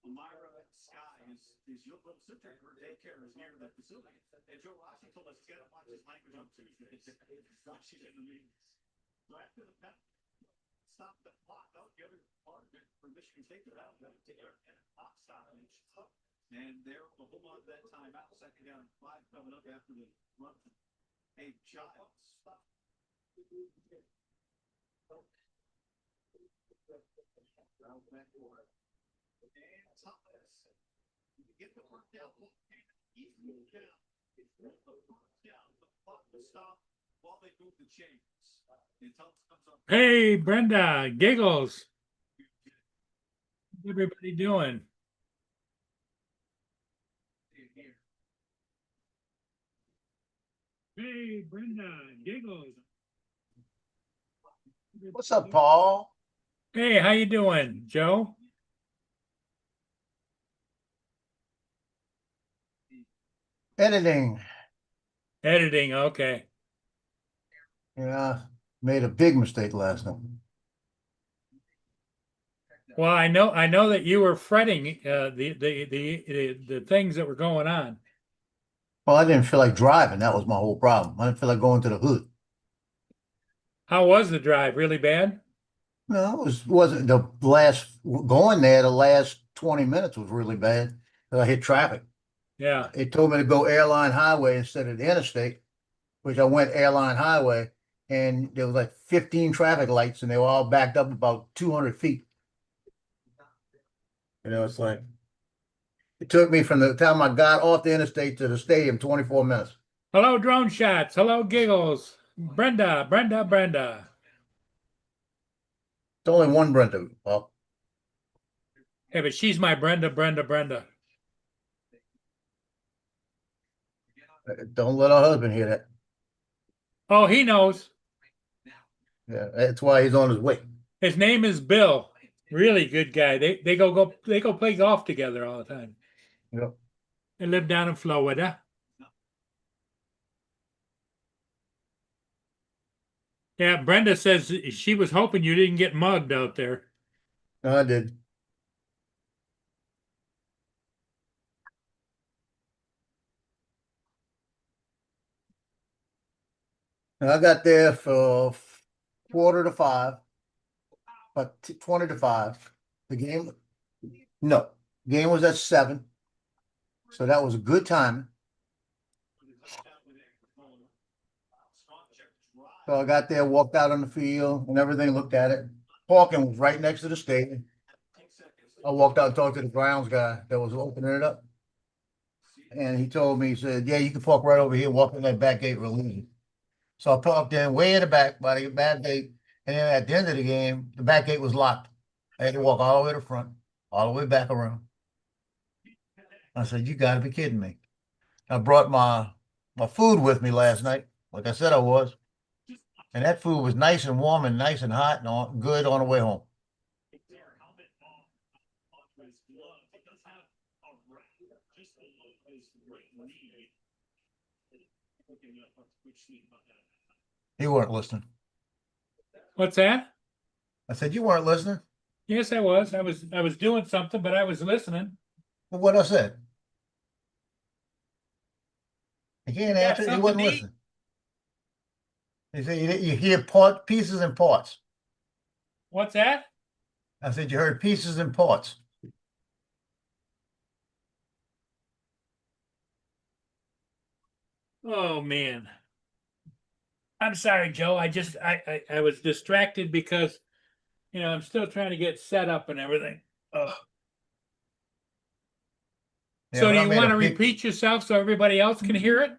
Elmira Sky is your little sister. Her daycare is near the facility. And Joe Rossi told us he's got to watch his language on Tuesdays. She's in the meetings. So after the pep stop the clock out, the other part of it for Michigan State, they're out there and a clock stoppage. And they're a whole lot of that timeout. Second down, 5 coming up after the run. A child stop. Back for it. And Thomas, get the first down. He's moved down. It's the first down. The clock will stop while they move the chains. And Thomas comes up. Hey, Brenda, Giggles. How's everybody doing? Hey, Brenda, Giggles. What's up, Paul? Hey, how you doing, Joe? Editing. Editing, okay. Yeah, made a big mistake last night. Well, I know that you were fretting the things that were going on. Well, I didn't feel like driving. That was my whole problem. I didn't feel like going to the hood. How was the drive? Really bad? No, wasn't the last going there. The last 20 minutes was really bad. I hit traffic. Yeah. It told me to go airline highway instead of the interstate, which I went airline highway, and there was like 15 traffic lights, and they were all backed up about 200 feet. It's like it took me from the time I got off the interstate to the stadium 24 minutes. Hello, Drone Shots. Hello, Giggles. Brenda. It's only one Brenda. Well, Hey, but she's my Brenda. don't let her husband hear that. Oh, he knows. Yeah, that's why he's on his way. His name is Bill. Really good guy. They go play golf together all the time. Yep. They live down in Florida. Yeah, Brenda says she was hoping you didn't get mugged out there. No, I did. And I got there for 4:45, but 20 to 5. The game, no, game was at 7. So that was a good time. So I got there, walked out on the field and everything, looked at it. Parking was right next to the stadium. I walked out and talked to the Browns guy that was opening it up. And he told me, he said, yeah, you can park right over here, walk in that back gate, we're leaving. So I parked in way in the back by the back gate. And then at the end of the game, the back gate was locked. I had to walk all the way to the front, all the way back around. I said, you got to be kidding me. I brought my food with me last night, like I said I was. And that food was nice and warm and nice and hot and good on the way home. You weren't listening. What's that? I said, you weren't listening? Yes, I was. I was doing something, but I was listening. Well, what I said? You can't answer. He wasn't listening. He said you hear pieces and parts. What's that? I said you heard pieces and parts. Oh man. I'm sorry, Joe. I was distracted because I'm still trying to get set up and everything. Ugh. Yeah, so do you want to repeat yourself so everybody else can hear it?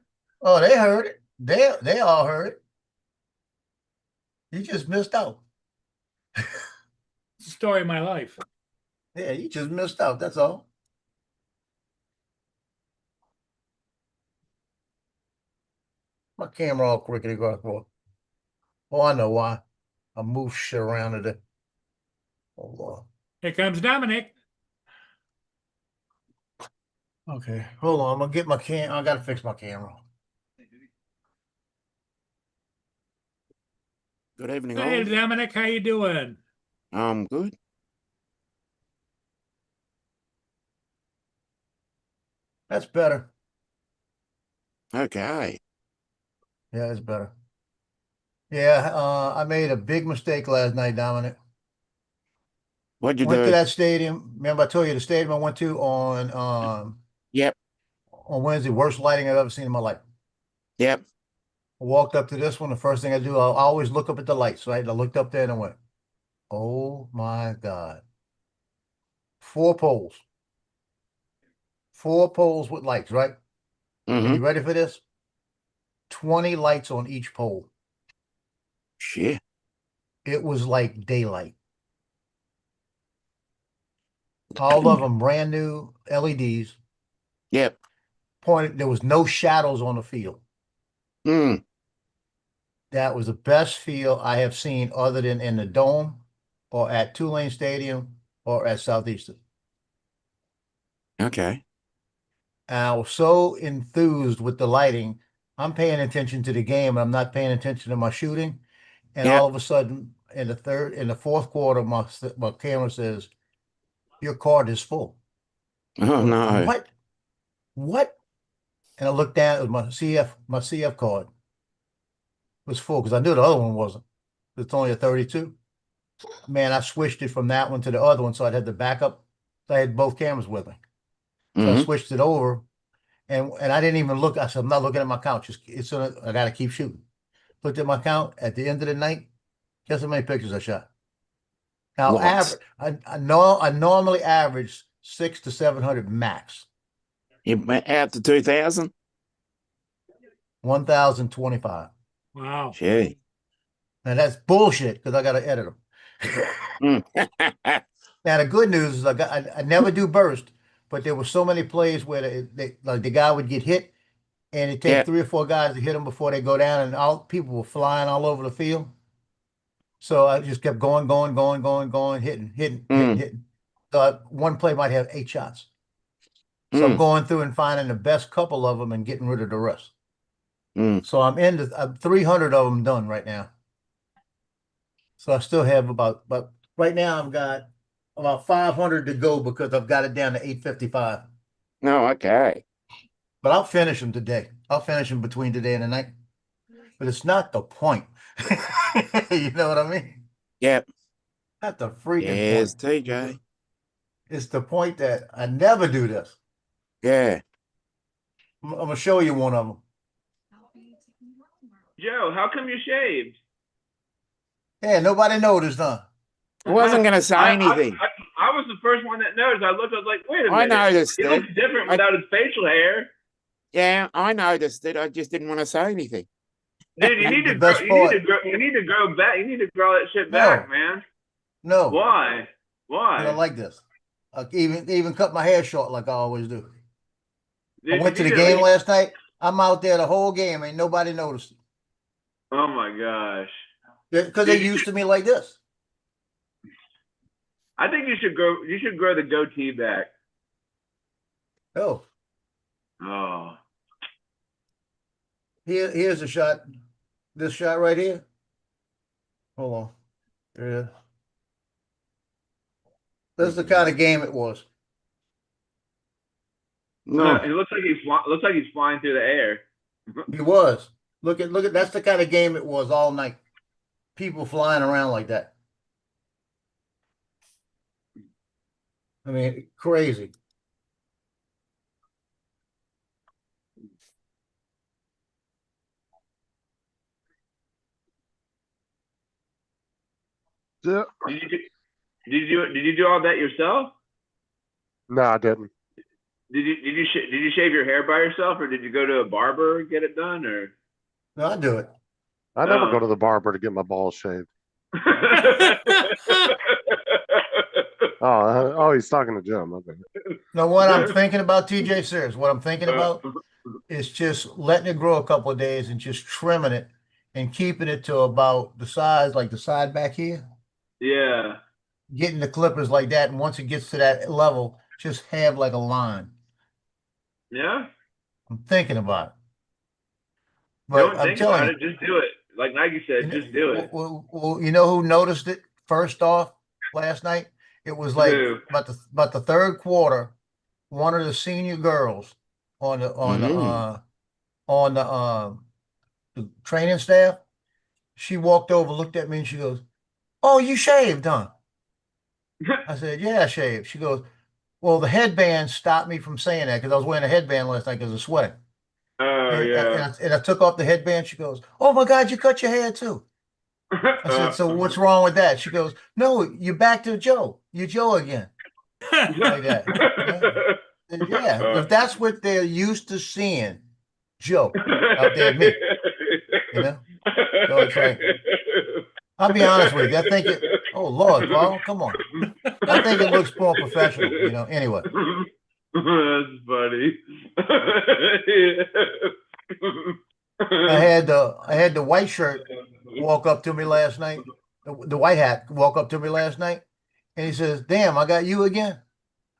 Oh, they heard it. They all heard it. You just missed out. It's the story of my life. Yeah, you just missed out. That's all. My camera all crickety crock. Oh, I know why. I moved shit around today. Hold on. Here comes Dominic. Okay, hold on. I'm gonna get my I gotta fix my camera. Good evening, Hey, all. Dominic, how you doing? I'm good. That's better. Okay. Yeah, it's better. Yeah, I made a big mistake last night, Dominic. What'd you Went to do? that stadium. Remember, I told you the stadium I went to Yep. on Wednesday, worst lighting I've ever seen in my life. Yep. I walked up to this one. The first thing I do, I always look up at the lights, right? I looked up there and I went, "Oh my God!" 4 poles, 4 poles with lights, right? And Mm-hmm. you ready for this? 20 lights on each pole. Shit. It was like daylight. All of them brand new LEDs. Yep. Pointed, there was no shadows on the field. Mm. That was the best field I have seen other than in the Dome or at Tulane Stadium or at Southeastern. Okay. And I was so enthused with the lighting. I'm paying attention to the game. I'm not paying attention to my shooting. And Yep. all of a sudden, in the fourth quarter, my camera says, "Your card is full." Oh no. What? What? And I looked down. It was my CF card was full because I knew the other one wasn't. It's only a 32. Man, I switched it from that one to the other one, so I'd have the backup. So I had both cameras with me. So I Mm-hmm. switched it over, and I didn't even look. I said, "I'm not looking at my count. I got to keep shooting." Looked at my count at the end of the night. Guess how many pictures I shot? Now, Lots. I know I normally average 600 to 700 max. You went out to 2,000? 1,025. Wow. Gee. Now that's bullshit because I got to edit them. Mm. Now the good news is I never do burst, but there were so many plays where like the guy would get hit, and it take Yeah. 3 or 4 guys to hit him before they go down, and all people were flying all over the field. So I just kept going, hitting. Mm. So one play might have 8 shots. So I'm Mm. going through and finding the best couple of them and getting rid of the rest. Mm. So I'm 300 of them done right now. So I still have but right now I've got about 500 to go because I've got it down to 855. No, okay. But I'll finish them today. I'll finish them between today and tonight. But it's not the point. You know what I mean? Yep. Not the freaking Yes, point. TJ. It's the point that I never do this. Yeah. I'm gonna show you one of them. Joe, how come you shaved? Yeah, nobody noticed, huh? I wasn't going to say anything. I was the first one that noticed. I looked, I was like, wait a I minute. noticed He it. looks different without his facial hair. Yeah, I noticed it. I just didn't want to say anything. Dude, you need The to best grow, part. you need to grow back. You need to grow that shit back, man. No, Why? I don't Why? like this. I even cut my hair short like I always do. I Dude, went to you the need game last night. I'm out there the whole game. Ain't nobody noticed it. Oh my gosh. Because they're used to me like this. I think you should grow. You should grow the goatee back. Oh, Oh. here's a shot. This shot right here. Hold on. There it is. This is the kind of game it was. No. It looks like he's flying through the air. He was. Look at that's the kind of game it was all night. People flying around like that. I mean, crazy. Yeah. Did you do all that yourself? No, I didn't. Did you shave your hair by yourself, or did you go to a barber and get it done, or? No, I do it. I never Oh. go to the barber to get my balls shaved. Oh, he's talking to Jim. Okay. No, what I'm thinking about, TJ, serious, what I'm thinking about is just letting it grow a couple of days and just trimming it and keeping it to about the size, like the side back here, Yeah. getting the clippers like that. And once it gets to that level, just have like a line. Yeah. I'm thinking about it. But Don't I'm think telling about you, it. Just do it. Like Nike said, just do it. well, you know who noticed it first off last night? It was like Who? about the third quarter. One of the senior girls on the Mm. the training staff. She walked over, looked at me, and she goes, "Oh, you shaved, huh?" I said, "Yeah, I shaved." She goes, "Well, the headband stopped me from saying that because I was wearing a headband last night because of sweating." Oh yeah. And I took off the headband. She goes, "Oh my God, you cut your hair too." I said, "So what's wrong with that?" She goes, "No, you're back to Joe. You're Joe again." Like that. And yeah, if that's what they're used to seeing, Joe out there, me, you know. So it's like, I'll be honest with you. I think it. Oh Lord, Paul, come on. I think it looks more professional, you know. Anyway, That's funny. I had the white shirt walk up to me last night. The white hat walk up to me last night, and he says, "Damn, I got you again."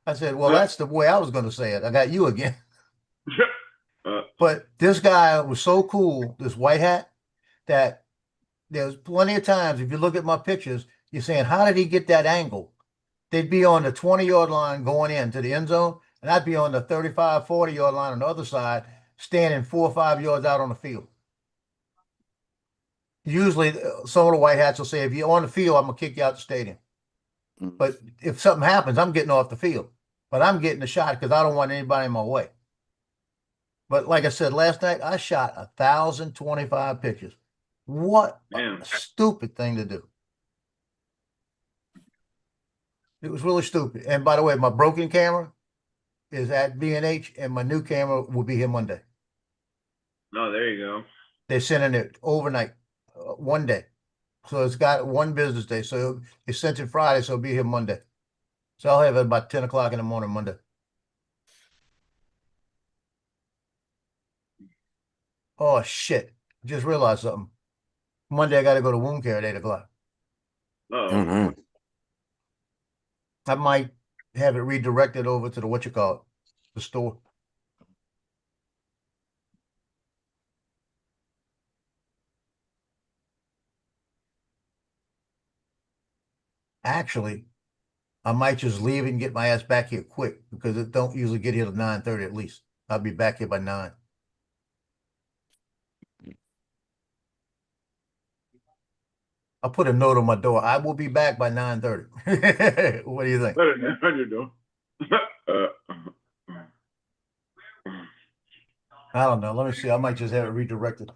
I said, "Well, that's the way I was going to say it. I got you again." But this guy was so cool, this white hat, that there's plenty of times, if you look at my pictures, you're saying, how did he get that angle? They'd be on the 20-yard line going into the end zone, and I'd be on the 35, 40-yard line on the other side, standing 4 or 5 yards out on the field. Usually, some of the white hats will say, if you're on the field, I'm going to kick you out the stadium. But if something happens, I'm getting off the field. But I'm getting the shot because I don't want anybody in my way. But like I said, last night, I shot 1,025 pictures. What Damn. a stupid thing to do. It was really stupid. And by the way, my broken camera is at B&H, and my new camera will be here Monday. No, there you go. They're sending it overnight, one day. So it's got one business day. So they sent it Friday, so it'll be here Monday. So I'll have it about 10 o'clock in the morning Monday. Oh, shit. Just realized something. Monday, I got to go to wound care at 8 o'clock. Oh. Mhm. I might have it redirected over to the store. Actually, I might just leave it and get my ass back here quick because it don't usually get here to 9:30 at least. I'll be back here by 9. I'll put a note on my door. I will be back by 9:30. What do you think? What are you doing? I don't know. Let me see. I might just have it redirected.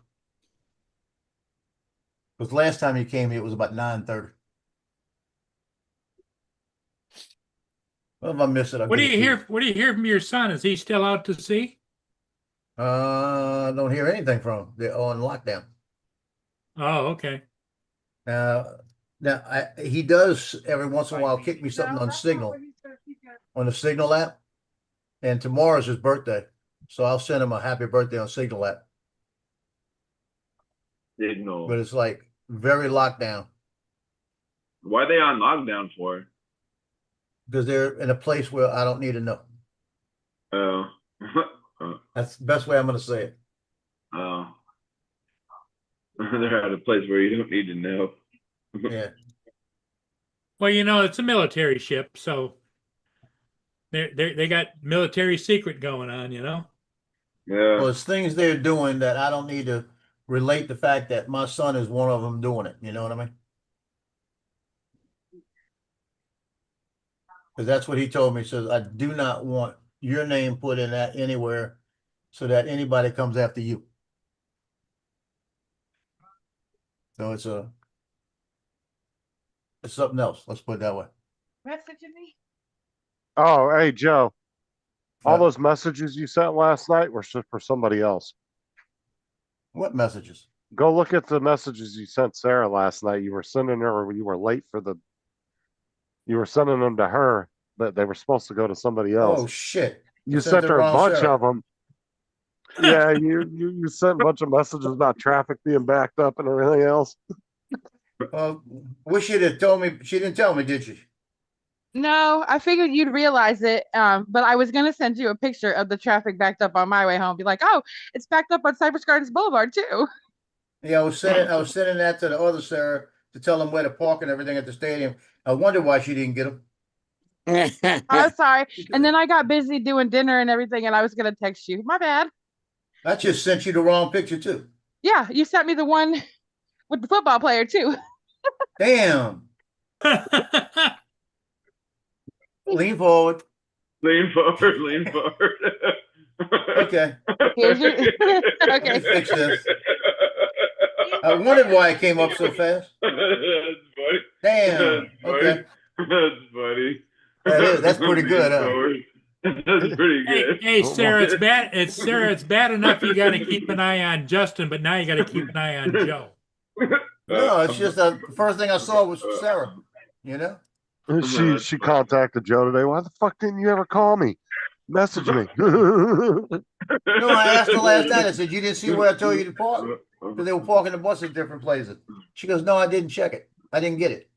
Because last time you came here, it was about 9:30. Well, if I miss it, I'll What do get you it to hear? What do you hear from your son? Is he still out to sea? Don't hear anything from him. They're on lockdown. Oh, okay. Now, he does every once in a while kick me something on Signal, on the Signal app. And tomorrow's his birthday. So I'll send him a happy birthday on Signal app. Signal. But it's like very locked down Why are they on lockdown for? because they're in a place where I don't need to know. Oh. That's the best way I'm going to say it. Oh. They're at a place where you don't need to know. Yeah. Well, it's a military ship, so they got military secret going on, Well, Yeah. it's things they're doing that I don't need to relate the fact that my son is one of them doing it. You know what I mean? Because that's what he told me. He says, I do not want your name put in that anywhere so that anybody comes after you. So it's something else. Let's put it that way. Messaging me? Oh, hey, Joe. All What? those messages you sent last night were for somebody else. What messages? Go look at the messages you sent Sarah last night. You were sending her, you were late you were sending them to her, but they were supposed to go to somebody else. Oh shit! You sent sent the her a wrong bunch Sarah. of them. Yeah, you sent a bunch of messages about traffic being backed up and everything else. Wish she'd have told me. She didn't tell me, did she? No, I figured you'd realize it. But I was gonna send you a picture of the traffic backed up on my way home. Be like, oh, it's backed up on Cypress Gardens Boulevard too. Yeah, I was sending that to the other Sarah to tell them where to park and everything at the stadium. I wonder why she didn't get them. I'm sorry. And then I got busy doing dinner and everything, and I was gonna text you. My bad. I just sent you the wrong picture too. Yeah, you sent me the one with the football player too. Damn. Lean forward. Lean forward, lean forward. Okay. Here's your Let me okay. fix this. I wondered why it came up so fast. That's funny. Damn. That's Okay. funny. That's funny. That is. That's pretty good, huh? That's pretty Hey, good. hey, Oh, Sarah, my. it's bad. Sarah, it's bad enough you got to keep an eye on Justin, but now you got to keep an eye on Joe. No, it's just the first thing I saw was Sarah. You know? She contacted Joe today. Why the fuck didn't you ever call me? Message me. No, I asked her last night. I said, "You didn't see where I told you to park?" Because they were parking the buses at different places. She goes, "No, I didn't check it. I didn't get it."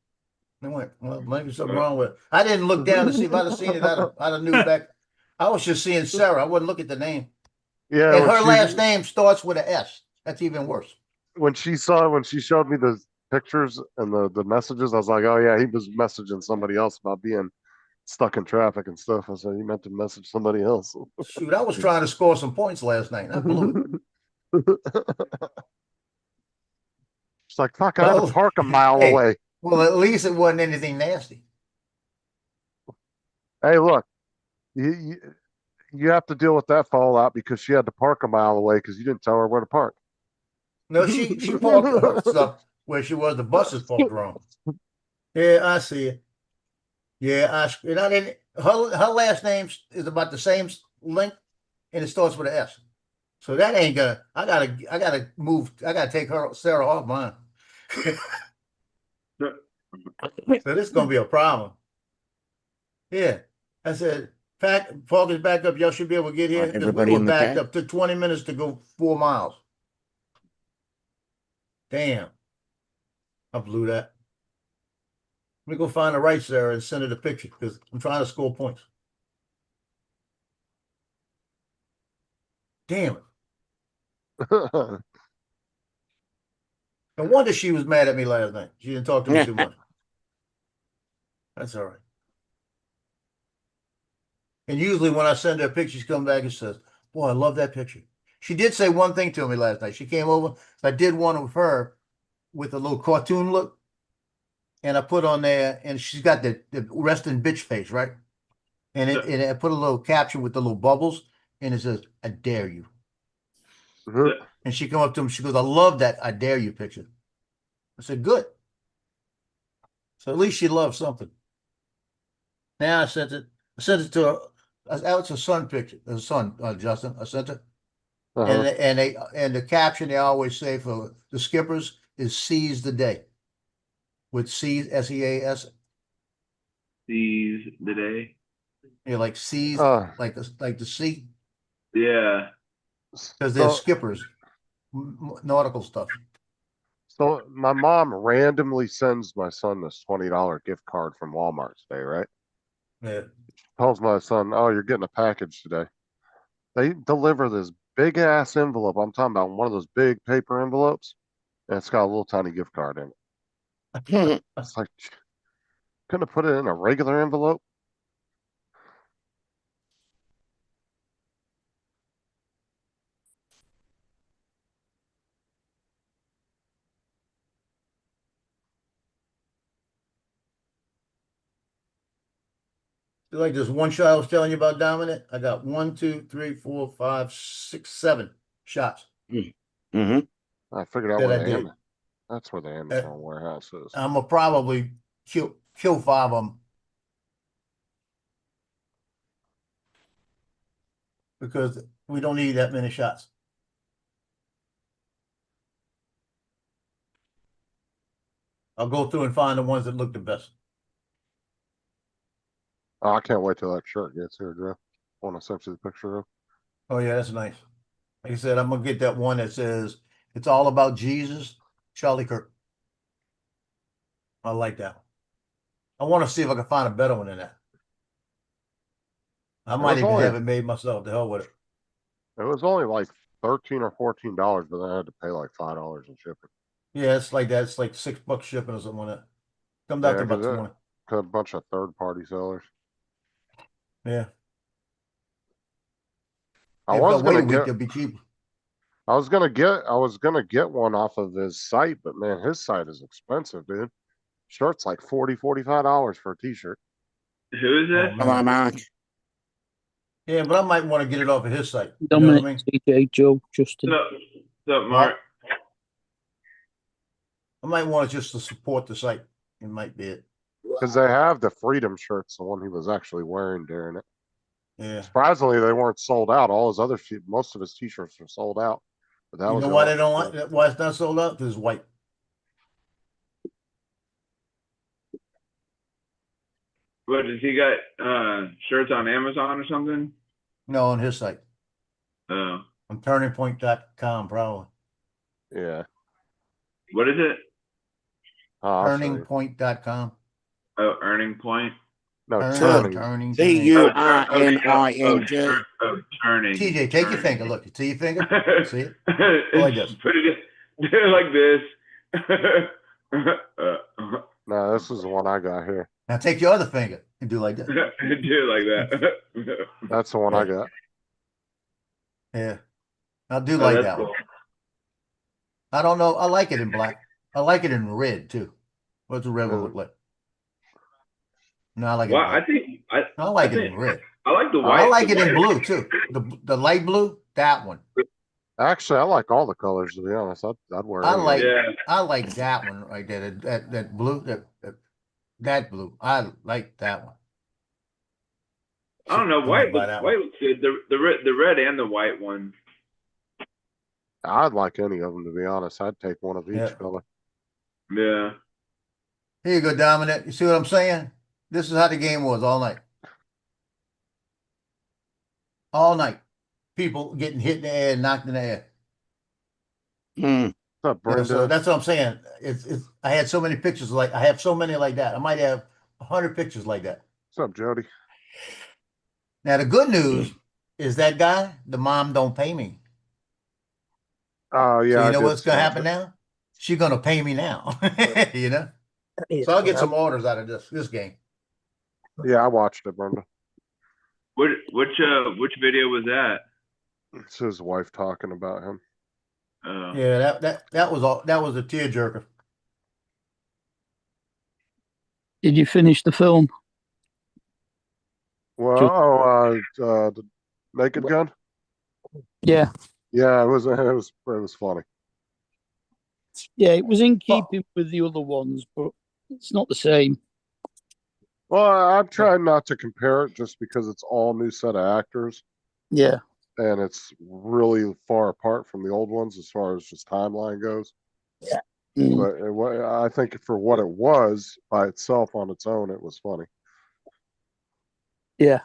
I went, "Well, maybe something wrong with it." I didn't look down to see if I'd have seen it. I'd have knew back. I was just seeing Sarah. I wouldn't look at the name. Yeah, And when her she- last name starts with an S. That's even worse. when she showed me the pictures and the messages, I was like, oh yeah, he was messaging somebody else about being stuck in traffic and stuff. I said, he meant to message somebody else. Shoot, I was trying to score some points last night. And I blew it. It's like, fuck, I had Well, to park a mile hey. away. Well, at least it wasn't anything nasty. Hey, look, you have to deal with that fallout because she had to park a mile away because you didn't tell her where to park. No, she parked her stuff where she was. The buses parked wrong. Yeah, I see it. Yeah, and I didn't. Her last name is about the same length, and it starts with an S. So that ain't gonna. I gotta move. I gotta take Sarah off mine. So this is gonna be a problem. Yeah, I said, park is back up. Y'all should be able to get here. 'Cause everybody we were in the backed cab? up. Took 20 minutes to go 4 miles. Damn, I blew that. Let me go find the right Sarah and send her the picture because I'm trying to score points. Damn it. No wonder she was mad at me last night. She didn't talk to me too much. That's all right. And usually when I send her a picture, she comes back and says, "Boy, I love that picture." She did say one thing to me last night. She came over. I did one of her with a little cartoon look. And I put on there, and she's got the resting bitch face, right? And I put a little caption with the little bubbles, and it says, "I dare you." And she come up to him, she goes, "I love that I dare you picture." I said, "Good." So at least she loves something. Now I sent it to her. It's a son picture. The son, Justin. I sent it. Uh-huh. And the caption they always say for the skippers is "Seize the day." With C's, SEAS. Seize the day. Yeah, like seize, like the sea, Yeah. because they're So, skippers, nautical stuff. so my mom randomly sends my son this $20 gift card from Walmart today, right? Yeah. Tells my son, "Oh, you're getting a package today." They deliver this big ass envelope. I'm talking about one of those big paper envelopes, and it's got a little tiny gift card in it. It's like, couldn't have put it in a regular envelope. Like this one shot I was telling you about, Dominic. I got 1, 2, 3, 4, 5, 6, 7 shots Mm-hmm. I figured out that where I the did. that's where the Amazon warehouse is. I'm gonna probably kill 5 of them because we don't need that many shots. I'll go through and find the ones that look the best. Oh, I can't wait till that shirt gets here, Joe. I want to send you the picture of. Oh yeah, that's nice. Like I said, I'm gonna get that one that says "It's all about Jesus," Charlie Kirk. I like that one. I want to see if I can find a better one than that. I might was even only- have it made myself. The hell with it. It was only like $13 or $14, but then I had to pay like $5 in shipping. Yeah, it's like that. It's like $6 shipping or something like that. Come back Yeah, to about 'cause 20. a bunch of third-party sellers. Yeah. I If was wait a gonna week, get, they'll be cheap. I was gonna get one off of his site, but man, his site is expensive, dude. Shirt's like $45 for a t-shirt. Who is Oh, this? Come on, man. Mark. Yeah, but I might want to get it off of his site. You know Dominic, what I mean? TJ, Joe, Justin. What's up, Mark? I might want it just to support the site. It might be it. Because they have the Freedom shirts, the one he was actually wearing during it. Yeah. Surprisingly, they weren't sold out. All his other, most of his t-shirts were sold out. But that You was know the why only- they don't want, why it's not sold out? Because it's white. What does he got? Shirts on Amazon or something? No, on his site. Oh, On turningpoint.com, probably. Yeah. what is it? I'll show you. Turningpoint.com. Oh, Earning Point. No, Turning. turning. TURNING. Oh, turning. TJ, take your finger. Look, see your finger? See it? Go like this. Put it do it like this. No, this is the one I got here. Now take your other finger and do like this. Do it like that. That's the one I got. Yeah. I'll do Oh, like that's that cool. one. I don't know. I like it in black. I like it in red too. What's the red one look like? No, I like it. Well, in I black. think I like it think- in red. I like the white. I like the it in white- blue too. The light blue, that one. Actually, I like all the colors, to be honest. I'd wear I any of like them. Yeah. I like that one right there. That blue, that blue. I like that one. I don't know. I'm White gonna buy looks, that white one. looks good. The red and the white one. I'd like any of them, to be honest. I'd take one of each Yeah. color. Yeah. Here you go, Dominic. You see what I'm saying? This is how the game was all night. All night. People getting hit in the air, knocked in the air. Hmm. What's up, Yeah, Brenda? so that's what I'm saying. It's I had so many pictures I have so many like that. I might have 100 pictures like that. What's up, Jody? Now the good news is that guy, the mom don't pay me. Oh, yeah. So I you know did what's gonna spot happen it. now? She's gonna pay me now. You know? So I'll get some orders out of this game. Yeah, I watched it, Brenda. Which video was that? It's his wife talking about him. Yeah, that was all that was a tearjerker. Did you finish the film? Well, the Naked Gun. Yeah. Yeah, it was funny. Yeah, it was in keeping with the other ones, but it's not the same. Well, I'm trying not to compare it just because it's all new set of actors Yeah. and it's really far apart from the old ones as far as just timeline goes. Mm. But I think for what it was by itself on its own, it was funny. Yeah.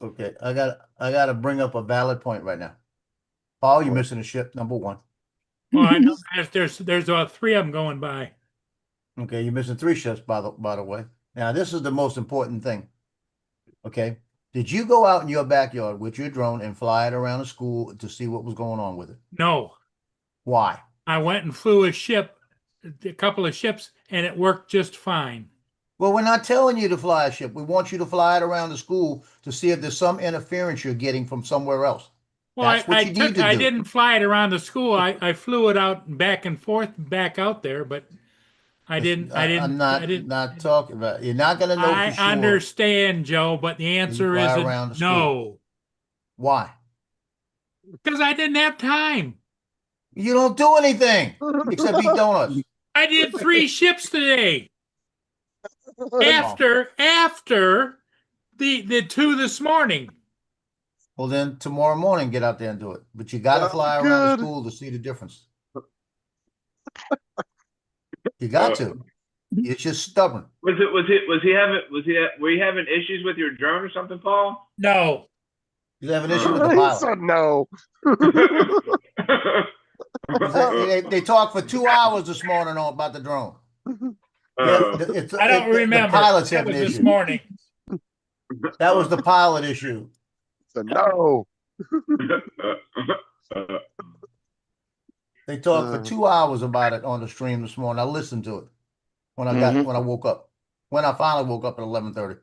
Okay, I gotta bring up a valid point right now. Paul, you're missing a ship, number one. Well, I know there's 3 of them going by. Okay, you're missing 3 ships by the way. Now this is the most important thing. Okay. Did you go out in your backyard with your drone and fly it around the school to see what was going on with it? No, Why? I went and flew a couple of ships, and it worked just fine. Well, we're not telling you to fly a ship. We want you to fly it around the school to see if there's some interference you're getting from somewhere else. Well, That's what you need to I do. didn't fly it around the school. I flew it out back and forth back out there, but I'm not talking about. You're not going to know I for sure. understand, Joe, but the answer fly is around the school. no, Why? because I didn't have time. You don't do anything except eat donuts. I did 3 ships today. After the 2 this morning. Well, then tomorrow morning, get out there and do it. But you got to fly around the good. school to see the difference. You got to. You're just stubborn. Were you having issues with your drone or something, Paul? No, You have an issue with the He pilot. said no. They talked for 2 hours this morning about the drone. I don't remember. The pilots That have an was this issue. morning. That was the pilot issue. He said no. They talked for 2 hours about it on the stream this morning. I listened to it when I woke up. When I finally woke up at 11:30.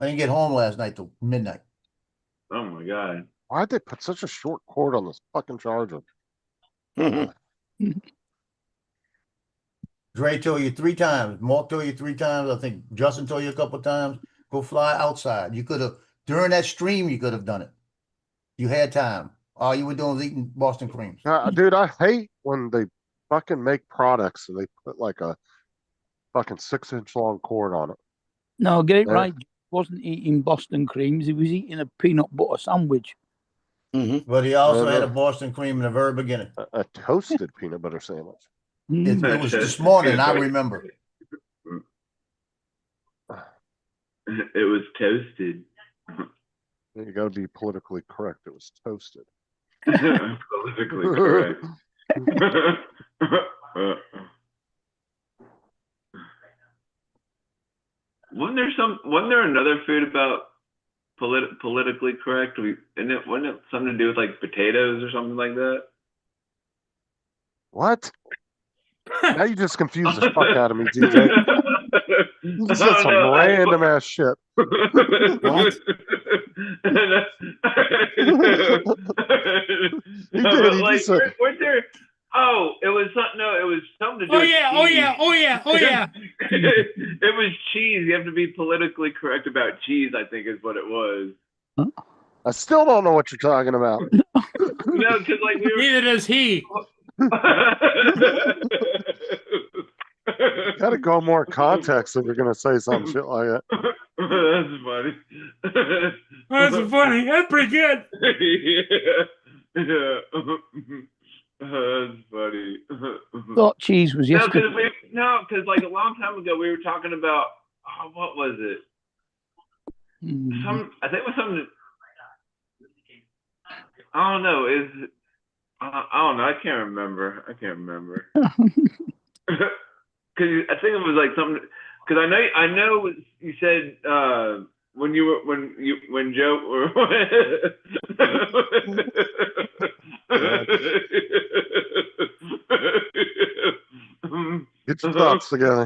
I didn't get home last night till midnight. Oh my god. Why'd they put such a short cord on this fucking charger? Dre told you 3 times. Mark told you 3 times. I think Justin told you a couple times. Go fly outside. You could have during that stream. You could have done it. You had time. All you were doing was eating Boston creams. Dude, I hate when they fucking make products and they put like a fucking 6-inch long cord on it. No, get it Yeah. right. He wasn't eating Boston creams. He was eating a peanut butter sandwich. But he also No, had no. a Boston cream in the very beginning. A toasted peanut butter sandwich. Mm. It was this morning. I remember. It was toasted. You got to be politically correct. It was toasted. Politically correct. Wasn't there another food about politically correct? Wasn't it something to do with like potatoes or something like that? What? Now you just confused the fuck out of me, DJ. You just said some random ass shit. What? He did. He just said, weren't there? Oh, it was something. No, it was something to do. Oh with yeah, oh yeah, oh yeah, oh yeah. It was cheese. You have to be politically correct about cheese, I think is what it was. I still don't know what you're talking about. No, because like we were. Neither does he. Gotta go more context if you're gonna say some shit like that. That's funny. That's funny. That's pretty good. Yeah. That's funny. Thought cheese was No, yesterday. because like a long time ago we were talking about what was it? I think it was something. I don't know. I don't know. I can't remember. Because I think it was like something. Because I know you said when Joe. Get your thoughts together.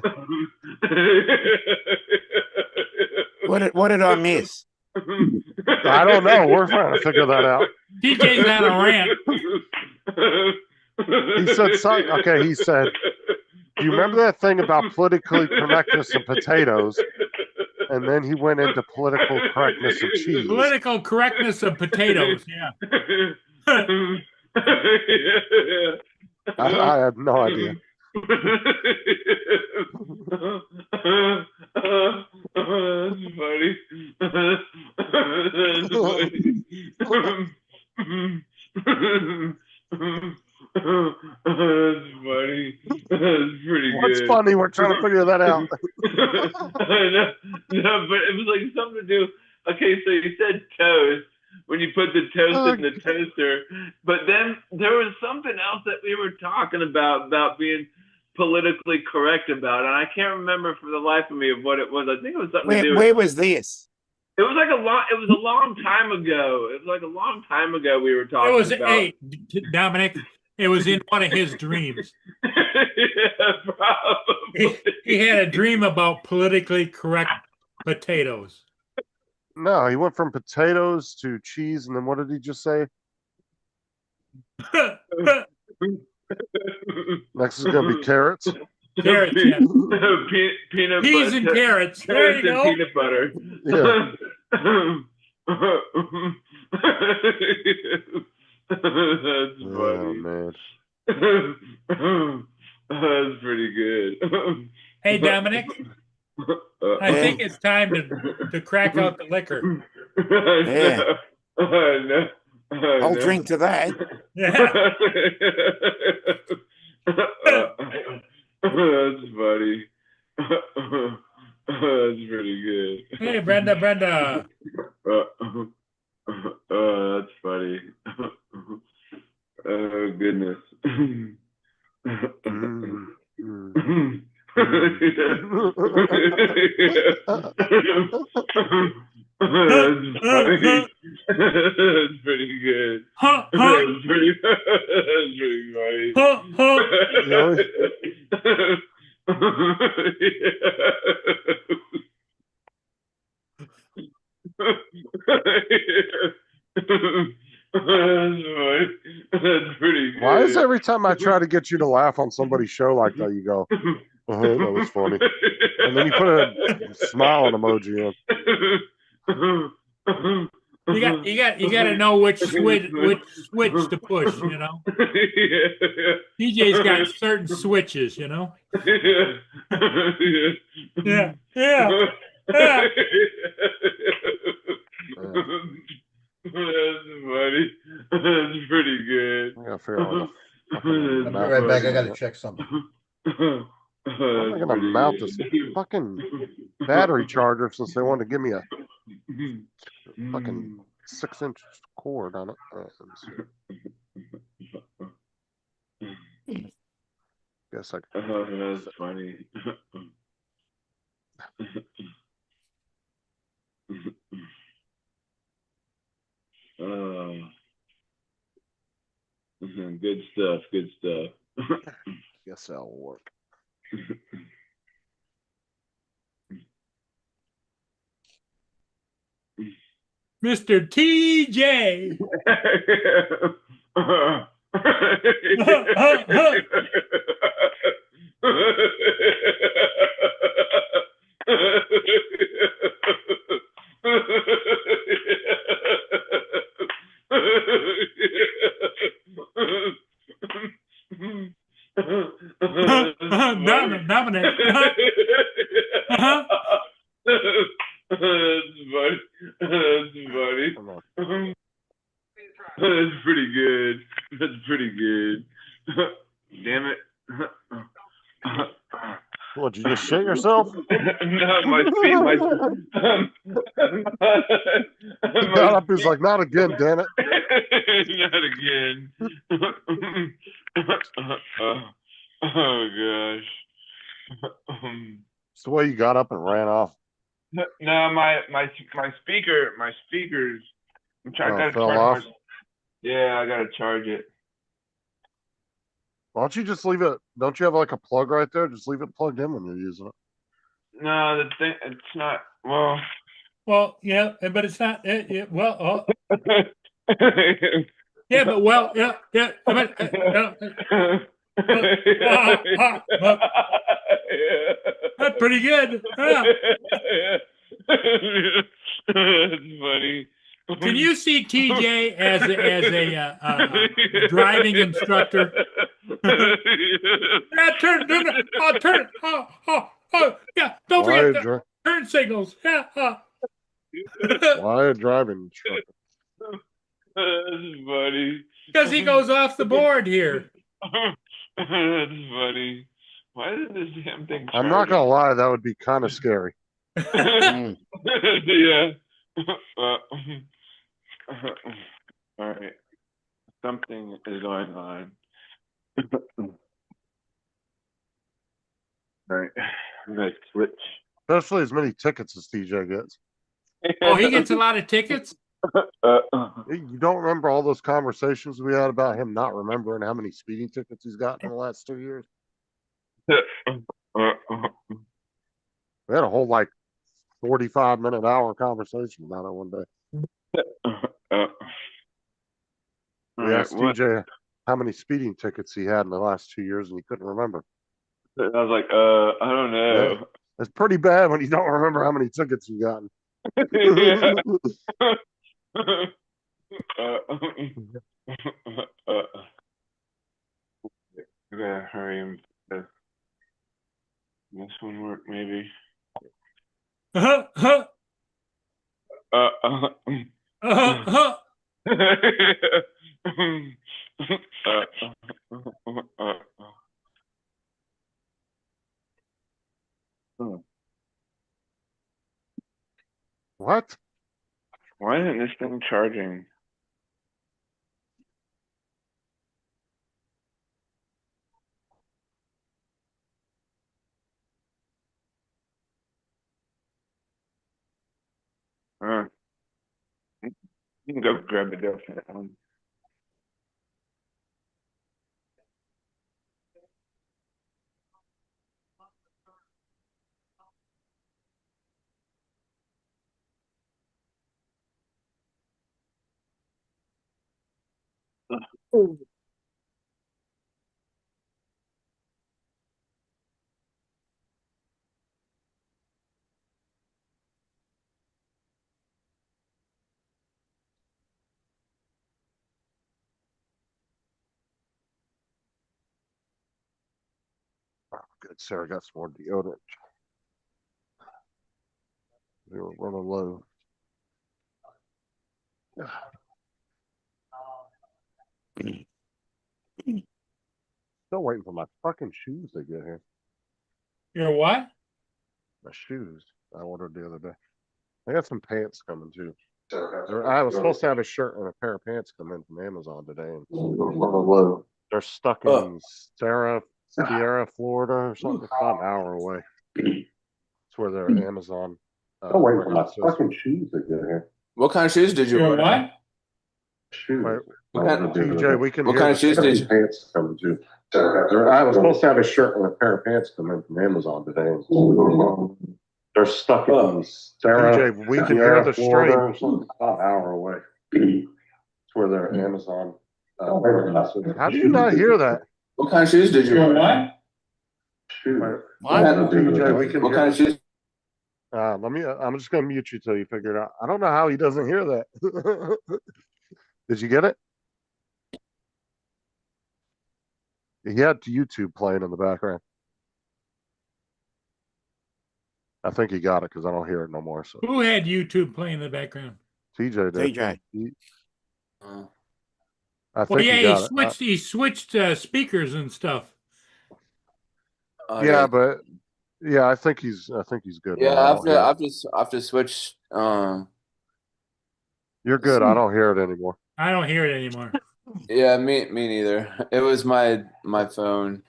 What did I miss? I don't know. We're trying to figure that out. DJ's on a rant. He said something. Okay, he said, do you remember that thing about politically correctness and potatoes? And then he went into political correctness and cheese. Political correctness of potatoes. Yeah. I have no idea. That's funny. That's funny. That's pretty good. What's funny? We're trying to figure that out. No, but it was like something to do. Okay, so you said toast when you put the toast in the toaster, but then there was something else that we were talking about being politically correct about, and I can't remember for the life of me of what it was. I think it was something to do. Where was this? It was like it was a long time ago. It was like a long time ago we were talking It was about. Dominic. It was in one of his dreams. Yeah, probably. He had a dream about politically correct potatoes. No, he went from potatoes to cheese, and then what did he just say? Next is going to be carrots. Carrots, yeah. Peanut Peas butter. and carrots. There you Carrots and go. peanut butter. Yeah. That's Oh, funny. man. That's pretty good. Hey, Dominic, I think it's time to crack out the liquor. Yeah. No. I'll drink to that. Yeah. That's funny. That's pretty good. Hey, Brenda. That's funny. Oh goodness. That's funny. That's pretty good. Huh, That's pretty funny. huh, huh. funny. That's pretty good. Why is every time I try to get you to laugh on somebody's show like that, you go, that was funny. And then you put a smiling emoji in. You got to know which switch to push. You know, TJ's got certain switches. You know. Yeah. Yeah. Yeah. That's funny. That's pretty good. I gotta figure out where the fuck I'll be right back. I gotta check something. I'm gonna mount this fucking battery charger since they wanted to give me a fucking 6-inch cord on it. Guess I could. That's funny. Good stuff. Good stuff. Guess that'll work. Mr. TJ. Dominic. That's funny. That's funny. That's pretty good. That's pretty good. Damn it. What, did you just shit yourself? No, my feet, He got up, he's like, not again, damn it. Not again. Oh gosh. It's the way you got up and ran off. No, my speakers. I'm trying to fell charge off? Yeah, I gotta charge it. Why don't you just leave it? Don't you have like a plug right there? Just leave it plugged in when you're using it. No, the thing, it's not. Well. Well, yeah, but it's not. Well, yeah, but well, yeah. That's pretty good. Yeah. That's funny. Can you see TJ as a driving instructor? Turn. Yeah. Don't forget the turn signals. Yeah. Why a driving instructor? That's funny. Because he goes off the board here. That's funny. Why is this damn thing? I'm not gonna lie, that would be kind of scary. Yeah. All right. Something is going on. All right. I'm gonna switch. Especially as many tickets as TJ gets. Oh, he gets a lot of tickets? You don't remember all those conversations we had about him not remembering how many speeding tickets he's gotten in the last 2 years? We had a whole 45-minute hour conversation about it one day. We asked TJ how many speeding tickets he had in the last 2 years, and he couldn't remember. I was like, I don't know. Yeah. It's pretty bad when you don't remember how many tickets you've gotten. Yeah. I gotta hurry him. This one work maybe. What? Why isn't this thing charging? You can go grab the dough. Good, Sarah got some more deodorant. We were running low. Still waiting for my fucking shoes to get here. Your what? My shoes I ordered the other day. I got some pants coming too. I was supposed to have a shirt and a pair of pants come in from Amazon today, and they're stuck in Sierra, Florida, or something. It's about an hour away. It's where their Amazon. Oh, wait for my warehouse is. fucking shoes to get here. What kind of shoes did you Your order? what? Shoes. Wait, What kind- TJ, we can What hear kind of the shoes did you? Pants coming too. I was supposed to have a shirt and a pair of pants come in from Amazon today. They're stuck in TJ, we can hear the Florida, stream. or something. About an hour away. It's where their Amazon. Warehouse is. How do you not hear that? What kind of shoes did you Your order? what? Shoes. TJ, we can What hear. kind of shoes? I'm just gonna mute you till you figure it out. I don't know how he doesn't hear that. Did you get it? He had YouTube playing in the background. I think he got it because I don't hear it no more. So Who had YouTube playing in the background? TJ did. TJ. Uh, I think Well, yeah, he he got it. switched. He switched speakers and stuff. Yeah, but yeah, I think he's good. yeah, now. I don't hear it. I've just switched. You're good. I don't hear it anymore. I don't hear it anymore. Yeah, me neither. It was my phone.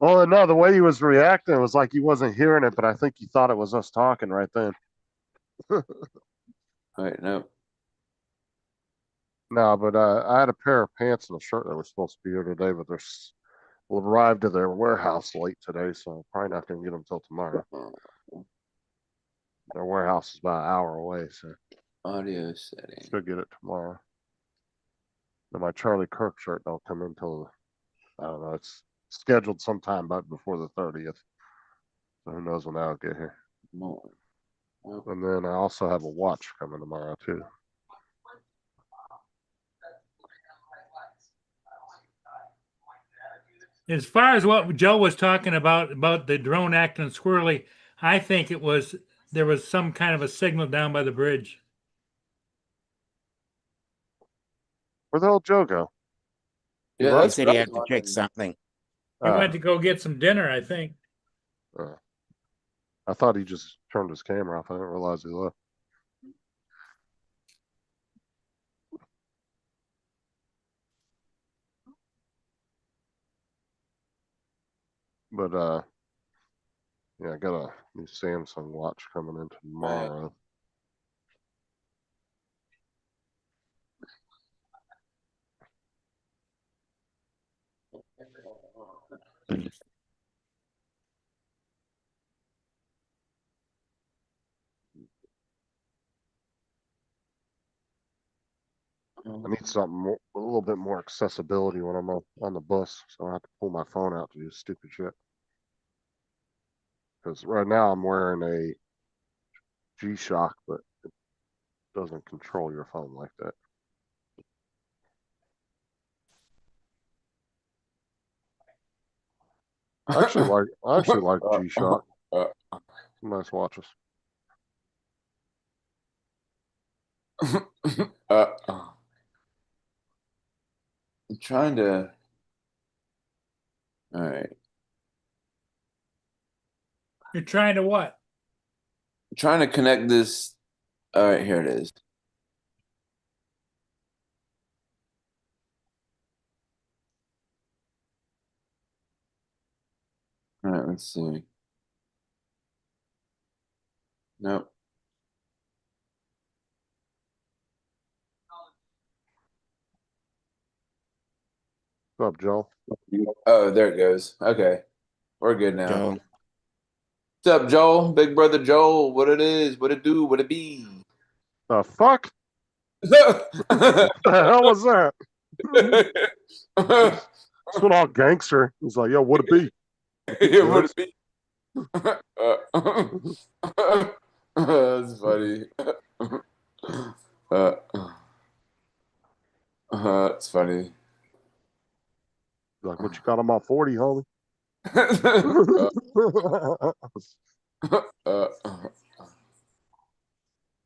Well, no, the way he was reacting was like he wasn't hearing it, but I think he thought it was us talking right then. Wait, no. No, but I had a pair of pants and a shirt that were supposed to be here today, but they're will arrive to their warehouse late today, so I'm probably not going to get them till tomorrow. Their warehouse is about an hour away, so Audio setting. should get it tomorrow. And my Charlie Kirk shirt don't come in till, I don't know, it's scheduled sometime but before the 30th. So who knows when that'll get here. More. And then I also have a watch coming tomorrow too. As far as what Joe was talking about the drone acting squirrely, I think there was some kind of a signal down by the bridge. Where the hell Joe go? Yeah, He that's said what he I had was to check wondering. something. He went to go get some dinner, I think. I thought he just turned his camera off. I didn't realize he left. But yeah, I got a new Samsung watch coming in tomorrow. I need something more, a little bit more accessibility when I'm on the bus, so I have to pull my phone out to do stupid shit. Because right now I'm wearing a G-Shock, but it doesn't control your phone like that. I actually like G-Shock. Nice watches. I'm trying to. All right. You're trying to what? I'm trying to connect this. All right, here it is. All right, let's see. Nope. What's up, Joe? Oh, there it goes. Okay. We're good now. Joe. What's up, Joel? Big brother Joel. What it is, what it do, what it be. The fuck? What the hell was that? It's been all gangster. He's like, yo, what it be? Yeah, what it be? That's funny. That's funny. Like, what you got on my 40, homie?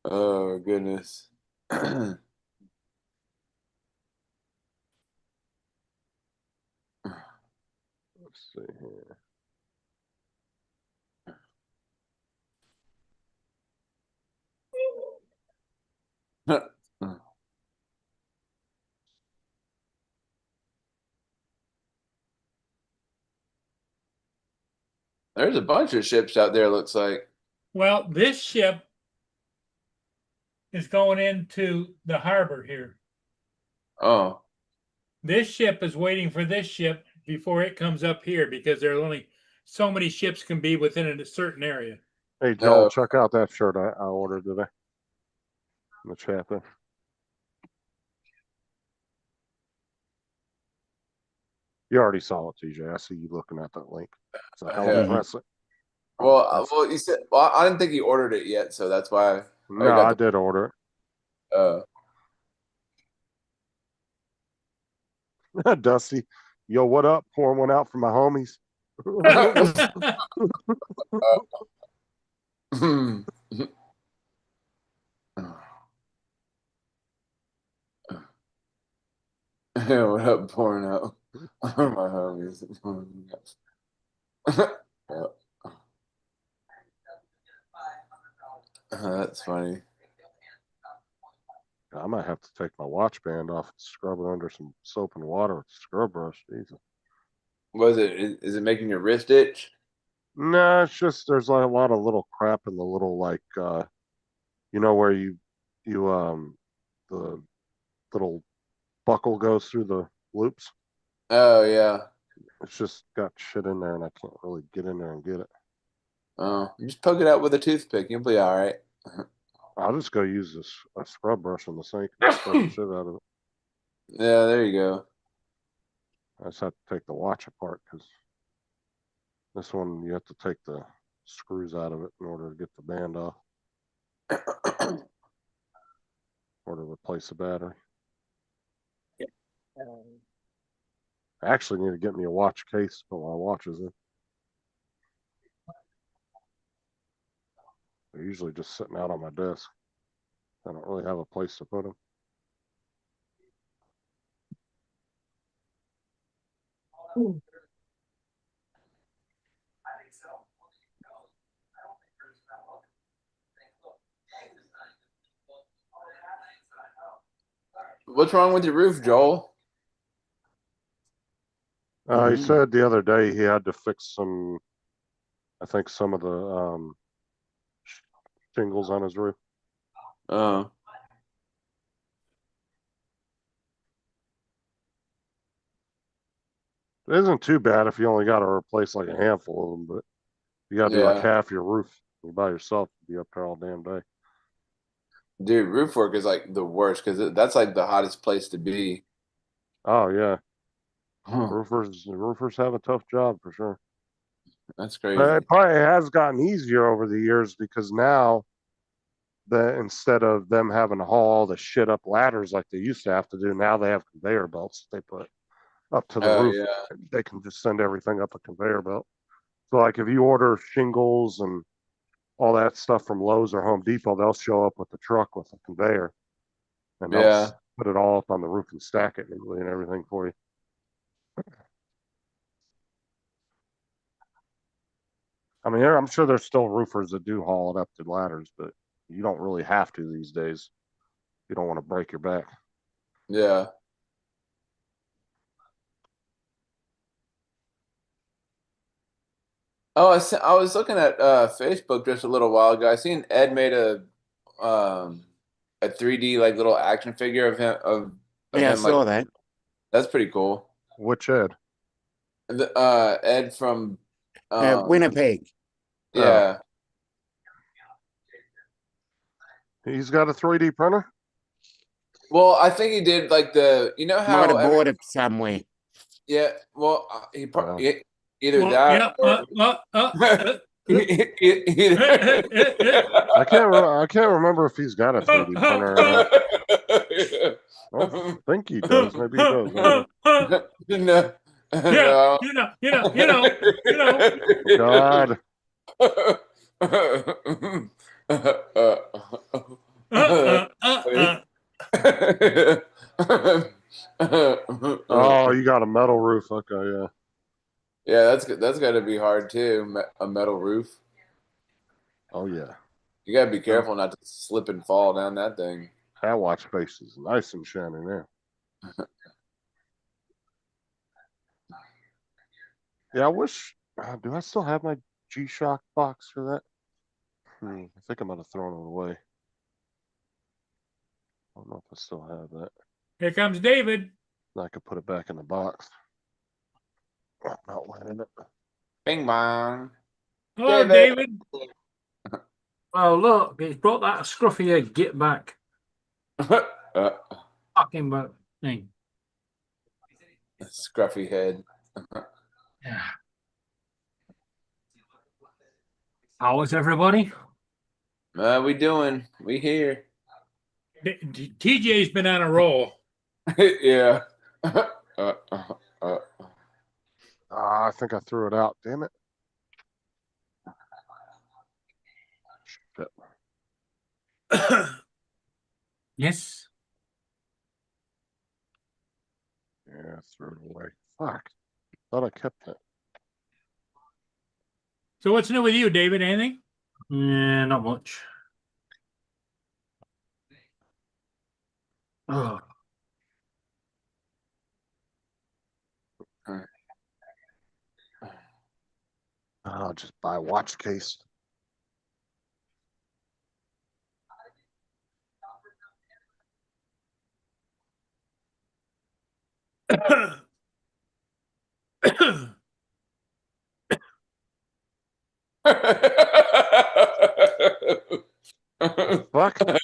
Oh goodness. Let's see here. There's a bunch of ships out there, looks like. Well, this ship is going into the harbor here. Oh. This ship is waiting for this ship before it comes up here because there are only so many ships can be within a certain area. Hey, Joel, check out that shirt I ordered today. In the chat there. You already saw it, TJ. I see you looking at that link. So I'll press it. Well, you said, well, I didn't think you ordered it yet, so that's why. No, I did order it. Dusty, yo, what up? Pouring one out for my homies. What up, pouring out for my homies. That's funny. I might have to take my watch band off and scrub it under some soap and water with a scrub brush. Jesus. Was it? Is it making your wrist itch? No, it's just there's like a lot of little crap in the little like you know where you the little buckle goes through the loops. Oh yeah. It's just got shit in there and I can't really get in there and get it. Oh, you just poke it out with a toothpick. You'll be all right. I'll just go use a scrub brush in the sink and scrub the shit out of it. Yeah, there you go. I just have to take the watch apart because this one you have to take the screws out of it in order to get the band off. Or to replace the battery. I actually need to get me a watch case to put my watches in. They're usually just sitting out on my desk. I don't really have a place to put them. What's wrong with your roof, Joel? He said the other day he had to fix some, I think some of the shingles on his roof. Oh. It isn't too bad if you only got to replace like a handful of them, but you got to do like half your roof by yourself to be up there all damn day. Dude, roof work is like the worst because that's like the hottest place to be. Oh yeah. Roofers have a tough job for sure. That's crazy. But it probably has gotten easier over the years because now that instead of them having to haul all the shit up ladders like they used to have to do, now they have conveyor belts they put up to the roof. Yeah. They can just send everything up a conveyor belt. So like if you order shingles and all that stuff from Lowe's or Home Depot, they'll show up with the truck with a conveyor. And they'll put it all up on the roof and stack it neatly and everything for you. I mean, I'm sure there's still roofers that do haul it up to ladders, but you don't really have to these days. You don't want to break your back. Yeah. Oh, I was looking at Facebook just a little while ago. I seen Ed made a 3D like little action figure of him Yeah, I him, saw like, that. That's pretty cool. Which Ed? Ed from Winnipeg. Yeah. He's got a 3D printer? Well, I think he did like you know Might how have bought it somewhere. yeah. Well, he Yeah. either Well, that yeah, or either. I can't remember if he's got a 3D printer or not. I don't think he does. Maybe he does. I don't know. No, no. God. Oh, you got a metal roof. Okay, yeah. Yeah, that's got to be hard too. A metal roof. Oh yeah. You got to be careful not to slip and fall down that thing. That watch face is nice and shiny there. Yeah, I wish. Do I still have my G-Shock box for that? I think I might have thrown it away. I don't know if I still have that. Here comes David. I could put it back in the box. I'm not wearing it. Bing bong. Hello, David. Oh, look, he's brought that scruffy egg. Get back. Fucking back thing. Scruffy head. Yeah. How is everybody? We doing? We here. TJ's been on a roll. Yeah. I think I threw it out. Damn it. Shit. Yes. Yeah, I threw it away. Fuck. Thought I kept it. So what's new with you, David? Anything? Yeah, not much. Oh. I'll just buy a watch case. Fuck. Watch case.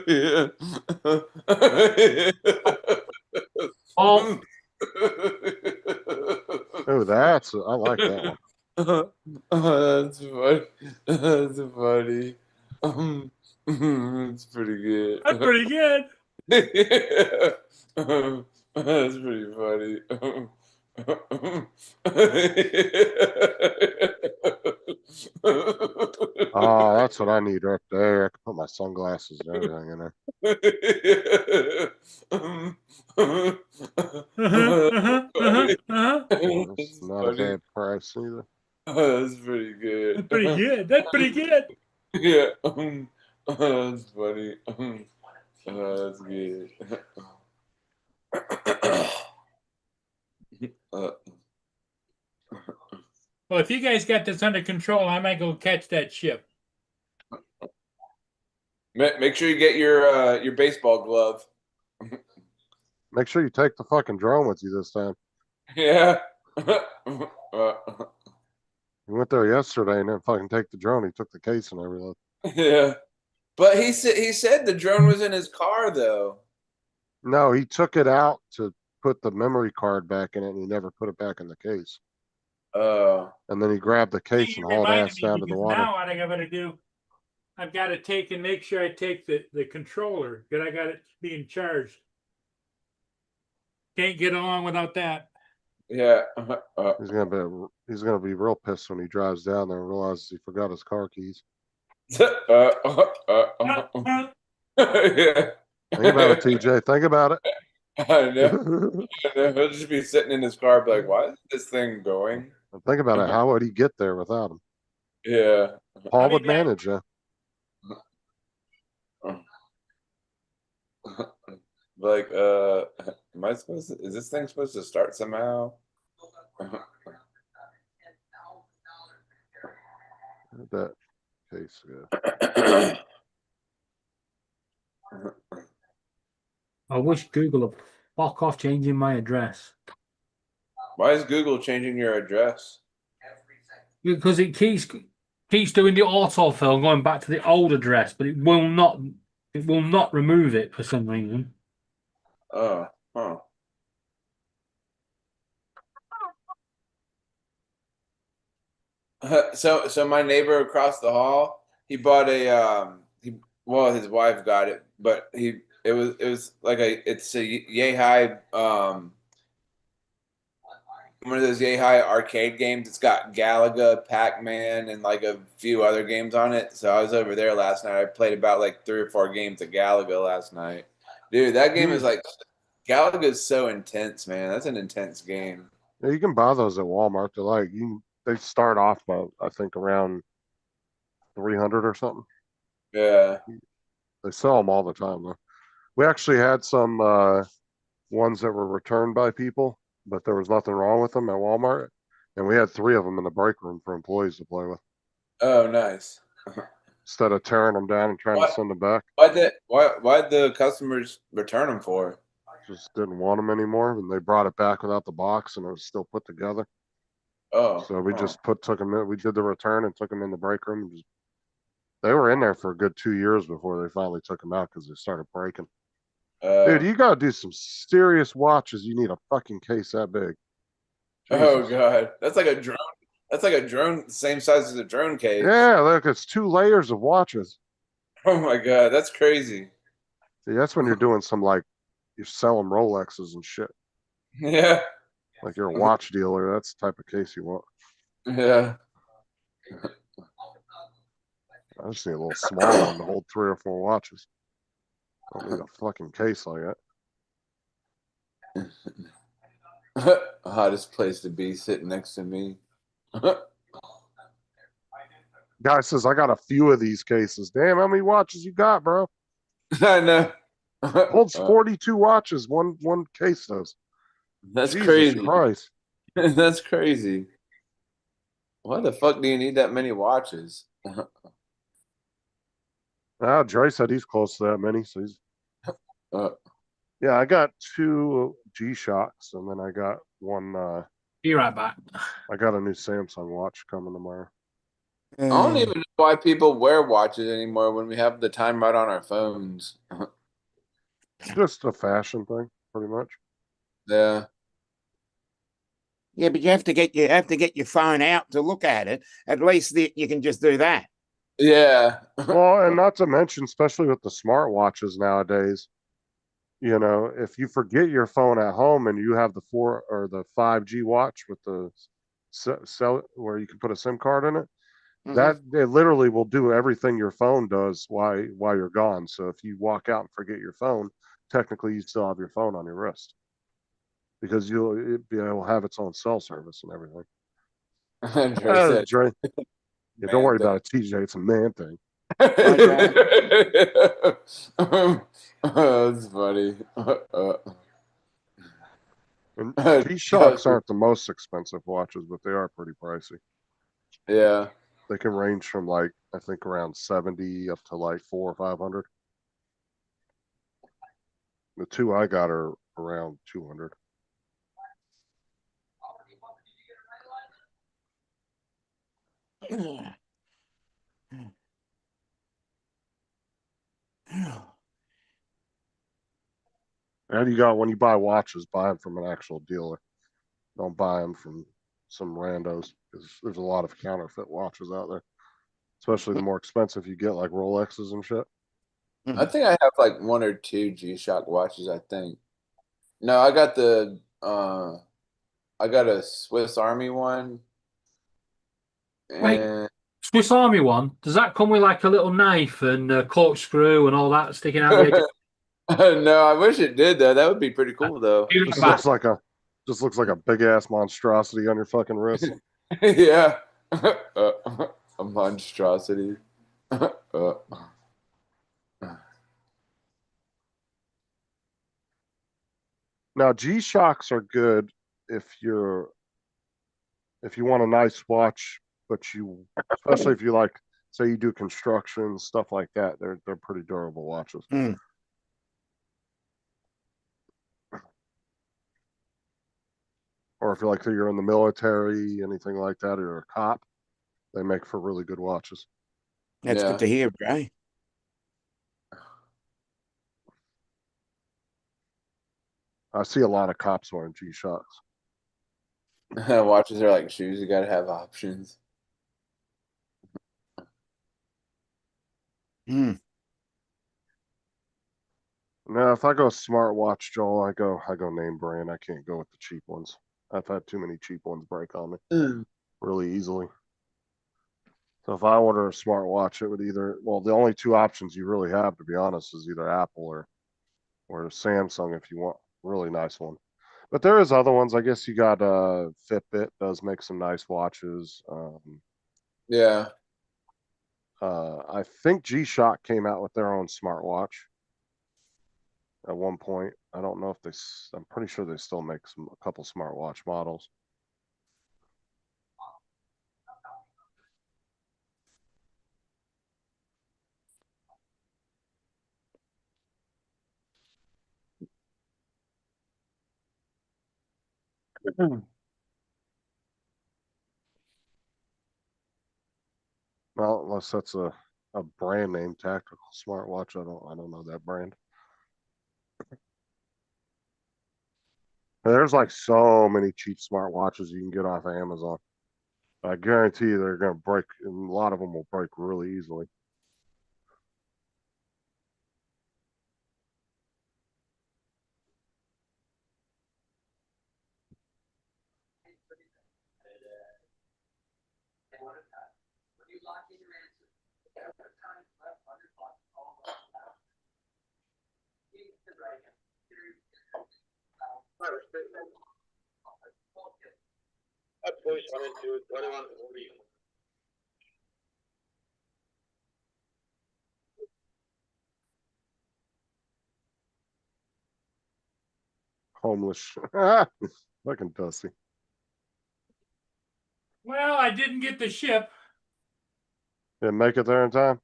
Yeah. Oh. Oh, I like that one. That's funny. That's funny. It's pretty good. That's pretty good. That's pretty funny. Oh, that's what I need right there. I can put my sunglasses and everything in there. It's not a bad price either. That's pretty good. That's pretty good. That's pretty good. Yeah. That's funny. That's good. Well, if you guys got this under control, I might go catch that ship. Make sure you get your baseball glove. Make sure you take the fucking drone with you this time. Yeah. He went there yesterday and didn't fucking take the drone. He took the case and everything. Yeah. But he said the drone was in his car though. No, he took it out to put the memory card back in it and he never put it back in the case. Oh. And then he grabbed the case and hauled ass down to the water. Now what I got to do, I've got to take and make sure I take the controller, because I got it being charged. Can't get along without that. Yeah. He's gonna be real pissed when he drives down there and realizes he forgot his car keys. Yeah. Think about it, TJ. Think about it. I know. He'll just be sitting in his car, be like, "Why is this thing going?" Think about it. How would he get there without him? Yeah. Paul would manage you. Like, am I supposed to? Is this thing supposed to start somehow? Where'd that case go? I wish Google would fuck off changing my address. Why is Google changing your address? Because it keeps doing the autofill going back to the old address, but it will not remove it for some reason. Oh, huh. So my neighbor across the hall, he bought his wife got it, but it was like it's a yay high one of those yay high arcade games. It's got Galaga, Pac-Man, and like a few other games on it. So I was over there last night. I played about like 3 or 4 games of Galaga last night. Dude, that game is like Galaga is so intense, man. That's an intense game. Yeah, you can buy those at Walmart. They start off about, I think, around 300 or something. Yeah. They sell them all the time though. We actually had some ones that were returned by people, but there was nothing wrong with them at Walmart, and we had 3 of them in the break room for employees to play with. Oh, nice. Instead of tearing them down and trying to send them back. Why'd the customers return them for? Just didn't want them anymore, and they brought it back without the box, and it was still put together. Oh. So we just took them in. We did the return and took them in the break room. They were in there for a good 2 years before they finally took them out because they started breaking. Dude, you gotta do some serious watches. You need a fucking case that big. Oh Jesus. God, that's like a drone. That's like a drone, same size as a drone case. Yeah, look, it's 2 layers of watches. Oh my God, that's crazy. See, that's when you're doing some like you're selling Rolexes and shit. Yeah. Like you're a watch dealer. That's the type of case you want. Yeah. I just need a little small one to hold 3 or 4 watches. I don't need a fucking case like that. Hottest place to be, sitting next to me. Guy says, I got a few of these cases. Damn, how many watches you got, bro? I know. Holds 42 watches, one case does. That's Jesus crazy. Christ. That's crazy. Why the fuck do you need that many watches? Dre said he's close to that many, so he's yeah, I got 2 G-Shocks, and then I got one Be right back. I got a new Samsung watch coming tomorrow. I don't even know why people wear watches anymore when we have the time right on our phones. Just a fashion thing, pretty much. Yeah. Yeah, but you have to get your phone out to look at it. At least you can just do that. Yeah. Well, and not to mention, especially with the smartwatches nowadays, you know, if you forget your phone at home and you have the 4 or the 5G watch with the cell where you can put a SIM card in it, that it literally will do everything your phone does while you're gone. So if you walk out and forget your phone, technically you still have your phone on your wrist because it'll have its own cell service and everything. Dre, yeah, don't worry about it, TJ. It's a man thing. That's funny. And G-Shocks aren't the most expensive watches, but they are pretty pricey. Yeah. They can range from like, I think around 70 up to like 400 or 500. The 2 I got are around 200. And you got, when you buy watches, buy them from an actual dealer. Don't buy them from some randos because there's a lot of counterfeit watches out there, especially the more expensive you get, like Rolexes and shit. I think I have like 1 or 2 G-Shock watches, I think. No, I got a Swiss Army one. Wait, Swiss Army one, does that come with like a little knife and a corkscrew and all that sticking out the edge? No, I wish it did though. That would be pretty cool though. Just looks like a big ass monstrosity on your fucking wrist. Yeah. A monstrosity. Now G-Shocks are good if you want a nice watch, but especially if you like, say you do construction, stuff like that, they're pretty durable watches. or if you're in the military, anything like that, or you're a cop, they make for really good watches. That's Yeah. good to hear, Dre. I see a lot of cops wearing G-Shocks. Watches are like shoes. You gotta have options. Hmm. Now, if I go smartwatch, Joel, I go name brand. I can't go with the cheap ones. I've had too many cheap ones break on me really easily. So if I order a smartwatch, it would the only two options you really have, to be honest, is either Apple or Samsung if you want a really nice one. But there is other ones. I guess you got Fitbit does make some nice watches. Yeah. I think G-Shock came out with their own smartwatch at one point. I don't know if I'm pretty sure they still make a couple smartwatch models. Well, unless that's a brand name tactical smartwatch. I don't know that brand. There's like so many cheap smartwatches you can get off of Amazon. I guarantee you they're going to break, and a lot of them will break really easily. Homeless. Looking dusty. Well, I didn't get the ship. Didn't make it there in time?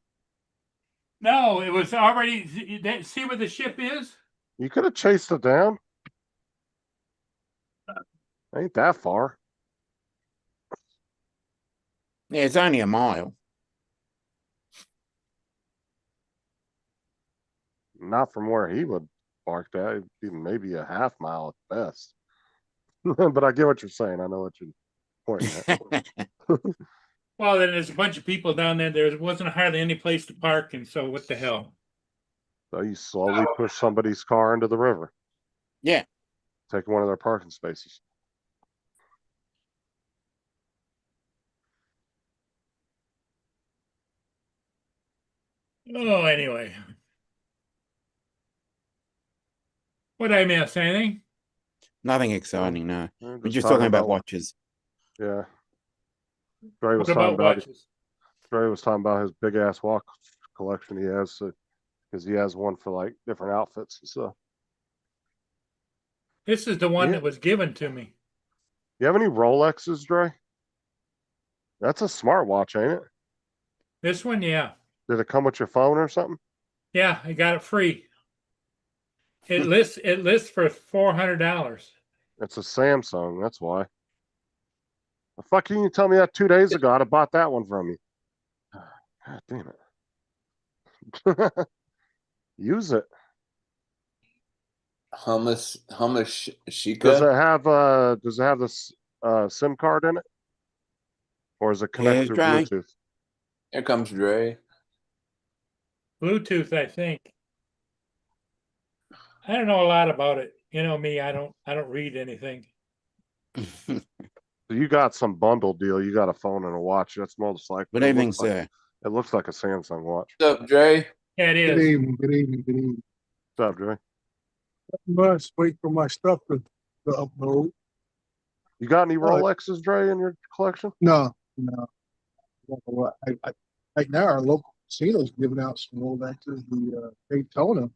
No, it was already. See where the ship is? You could have chased it down. Ain't that far. Yeah, it's only a mile. Not from where he would parked at. It'd be maybe a half mile at best. But I get what you're saying. I know what you're pointing at. Well, then there's a bunch of people down there. There wasn't hardly any place to park, and so what the hell? So you slowly push somebody's car into the river. Yeah. Take one of their parking spaces. Oh, anyway. What did I miss? Anything? Nothing exciting, no. We're We're just talking about watches. Yeah. Dre was What talking about about watches? Dre was talking about his big ass watch collection he has, because he has one for like different outfits and stuff. This is the one Yeah. that was given to me. You have any Rolexes, Dre? That's a smartwatch, ain't it? This one, yeah. Did it come with your phone or something? Yeah, I got it free. It lists for $400. It's a Samsung, that's why. The fuck can you tell me that 2 days ago? I'd have bought that one from you. God damn it. Use it. Hummus Shika. Does it have this SIM card in it? Or is it connected through Dre. Bluetooth? Here comes Dre. Bluetooth, I think. I don't know a lot about it. You know me, I don't read anything. So you got some bundle deal. You got a phone and a watch. That's most likely. Good evening, sir. It looks like a Samsung watch. What's up, Dre? Yeah, it Good is. evening, good evening, good evening. What's up, Dre? Must wait for my stuff to upload. You got any Rolexes, Dre, in your collection? No. Right now, our local casino's giving out some Rolexes. The Daytona,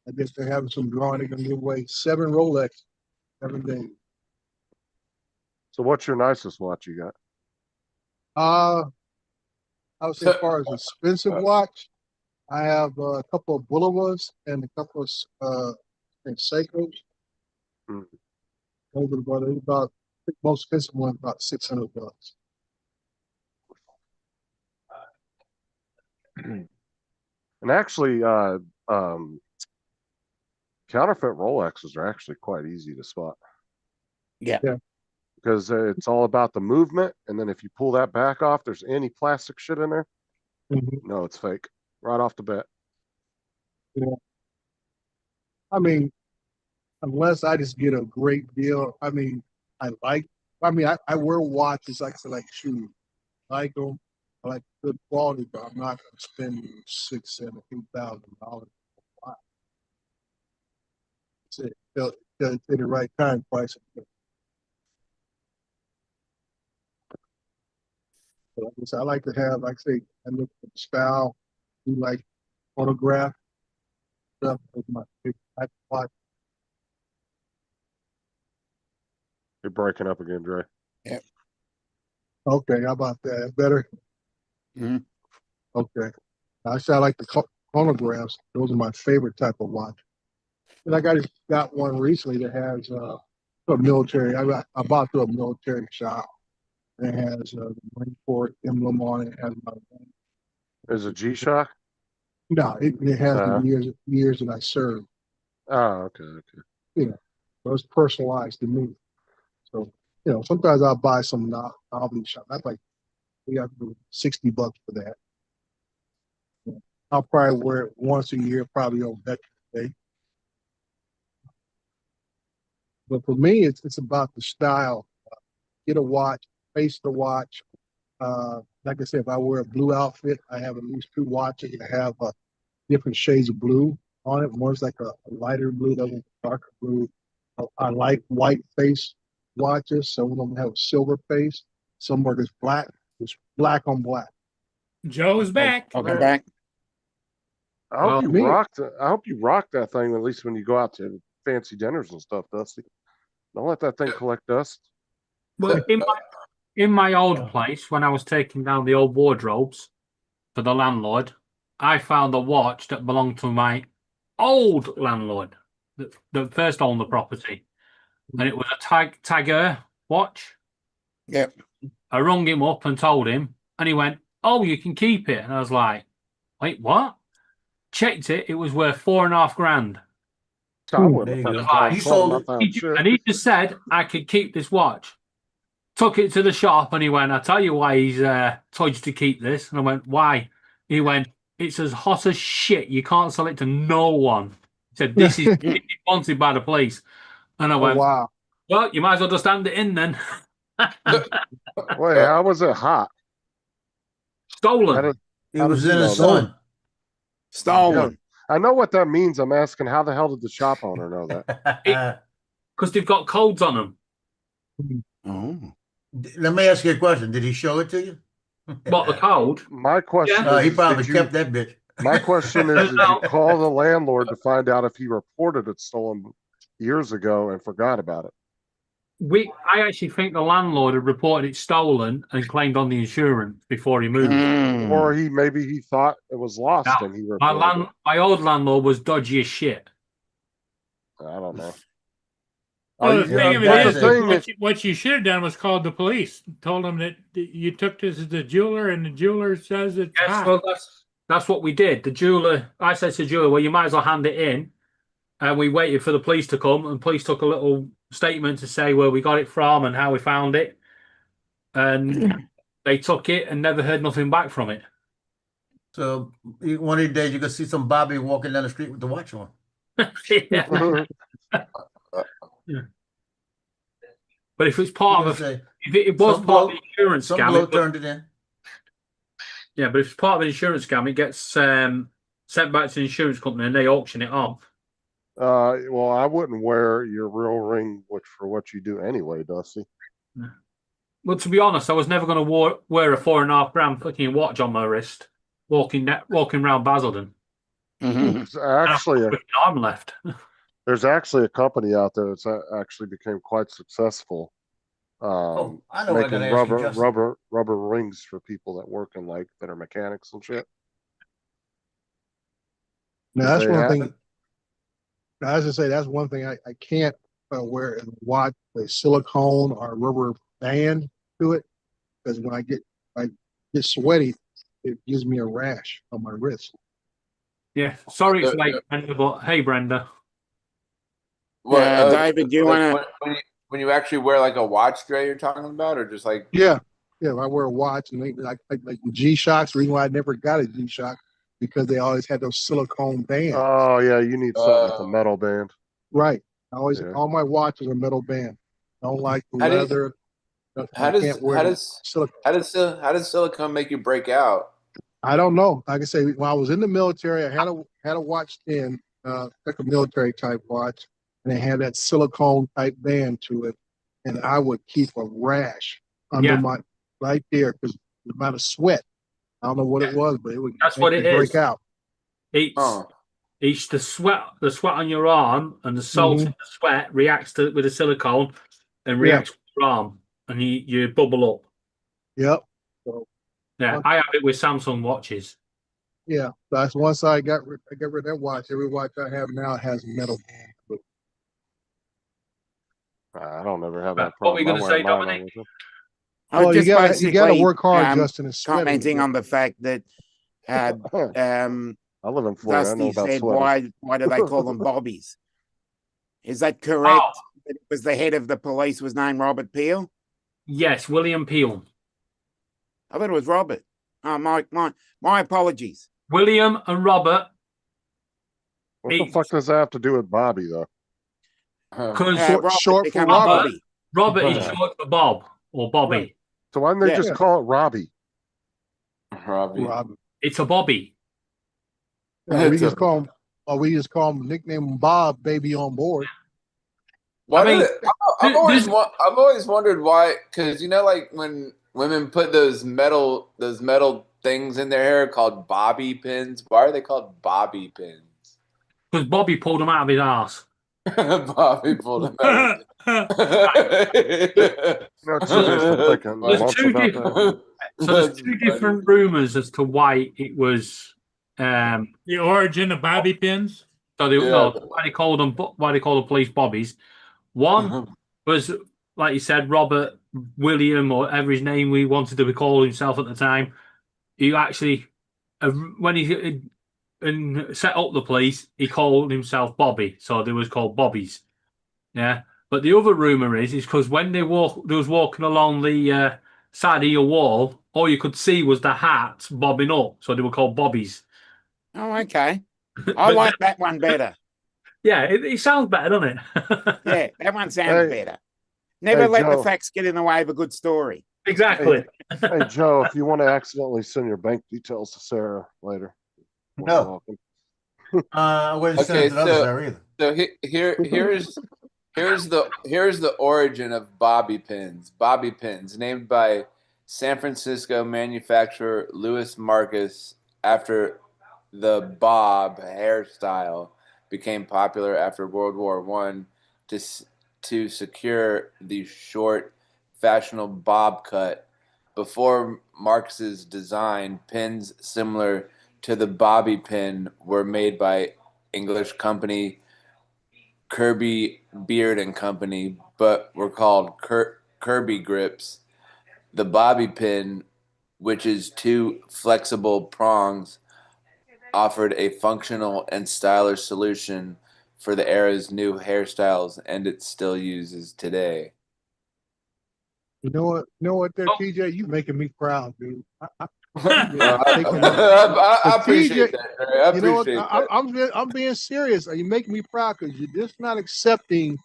I guess they're having some drawing. They're gonna give away 7 Rolex 7 days. So what's your nicest watch you got? I would say as far as expensive watch, I have a couple of Bulova and a couple of I think Seikos. Mm. Those are about, I think most expensive one about $600. And actually, counterfeit Rolexes are actually quite easy to spot. Yeah. Because it's all about the movement, and then if you pull that back off, there's any plastic shit in there. No, it's fake right off the bat. Yeah. I mean, unless I just get a great deal. I wear watches like shoes. I like them. I like good quality, but I'm not going to spend $6,000-$7,000. That's it. They'll pay the right time price. But I like to have, like I say, I look at the style, do like photograph stuff with my big watch. You're breaking up again, Dre. Yeah. Okay, how about that? Better? Mm-hmm. Okay. I say I like the chronographs. Those are my favorite type of watch. And I got one recently that has a military. I bought through a military shop. It has the Marine Corps emblem on it. It has my name. Is it G-Shock? No, it has the years that I served. Oh, okay. You know, so it's personalized to me. So, sometimes I'll buy some novelty shop. That's like, we got $60 for that. I'll probably wear it once a year, probably on Veterans Day. But for me, it's about the style. Get a watch, face the watch. Like I said, if I wear a blue outfit, I have at least 2 watches that have different shades of blue on it. One's like a lighter blue, the other one's darker blue. I like white face watches. Some of them have a silver face. Some are just black on black. Joe's back. Welcome back. I hope you rock that thing, at least when you go out to fancy dinners and stuff, Dusty. Don't let that thing collect dust. Well, in my old place, when I was taking down the old wardrobes for the landlord, I found a watch that belonged to my old landlord, the first owned the property, and it was a Tiger watch. Yep. I rung him up and told him, and he went, "Oh, you can keep it." And I was like, "Wait, what?" Checked it; it was worth $4,500. And he just said I could keep this watch. Took it to the shop, and he went, "I'll tell you why he's told you to keep this." And I went, "Why?" He went, "It's as hot as shit. You can't sell it to no one." He said, "This is wanted by the police." And I went, wow. Well, you might as well just hand it in then. Wait, how was it hot? Stolen. It was in the sun. Stolen. I know what that means. I'm asking, how the hell did the shop owner know that? Because they've got codes on them. Oh. Let me ask you a question. Did he show it to you? What, the code? My question he is, probably did you- kept that bitch. My question is, did you call the landlord to find out if he reported it stolen years ago and forgot about it? I actually think the landlord had reported it stolen and claimed on the insurance before he moved. Or maybe he thought it was lost and he reported it. My old landlord was dodgy as shit. I don't know. Well, the thing of it is, what you should have done was called the police. Told them that you took this to the jeweler, and the jeweler says it's hot. Well, that's what we did. The jeweler, I said to the jeweler, "Well, you might as well hand it in." And we waited for the police to come, and police took a little statement to say where we got it from and how we found it. And they took it and never heard nothing back from it. So one of these days, you can see some Bobby walking down the street with the watch on. Yeah. But if it's part of if it was part of the insurance scam, turned it in. Yeah, but if it's part of an insurance scam, it gets sent back to the insurance company and they auction it off. Well, I wouldn't wear your real ring, for what you do anyway, Dusty. Yeah. Well, to be honest, I was never going to wear a 4.5 gram fucking watch on my wrist, walking around Basildon. There's actually an arm left. There's actually a company out there that's actually became quite successful. I know making rubber rings for people that work in that are mechanics and shit. Now that's one thing. As I say, that's one thing I can't wear a watch, a silicone or rubber band to it, because when I get sweaty, it gives me a rash on my wrist. Yeah. Sorry it's late, Brenda, but hey, Brenda. What, David, do you like want to? when you actually wear like a watch, Dre, you're talking about, or just like Yeah, I wear a watch, and like the G-Shocks. The reason why I never got a G-Shock because they always had those silicone bands. Oh yeah, you need something with a metal band. Right. All my watches are metal band. I don't like the leather. How does silicone make you break out? I don't know. Like I say, when I was in the military, I had a watch then, like a military type watch, and it had that silicone type band to it, and I would keep a rash under my right there because the amount of sweat. I don't know what it was, but it would break out. It's the sweat on your arm and the salt in the sweat reacts with the silicone and reacts with your arm, and you bubble up. Yep. So, yeah, I have it with Samsung watches. Yeah, that's once I got rid of that watch. Every watch I have now has metal band. I don't ever have that problem. What were you going to say, Dominic? You got to work hard, Justin. And commenting on the fact that I live in Florida. I know Dusty about said, sweaters. why do they call them bobbies? Is that correct? That it was the head of the police was named Robert Peel? Yes, William Peel. I thought it was Robert. Oh, my apologies. William and Robert. What the fuck does that have to do with Bobby, though? Because short for Robert. Robert is short for Bob or Bobby. Right. So why didn't they just call it Robbie? Robbie. It's a Bobby. Yeah, we just call him nickname him Bob, baby on board. I've always wondered why, because like when women put those metal things in their hair called bobby pins. Why are they called bobby pins? Because Bobby pulled them out of his ass. Bobby pulled them out. There's two different rumors as to why it was the origin of bobby pins. So why they call the police bobbies. One was, like you said, Robert William, or whatever his name we wanted to call himself at the time. He actually, when he set up the police, he called himself Bobby, so they was called Bobbies. Yeah, but the other rumor is because when they was walking along the side of your wall, all you could see was the hats bobbing up, so they were called Bobbies. Oh, okay. I like that one better. Yeah, it sounds better, doesn't it? Yeah, that one sounds better. Never let Joe. the facts get in the way of a good story. Exactly. Hey, Joe, if you want to accidentally send your bank details to Sarah later. No. I wouldn't send it to others there either. So here's the origin of bobby pins. Bobby pins, named by San Francisco manufacturer Louis Marcus after the bob hairstyle, became popular after World War I to secure the short, fashionable bob cut. Before Marx's design, pins similar to the bobby pin were made by English company Kirby Beard and Company, but were called Kirby grips. The bobby pin, which is two flexible prongs, offered a functional and stylish solution for the era's new hairstyles, and it still uses today. You know what, there, TJ, you making me proud, dude. I appreciate that, Harry. I appreciate that. I'm being serious. You're making me proud because you're just not accepting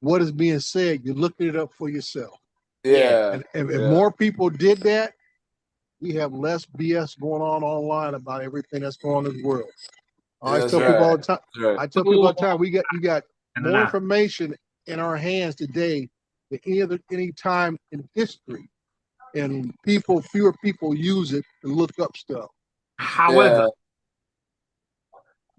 what is being said. You're looking it up for yourself. Yeah. And if more people did that, we have less BS going on online about everything that's going on in the world. I tell people all the time. I tell people all the time, you got more information in our hands today than any time in history, and fewer people use it to look up stuff. However,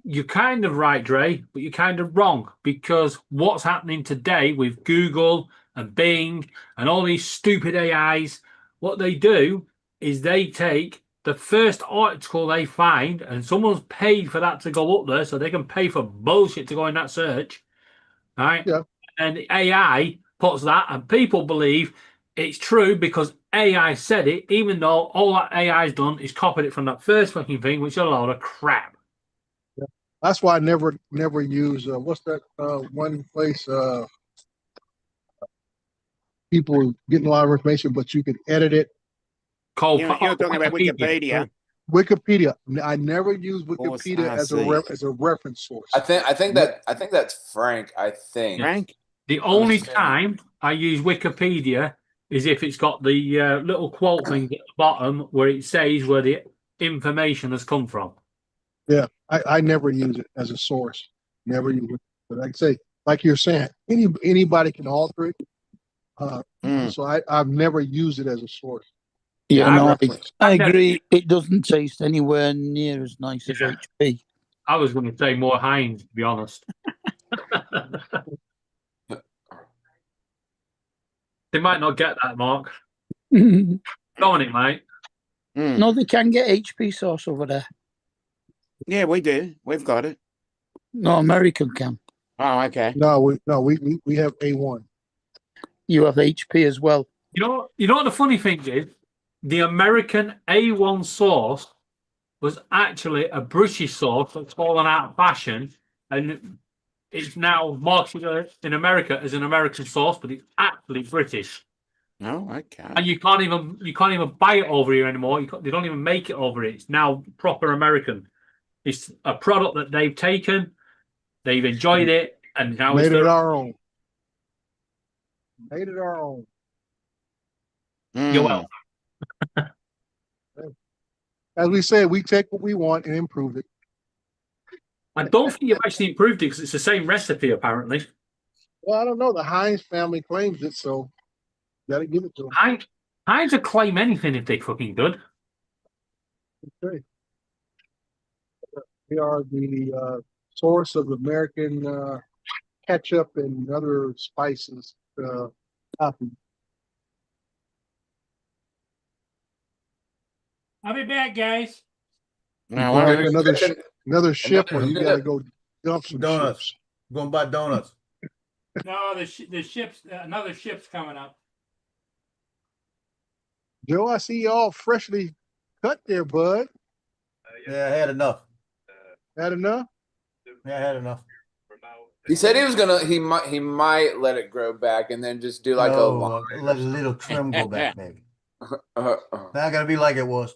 you're kind of right, Dre, but you're kind of wrong, because what's happening today with Google and Bing and all these stupid AIs, what they do is they take the first article they find, and someone's paid for that to go up there, so they can pay for bullshit to go in that search, right? Yeah. And AI puts that, and people believe it's true because AI said it, even though all that AI's done is copied it from that first fucking thing, which is a load of crap. That's why I never use what's that one place people getting a lot of information, but you can edit it. You're talking about Wikipedia. Wikipedia. I never use Wikipedia as a reference source. I think that's Frank. I think Frank. The only time I use Wikipedia is if it's got the little quote thing at the bottom where it says where the information has come from. Yeah, I never use it as a source. Never use it. But like I say, like you're saying, anybody can alter it. So I've never used it as a source. Yeah, no, I agree. It doesn't taste anywhere near as nice as HP. I was going to say more Heinz, to be honest. They might not get that, Mark. Go on it, mate. No, they can get HP sauce over there. Yeah, we do. We've got it. No, American can. Oh, okay. No, we have A1. You have HP as well. You know what the funny thing is? The American A1 sauce was actually a British sauce that's fallen out of fashion, and it's now marketed in America as an American sauce, but it's actually British. Oh, okay. And you can't even buy it over here anymore. They don't even make it over here. It's now proper American. It's a product that they've taken, they've enjoyed it, and now Made it's it our own. Made it our own. You're welcome. As we said, we take what we want and improve it. I don't think you've actually improved it because it's the same recipe, apparently. Well, I don't know. The Heinz family claims it, so gotta give it to them. Heinz will claim anything if they fucking good. Okay. We are the source of American ketchup and other spices. Coffee. I'll be back, guys. Now, Another ship where you gotta go dump some donuts. ships. Going to buy donuts. No, the ship's another ship's coming up. Joe, I see you all freshly cut there, bud. Yeah, I had enough. Had enough? Yeah, I had enough. he said he was gonna. He might let it grow back and then just do like a line. Let a little trim go back, maybe. Not gonna be like it was.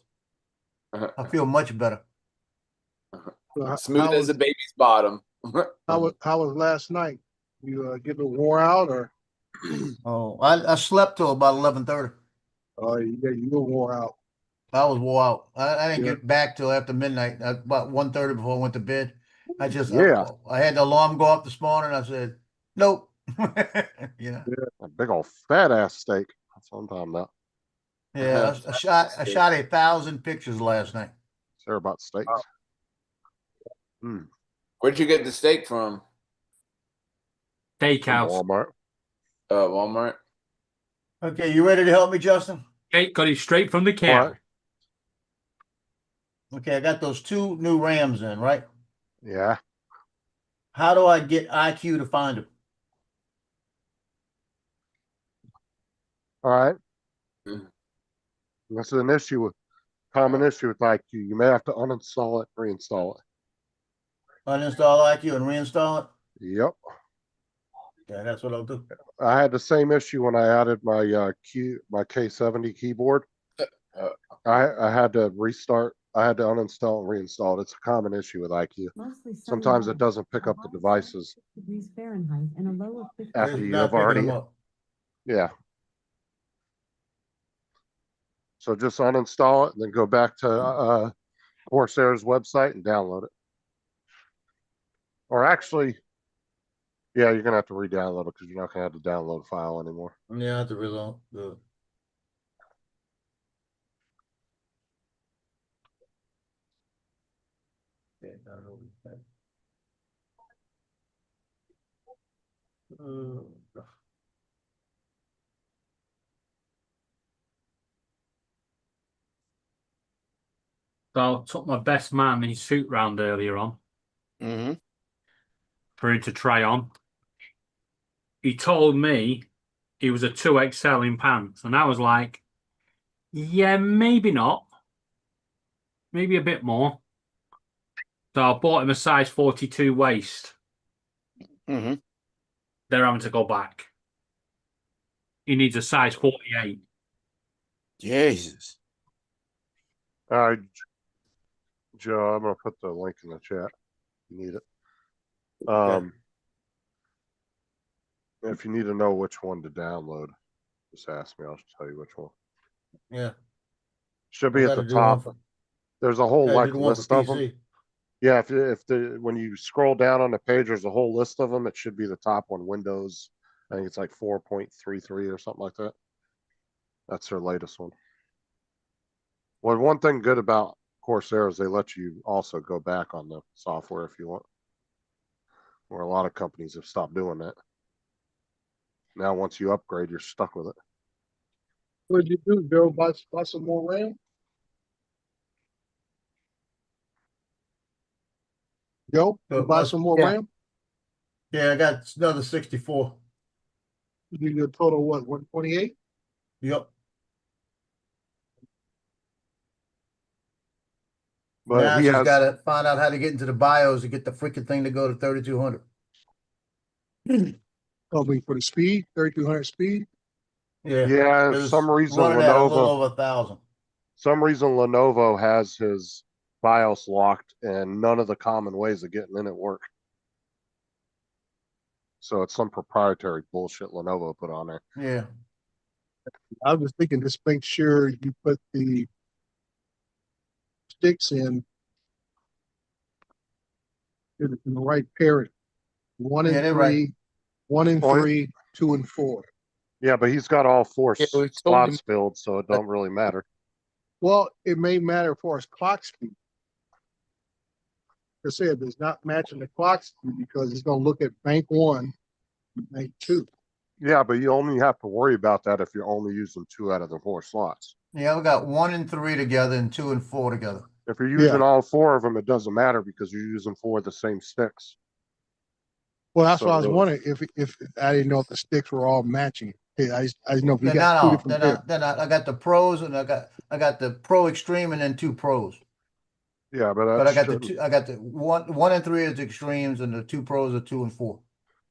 I feel much better. Smooth as a baby's bottom. How was last night? You get a wore out or? Oh, I slept till about 11:30. Oh, yeah, you were wore out. I was wore out. I didn't get back till after midnight, about 1:30 before I went to bed. I had the alarm go off this morning. I said, nope. A big old fat ass steak. That's what I'm talking about. Yeah, I shot 1,000 pictures last night. Sure about steaks. Where'd you get the steak from? Steakhouse. Walmart. Walmart. Okay, you ready to help me, Justin? Okay, got it straight from the cow. Okay, I got those 2 new Rams in, right? Yeah. How do I get IQ to find them? All right. This is an common issue with IQ. You may have to uninstall it, reinstall it. Uninstall IQ and reinstall it? Yep. Yeah, that's what I'll do. I had the same issue when I added my my K70 keyboard. I had to restart. I had to uninstall and reinstall it. It's a common issue with IQ. Sometimes it doesn't pick up the devices after you have already. Yeah. So just uninstall it and then go back to Corsair's website and download it. Or actually, yeah, you're gonna have to re-download it because you're not gonna have the download file anymore. Yeah, I have to reload. So I took my best man his suit round earlier on for him to try on. he told me he was a 2XL in pants. And I was like, yeah, maybe not. Maybe a bit more. So I bought him a size 42 waist. Mm-hmm. They're having to go back. He needs a size 48. Jesus. All right, Joe, I'm gonna put the link in the chat. You need it. If you need to know which one to download, just ask me. I'll tell you which one. Yeah. Should be I at gotta the do one top. for- There's a whole gotta like do the one for list of them. PC. Yeah, when you scroll down on the page, there's a whole list of them. It should be the top one. Windows, I think it's like 4.33 or something like that. That's their latest one. Well, one thing good about Corsair is they let you also go back on the software if you want. Where a lot of companies have stopped doing that. Now, once you upgrade, you're stuck with it. What did you do, Joe? Buy some more RAM? Joe, you buy some more Yeah. RAM? Yeah, I got another 64. You do your total what, 128? Yep. But now I he just has, gotta find out how to get into the BIOS to get the freaking thing to go to 3200. Oh, wait, for the speed, 3200 speed? Yeah. yeah, for 'cause some reason running at a little Lenovo, over 1,000. some reason Lenovo has his BIOS locked, and none of the common ways of getting in it work. So it's some proprietary bullshit Lenovo put on there. Yeah. I was thinking, just make sure you put the sticks in the right pairing. One and Yeah, they're three, right. 1 and Well, 3, 2 and 4. Yeah, but he's got all four Yeah, we told slots him- filled, so it don't really matter. Well, it may matter for his clock speed. I said, it's not matching the clock speed because it's going to look at bank 1, bank 2. Yeah, but you only have to worry about that if you're only using 2 out of the 4 slots. Yeah, we got 1 and 3 together and 2 and 4 together. If you're using all 4 of them, it doesn't matter because you're using 4 of the same sticks. Well, that's So why I was wondering if I didn't know if the sticks were all matching. Yeah, I didn't know if you They're got not two all. different They're pairs. not. They're not. I got the pros and I got the Pro Extreme and then 2 pros. Yeah, but But I got the two. I got the one and 3 is the extremes and the 2 pros are 2 and 4.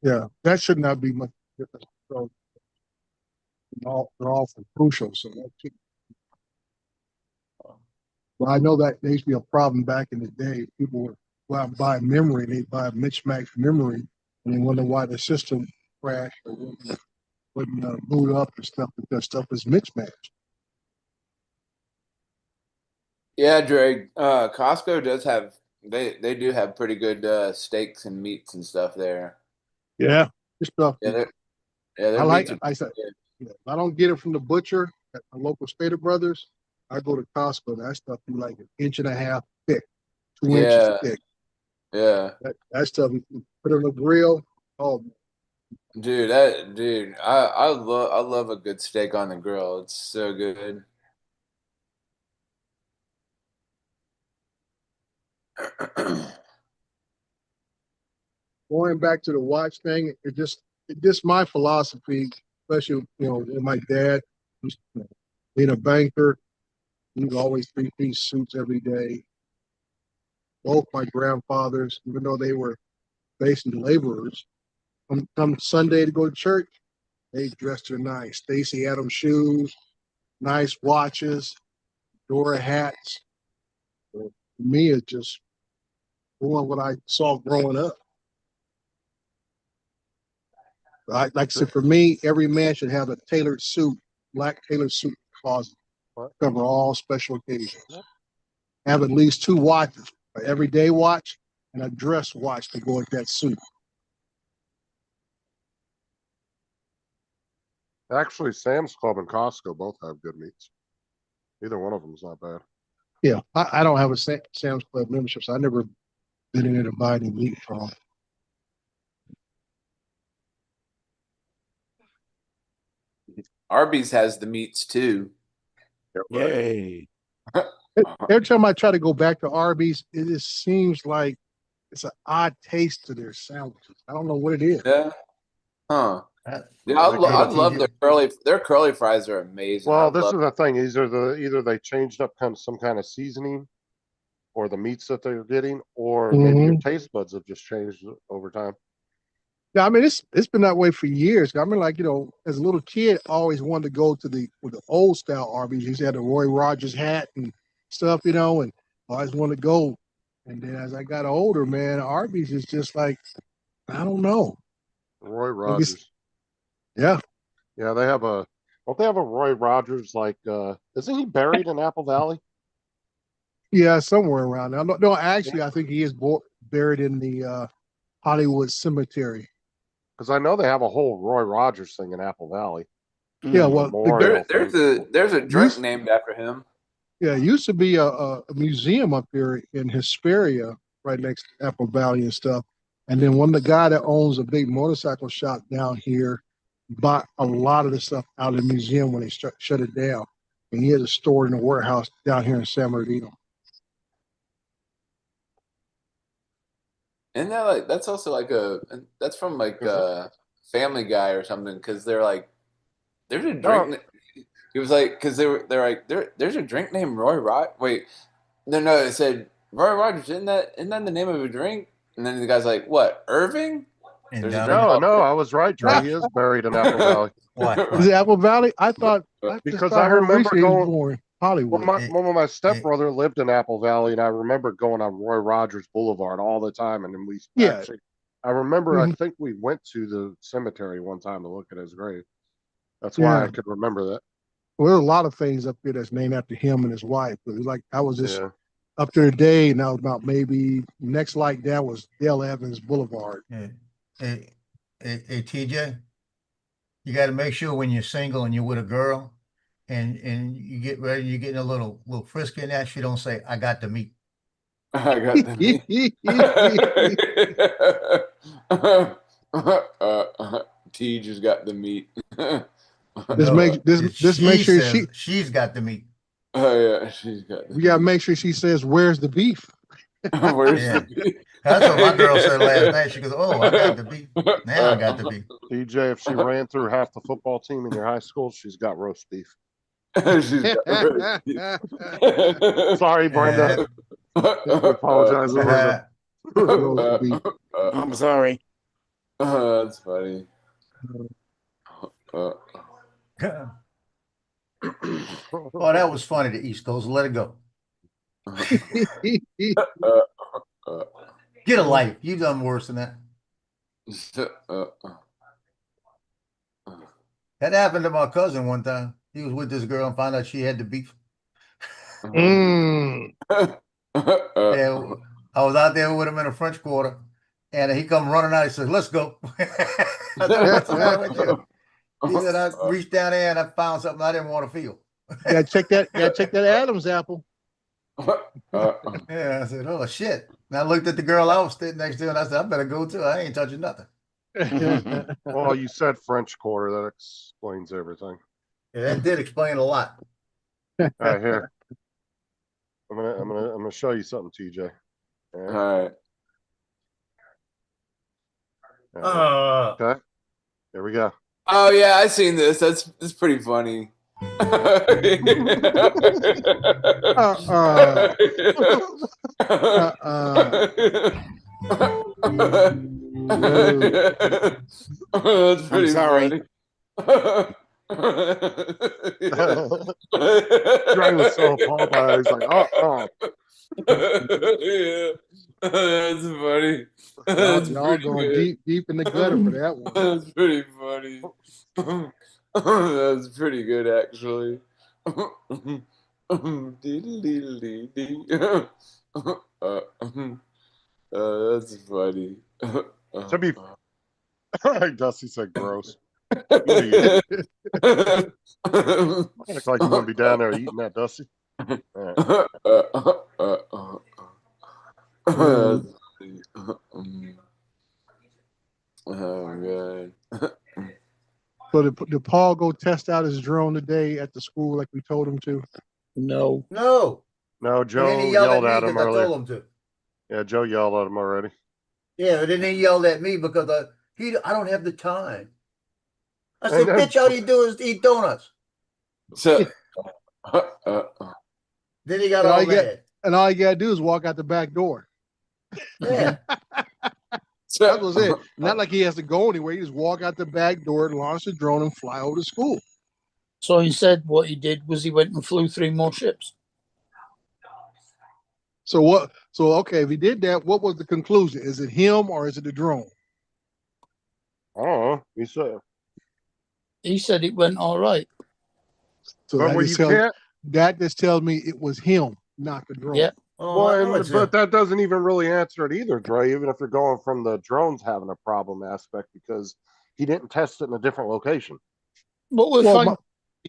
Yeah, that should not be much difference. So they're all for crucial. So that should. Well, I know that there used to be a problem back in the day. People would go out and buy memory. They buy a mismatched memory, and they wonder why the system crashed or wouldn't boot up and stuff because stuff is mismatched. Yeah, Drake. Costco does have they do have pretty good steaks and meats and stuff there. Yeah, this stuff. Yeah, their I like meats it. are I said, good. if I don't get it from the butcher at my local Stater Brothers, I go to Costco. That stuff be like 1.5 inches thick, 2 inches Yeah. thick. Yeah, That stuff you can put on the grill. Oh, dude, I love a good steak on the grill. It's so good. going back to the watch thing, it just my philosophy, especially with my dad, who's, being a banker, he was always 3-piece suits every day. Both my grandfathers, even though they were basically laborers, come Sunday to go to church, they dressed her nice. Stacy Adams shoes, nice watches, Dora hats. For me, it's just doing what I saw growing up. Like I said, for me, every man should have a tailored suit, black tailored suit closet, cover all special occasions. Have at least 2 watches, an everyday watch and a dress watch to go with that suit. Actually, Sam's Club and Costco both have good meats. Either one of them is not bad. Yeah, I don't have a Sam's Club membership, so I never been in there to buy any meat from. Arby's has the meats too. Yay. Every time I try to go back to Arby's, it just seems like it's an odd taste to their sandwiches. I don't know what it is. Yeah. Huh. Yeah, I Yeah, love TJ. their curly fries are amazing. I Well, this love is the thing. Either they changed up some kind of seasoning, or the meats that they're getting, or maybe your taste buds have just changed over time. Yeah, I mean it's been that way for years. I mean, like, as a little kid, I always wanted to go to the old style Arby's. He had the Roy Rogers hat and stuff, and I always wanted to go. And then as I got older, man, Arby's is just like, I don't know. Roy Like Rogers. Yeah. Yeah, don't they have a Roy Rogers, like, isn't he buried in Apple Valley? Yeah, somewhere around there. No, actually, I think he is buried in the Hollywood Cemetery. Because I know they have a whole Roy Rogers thing in Apple Valley. Yeah, well, there's a drink named after him. Yeah, it used to be a museum up here in Hesperia, right next to Apple Valley and stuff. And then one of the guy that owns a big motorcycle shop down here bought a lot of the stuff out of the museum when they shut it down. And he has a store in a warehouse down here in San Bernardino. And that's also like that's from like Family Guy or something, because they're like, there's a drink. It was like, because they're like, there's a drink named Roy Rogers. Wait, no, it said Roy Rogers. Isn't that the name of a drink? And then the guy's like, what, Irving? There's a drink called- No, I was right, Joe. He is buried in Apple Valley. Is it Apple Valley? I thought Because I remember going Hollywood. Well, my stepbrother lived in Apple Valley, and I remember going on Roy Rogers Boulevard all the time. And then I remember, I think we went to the cemetery one time to look at his grave. That's why I could remember that. Well, there's a lot of things up here that's named after him and his wife. But it was like I was just up there today, and I was about maybe next like that was Dale Evans Boulevard. Hey, TJ, you got to make sure when you're single and you're with a girl, and you get ready, you're getting a little frisky in that, she don't say, "I got the meat." I got the meat. T just got the meat. Make sure she's got the meat. Oh yeah, she's got. We gotta make sure she says, "Where's the beef?" Where's the beef? That's what my girl said last night. She goes, "Oh, I got the beef. Now I got the beef." DJ, if she ran through half the football team in your high school, she's got roast beef. She's got roast beef. Sorry, Brenda. I apologize. I'm sorry. That's funny. Oh, that was funny. The East Coast, let it go. Get a life. You've done worse than that. That happened to my cousin one time. He was with this girl and found out she had the beef. Yeah, I was out there with him in the French Quarter, and he come running out. He says, "Let's go." I said, "What's the matter with you?" He said, "I reached down there and I found something I didn't want to feel." Yeah, check that Adam's apple. Yeah, I said, "Oh shit!" And I looked at the girl I was sitting next to, and I said, "I better go too. I ain't touching nothing." Well, you said French Quarter. That explains everything. Yeah, that did explain a lot. All right, here. I'm gonna show you something, TJ. All right. Okay. Here we go. Oh yeah, I seen this. That's pretty funny. That's pretty sorry. funny. Dre was so appalled by it. He's like, Yeah, that's funny. Y'all going deep in the gutter for that one. That's pretty funny. That's pretty good, actually. That's funny. To be, Dusty said, "Gross." Act like you want to be down there eating that, Dusty. Oh god. So did Paul go test out his drone today at the school like we told him to? No. No. No, Joe And then he yelled me at him because I earlier. told him to. Yeah, Joe yelled at him already. Yeah, but then he yelled at me because I don't have the time. I said, bitch, all you do is eat donuts. So, Then he got And all all you got- mad. And all you gotta do is walk out the back door. Yeah. That's what I said. Not like he has to go anywhere. He just walk out the back door and launch the drone and fly over to school. So instead, what he did was he went and flew 3 more ships. So what? So okay, if he did that, what was the conclusion? Is it him or is it the drone? I don't know. He said it went all right. So But that when just, you tells, can't, that just tells me it was him, not the drone. Yeah. Oh, I know well, it's him. but that doesn't even really answer it either, Dre. Even if you're going from the drones having a problem aspect, because he didn't test it in a different location. But we're Well, fine.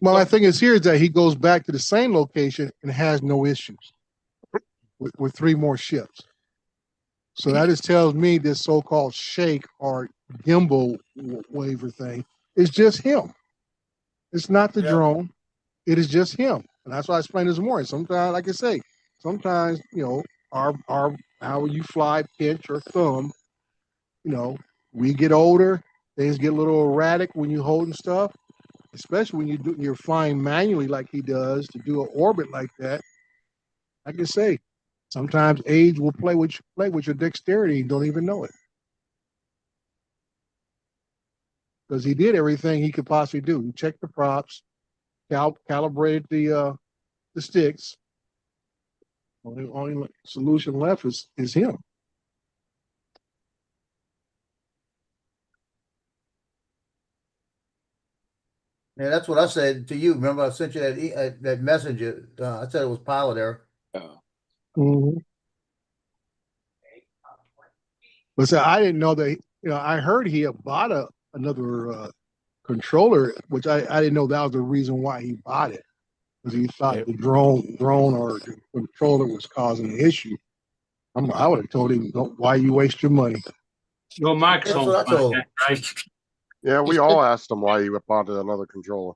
my thing is here is that he goes back to the same location and has no issues with 3 more ships. So that just tells me this so-called shake or gimbal waiver thing is just him. It's not the drone. It is just him. And that's why I explained this morning. Sometimes, like I say, sometimes, our how you fly, pinch, or thumb, we get older, things get a little erratic when you're holding stuff, especially when you're flying manually like he does to do an orbit like that. Like I say, sometimes age will play with your dexterity and don't even know it. Because he did everything he could possibly do. He checked the props, calibrated the sticks. Only solution left is him. Yeah, that's what I said to you. Remember, I sent you that message. I said it was pilot error. Mm-hmm. But so I didn't know that. I heard he had bought another controller, which I didn't know that was the reason why he bought it, because he thought the drone or the controller was causing the issue. I would have told him, why you waste your money? Your mic's That's on what I told fire, him. right? Yeah, we all asked him why he bought another controller.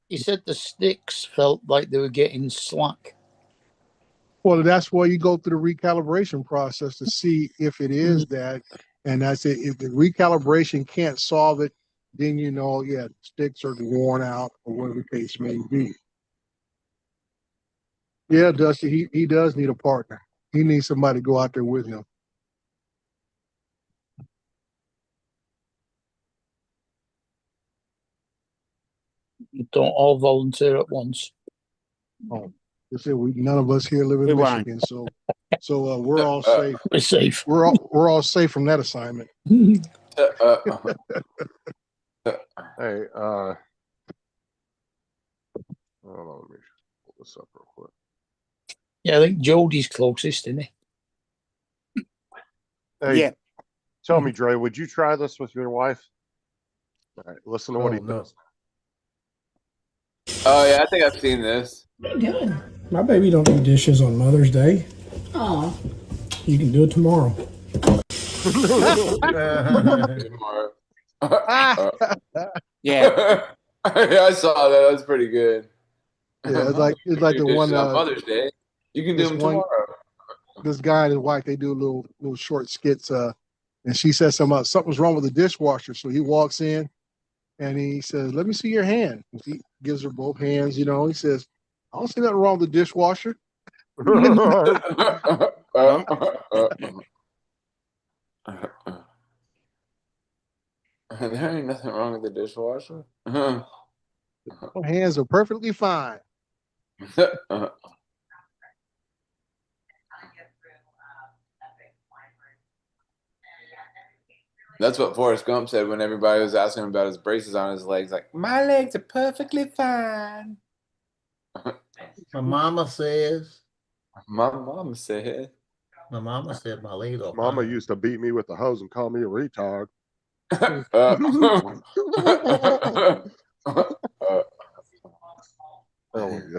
He said the sticks felt like they were getting slack. Well, that's why you go through the recalibration process to see if it is that. And that's it. If the recalibration can't solve it, then the sticks are worn out or whatever the case may be. Yeah, Dusty, he does need a partner. He needs somebody to go out there with him. Don't all volunteer at once. Oh, you see, none of us here live in Michigan, so we're all safe. We're safe. We're all safe from that assignment. Hey, hold on, let me pull this up real quick. Yeah, I think Jody's closest, isn't he? Hey, Yeah. tell me, Dre, would you try this with your wife? All right, listen to what he does. Oh yeah, I think I've seen this. What are you doing? My baby don't do dishes on Mother's Day. Oh. You can do it tomorrow. Yeah. I saw that. That was pretty good. Yeah, it's like the one on Mother's Day. You can do them tomorrow. This guy and his wife, they do little short skits. And she says something's wrong with the dishwasher. So he walks in and he says, "Let me see your hand." And he gives her both hands. He says, "I don't see nothing wrong with the dishwasher." There ain't nothing wrong with the dishwasher. Her hands are perfectly fine. That's what Forrest Gump said when everybody was asking him about his braces on his legs. Like, my legs are perfectly fine. My mama says. My mama said. My mama said my legs are Mama fine. used to beat me with the hose and call me a retard. Oh, yeah.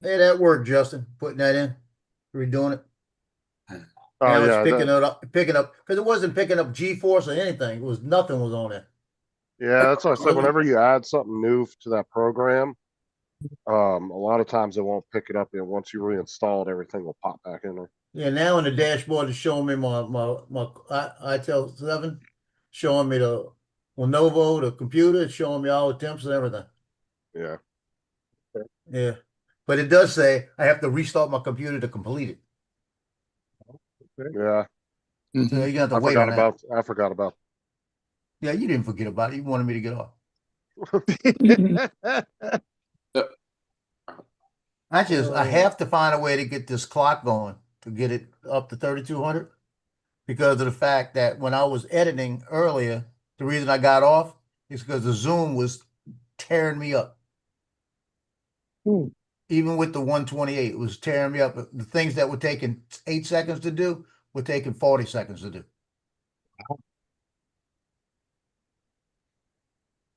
Hey, that worked, Justin. Putting that in, redoing it. Oh, Now yeah, it's picking up because it wasn't picking up G-force or anything. It was nothing was on it. Yeah, that's what I said. Whenever you add something new to that program, a lot of times it won't pick it up, and once you reinstall it, everything will pop back in there. Yeah, now in the dashboard is showing me my ITEL 7, showing me the Lenovo, the computer, it's showing me all the temps and everything. Yeah. Yeah. But it does say I have to restart my computer to complete it. Yeah. So you're gonna have to wait on that. I forgot about. Yeah, you didn't forget about it. You wanted me to get off. I have to find a way to get this clock going to get it up to 3,200 because of the fact that when I was editing earlier, the reason I got off is because the Zoom was tearing me up. Even with the 128, it was tearing me up. The things that were taking 8 seconds to do were taking 40 seconds to do.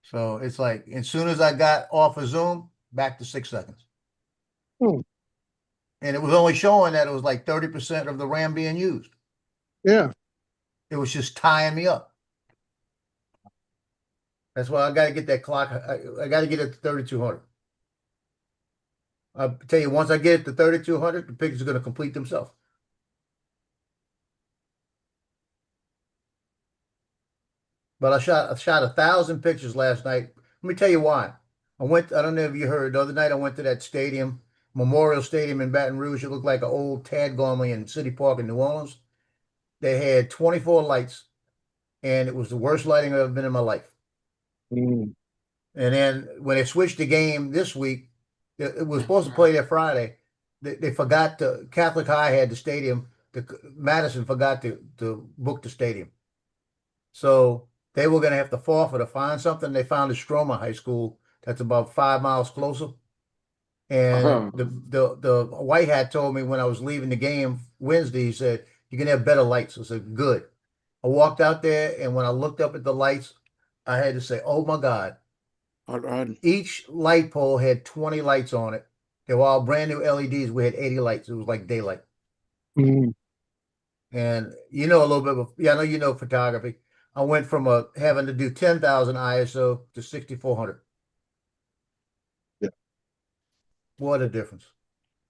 So it's like as soon as I got off of Zoom, back to 6 seconds. And it was only showing that it was like 30% of the RAM being used. Yeah. It was just tying me up. That's why I got to get that clock. I got to get it to 3,200. I'll tell you, once I get it to 3,200, the pictures are going to complete themselves. But I shot 1,000 pictures last night. Let me tell you why. I don't know if you heard, the other night I went to that stadium, Memorial Stadium in Baton Rouge. It looked like an old Tad Gormley in City Park in New Orleans. They had 24 lights, and it was the worst lighting I've ever been in my life. And then when they switched the game this week, it was supposed to play there Friday. They forgot to, Catholic High had the stadium. Madison forgot to book the stadium. So they were going to have to forfeit or find something. They found a Stroma High School that's about 5 miles closer. And the white hat told me when I was leaving the game Wednesday, he said, "You can have better lights." I said, "Good." I walked out there, and when I looked up at the lights, I had to say, "Oh my God." Each light pole had 20 lights on it. They were all brand new LEDs. We had 80 lights. It was like daylight. And you know a little bit of, yeah, I know you know photography. I went from having to do 10,000 ISO to 6,400. Yeah. What a difference.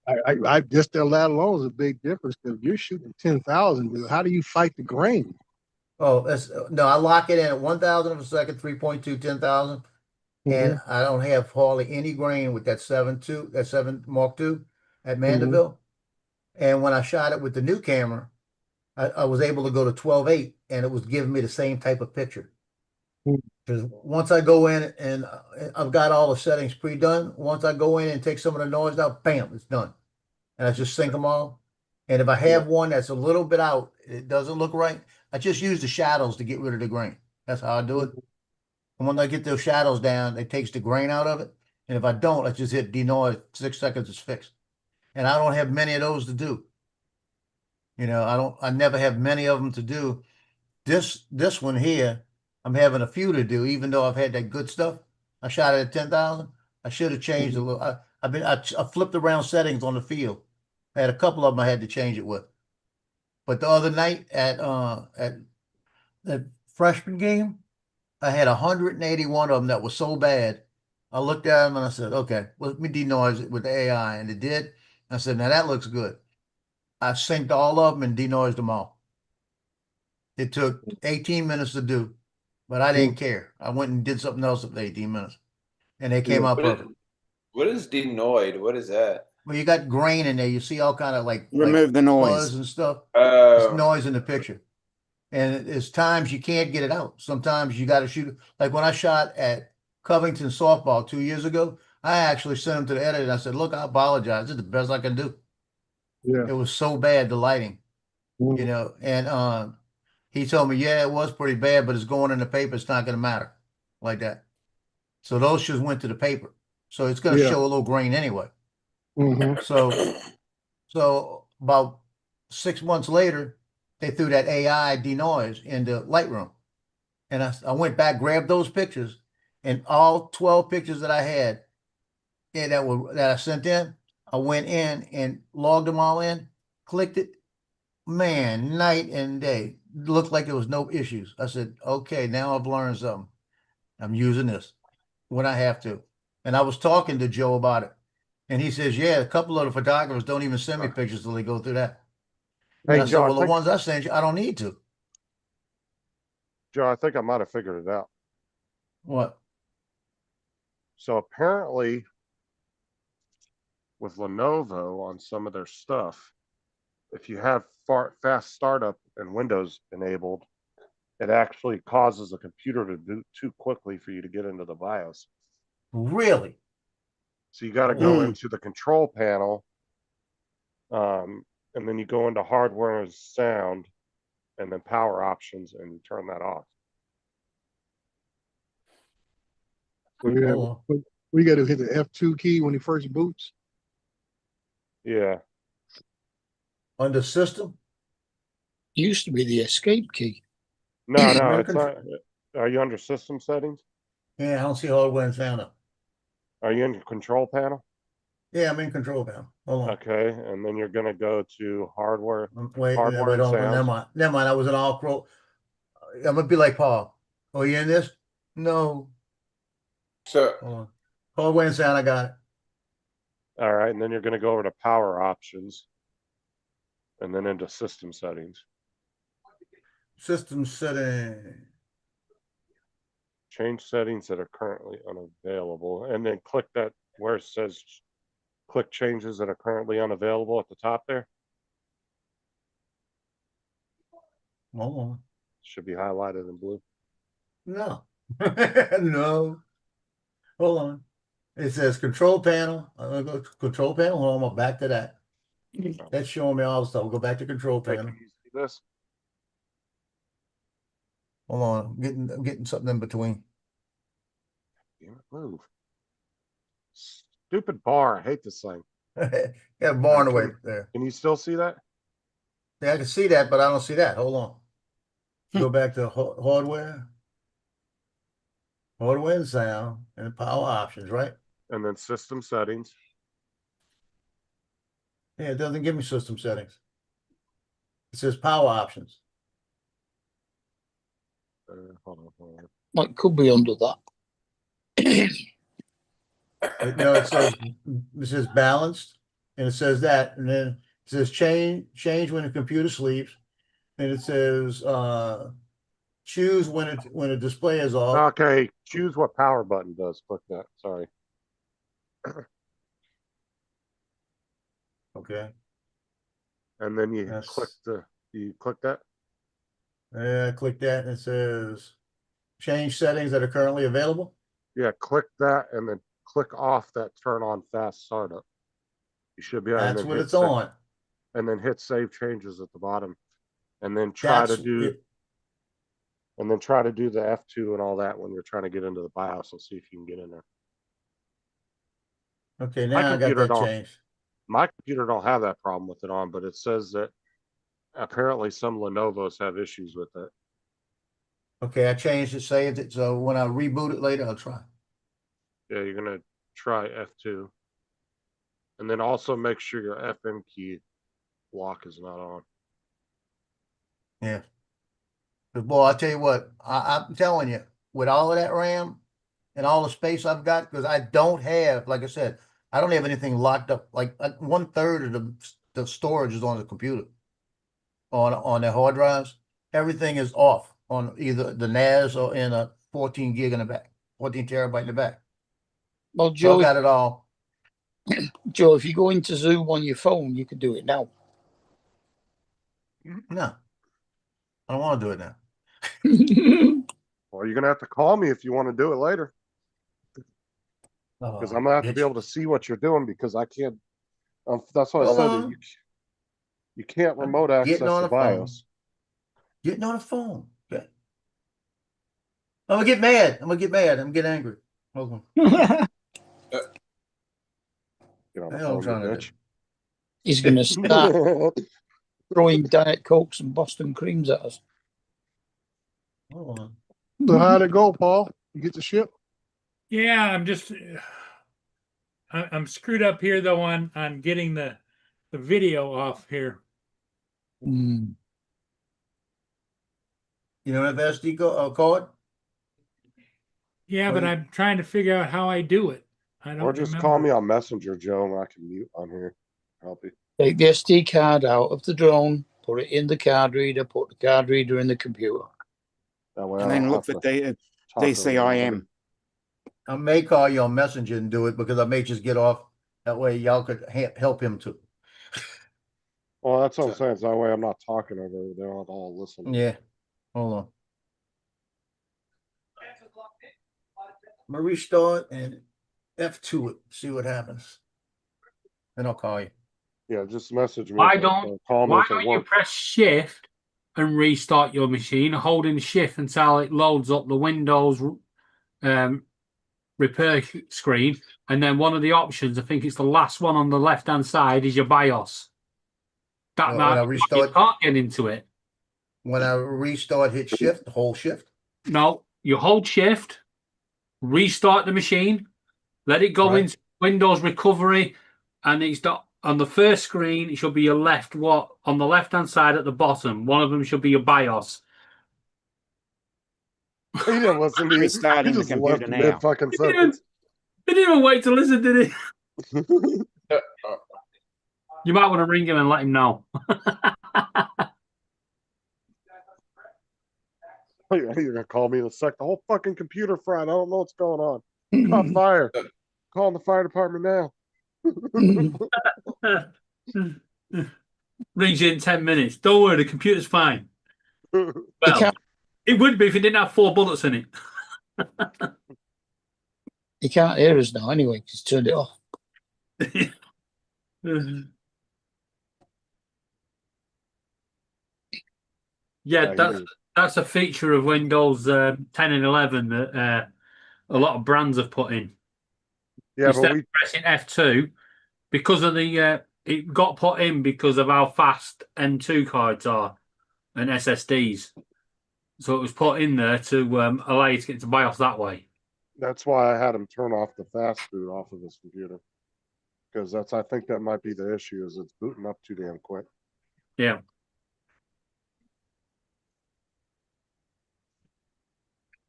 I just that alone is a big difference because you're shooting 10,000. How do you fight the grain? Oh, no, I lock it in at 1,000 of a second, 3.2, 10,000. And I don't have hardly any grain with that 7 Mark II at Mandeville. And when I shot it with the new camera, I was able to go to 12.8 and it was giving me the same type of picture. Because once I go in and I've got all the settings pre-done, once I go in and take some of the noise out, bam, it's done. And I just sync them all. And if I have one that's a little bit out, it doesn't look right, I just use the shadows to get rid of the grain. That's how I do it. And when I get those shadows down, it takes the grain out of it. And if I don't, I just hit denoise, 6 seconds, it's fixed. And I don't have many of those to do. You know, I never have many of them to do. This one here, I'm having a few to do, even though I've had that good stuff. I shot it at 10,000. I should have changed a little. I flipped around settings on the field. I had a couple of them I had to change it with. But the other night at that freshman game, I had 181 of them that was so bad. I looked at them and I said, "Okay, let me denoise it with the AI," and it did. I said, "Now that looks good." I synced all of them and denoised them all. It took 18 minutes to do, but I didn't care. I went and did something else for 18 minutes, and they came out perfect. What is denoid? What is that? Well, you got grain in there. You see all kind of like remove the noise buzz and stuff. There's noise in the picture, and there's times you can't get it out. Sometimes you got to shoot. Like when I shot at Covington softball 2 years ago, I actually sent him to the editor and I said, "Look, I apologize. This is the best I can do." Yeah. It was so bad, the lighting, you know, and he told me, "Yeah, it was pretty bad, but it's going in the paper. It's not going to matter like that." So those just went to the paper. So it's going to show a little grain anyway. So about 6 months later, they threw that AI denoise into Lightroom. And I went back, grabbed those pictures, and all 12 pictures that I had that I sent in, I went in and logged them all in, clicked it. Man, night and day. Looked like there was no issues. I said, "Okay, now I've learned something. I'm using this when I have to." And I was talking to Joe about it. And he says, "Yeah, a couple of the photographers don't even send me pictures till they go through that." And I said, "Well, the ones I sent you, I don't need to." Joe, I think I might have figured it out. What? So apparently, with Lenovo on some of their stuff, if you have fast startup and Windows enabled, it actually causes a computer to boot too quickly for you to get into the BIOS. Really? So you got to go into the control panel, and then you go into hardware and sound, and then power options, and you turn that off. We got to hit the F2 key when he first boots. Yeah. Under system? Used to be the escape key. No, it's not. Are you under system settings? Yeah, I don't see hardware and sound up. Are you in the control panel? Yeah, I'm in control panel. Hold on. Okay, and then you're gonna go to hardware. Wait, hardware wait, and never sounds. mind. Never mind. I was in all pro. I'm gonna be like Paul. Oh, you in this? No. So Hold on. Hardware and sound, I got it. All right, and then you're gonna go over to power options, and then into system settings. System setting. Change settings that are currently unavailable, and then click that where it says click changes that are currently unavailable at the top there. Hold on. Should be highlighted in blue. No. No. Hold on. It says control panel. I'm gonna go to control panel. Hold on, I'm gonna back to that. That's showing me all the stuff. We'll go back to control Okay, panel. can you see this? Hold on. I'm getting something in between. Damn it, move. Stupid bar. I hate this thing. Got a barn away there. Can you still see that? Yeah, I can see that, but I don't see that. Hold on. Go back to hardware. Hardware and sound and power options, right? And then system settings. Yeah, it doesn't give me system settings. It says power options. Hold on. Well, it could be under that. No, it says balanced, and it says that, and then it says change when the computer sleeps, and it says choose when the display is off. Okay, choose what power button does. Click that. Sorry. Okay. And then you click that. Yeah, click that, and it says change settings that are currently available. Yeah, click that, and then click off that turn on fast startup. You should be. That's what it's on. And then hit save changes at the bottom, and then try to do the F2 and all that when you're trying to get into the BIOS and see if you can get in there. Okay, now I got that changed. My computer don't have that problem with it on, but it says that apparently some Lenovo's have issues with it. Okay, I changed it, saved it, so when I reboot it later, I'll try. Yeah, you're gonna try F2, and then also make sure your FM key lock is not on. Yeah. Because boy, I tell you what, I'm telling you, with all of that RAM and all the space I've got, because I don't have, like I said, I don't have anything locked up. Like 1/3 of the storage is on the computer, on the hard drives. Everything is off on either the NAS or in a 14 gig in the back, 14 terabyte in the back. Well, Joe, I got it all. Joe, if you go into Zoom on your phone, you can do it now. No, I don't want to do it now. Well, you're gonna have to call me if you want to do it later, because I'm gonna have to be able to see what you're doing, because I can't. That's what I said. You can't remote access the BIOS. Getting on the phone. Okay. I'm gonna get mad. I'm gonna get angry. Hold on. Get on the Hell, I'm phone, trying you to bitch. He's going to start throwing Diet Cokes and Boston creams at us. Hold on. So how'd it go, Paul? You get the ship? Yeah, I'm screwed up here though on getting the video off here. Mm. You don't have SD card? Yeah, but I'm trying to figure out how I do it. I don't Or just remember. call me on Messenger, Joe, and I can mute on here. Help you. Take the SD card out of the drone, put it in the card reader, put the card reader in the computer. That way And I then don't look have for to talk over DCIM. I may call you on Messenger and do it because I may just get off. That way y'all could help him too. Well, that's what I'm saying. So that way I'm not talking over there. They'll all listen. Yeah. Hold on. I'm gonna restart and F2 it, see what happens. Then I'll call you. Yeah, just message me. Why if it- don't call me why if it don't you works. press shift and restart your machine, holding shift until it loads up the Windows repair screen, and then one of the options, I think it's the last one on the left hand side, is your BIOS. That When now I you restart, can't get into it. when I restart, hit shift, hold shift. No, you hold shift, restart the machine, let it go Right. into Windows recovery, and it's got on the first screen, it should be your left, what on the left hand side at the bottom. One of them should be your BIOS. He didn't listen to you. He Restarting the just computer left now. mid fucking He didn't, sentence. he didn't even wait to listen, did he? You might want to ring him and let him know. You're gonna call me in a sec. The whole fucking computer fried. I don't know what's going on. Caught fire. Calling the fire department now. Rings you in 10 minutes. Don't worry, the computer's fine. Well, it would be if it didn't have 4 bullets in it. He can't hear us now anyway, because turned it off. Yeah, that's a feature of Windows 10 and 11 that a lot of brands have put in. Yeah, Instead but of pressing F2, because of the it got put in because of how fast M2 cards are and SSDs. So it was put in there to allow you to get to BIOS that way. that's why I had him turn off the fast boot off of his computer. Because I think that might be the issue, is it's booting up too damn quick. Yeah.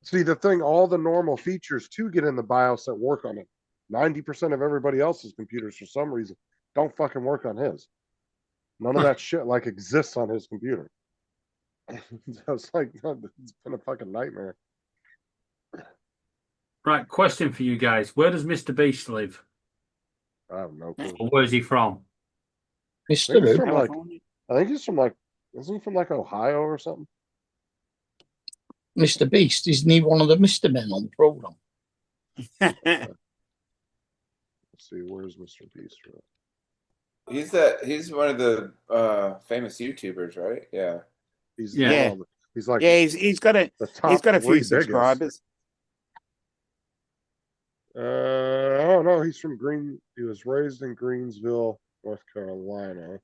See, the thing, all the normal features to get in the BIOS that work on it. 90% of everybody else's computers, for some reason, don't fucking work on his. None of that shit like exists on his computer. It's like, it's been a fucking nightmare. Right, question for you guys. Where does Mr. Beast live? I have no clue. Or where's he from? I think he's from like, isn't he from like Ohio or something? Mr. Beast, isn't he one of the Mr. Men on the program? Let's see, where's Mr. Beast from? He's one of the famous YouTubers, right? Yeah. He's Yeah. He's like he's got a few biggest. subscribers. Oh no, he's from he was raised in Greensville, North Carolina.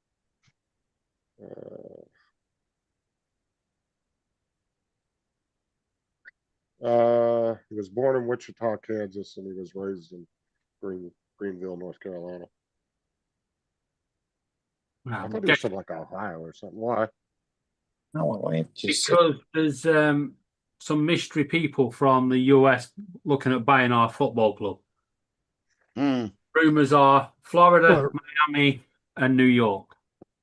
He was born in Wichita, Kansas, and he was raised in Greenville, North Carolina. I thought he was from like Ohio or something. Why? No, I just Because there's some mystery people from the US looking at buying our football club. Rumors are Florida, Miami, and New York.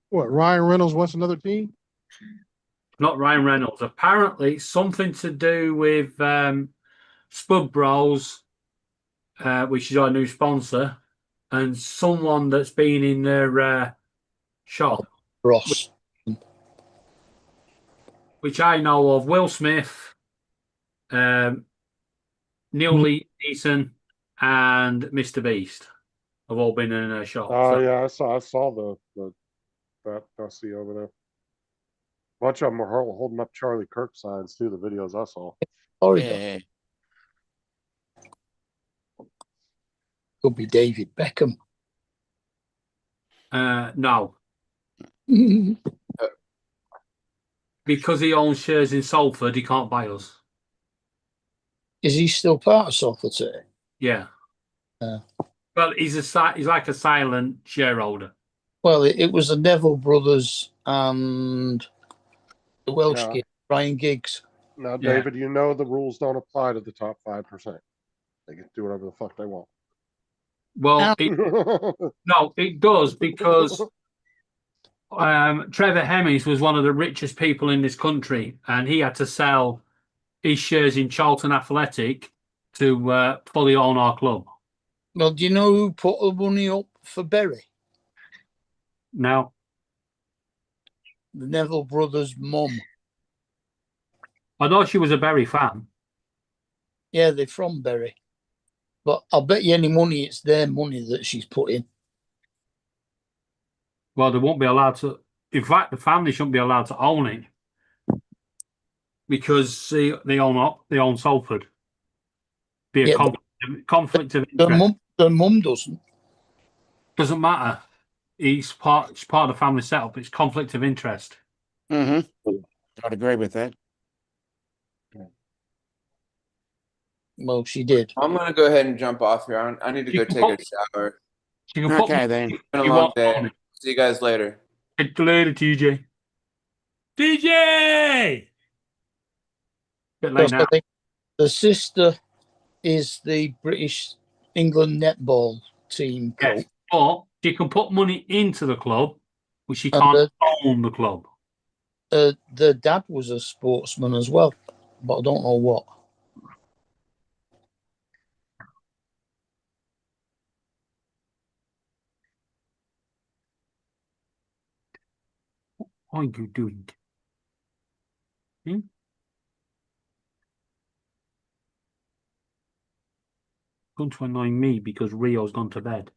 What, Ryan Reynolds wants another team? Not Ryan Reynolds. Apparently, something to do with Spud Bros, which is our new sponsor, and someone that's been in their shop. Ross. Which I know of. Will Smith, Neil Lee Neeson, and Mr. Beast have all been in a shop. Oh yeah, I saw that Dusty over there. A bunch of them were holding up Charlie Kirk signs too. The videos I saw. Oh yeah. Could be David Beckham. No. Because he owns shares in Salford, he can't buy us. Is he still part of Salford City? Yeah. Well, he's like a silent shareholder. Well, it was the Neville brothers and the Welsh kid, Ryan Giggs. Now, David, you know the rules don't apply to the top 5%. They can do whatever the fuck they want. Well, no, it does, because Trevor Hemmings was one of the richest people in this country, and he had to sell his shares in Charlton Athletic to fully own our club. Well, do you know who put the money up for Berry? Now, The Neville brothers' mum. I know she was a Berry fan. Yeah, they're from Berry. But I'll bet you any money it's their money that she's put in. Well, they won't be allowed to. In fact, the family shouldn't be allowed to own it because they own Salford. Be a Yeah, conflict of interest. The mum doesn't. Doesn't matter. It's part of the family setup. It's conflict of interest. Mm-hmm. I'd agree with that. Well, she did. I'm gonna go ahead and jump off here. I need to go take a shower. Okay, then. It's been a long day. See you guys later. See you later, TJ. TJ! Bit late Because now. I think the sister is the British England netball team coach. Yes, but she can put money into the club, but she And can't own the club. The dad was a sportsman as well, but I don't know what. What are you doing? Going to annoy me because Rio's gone to bed.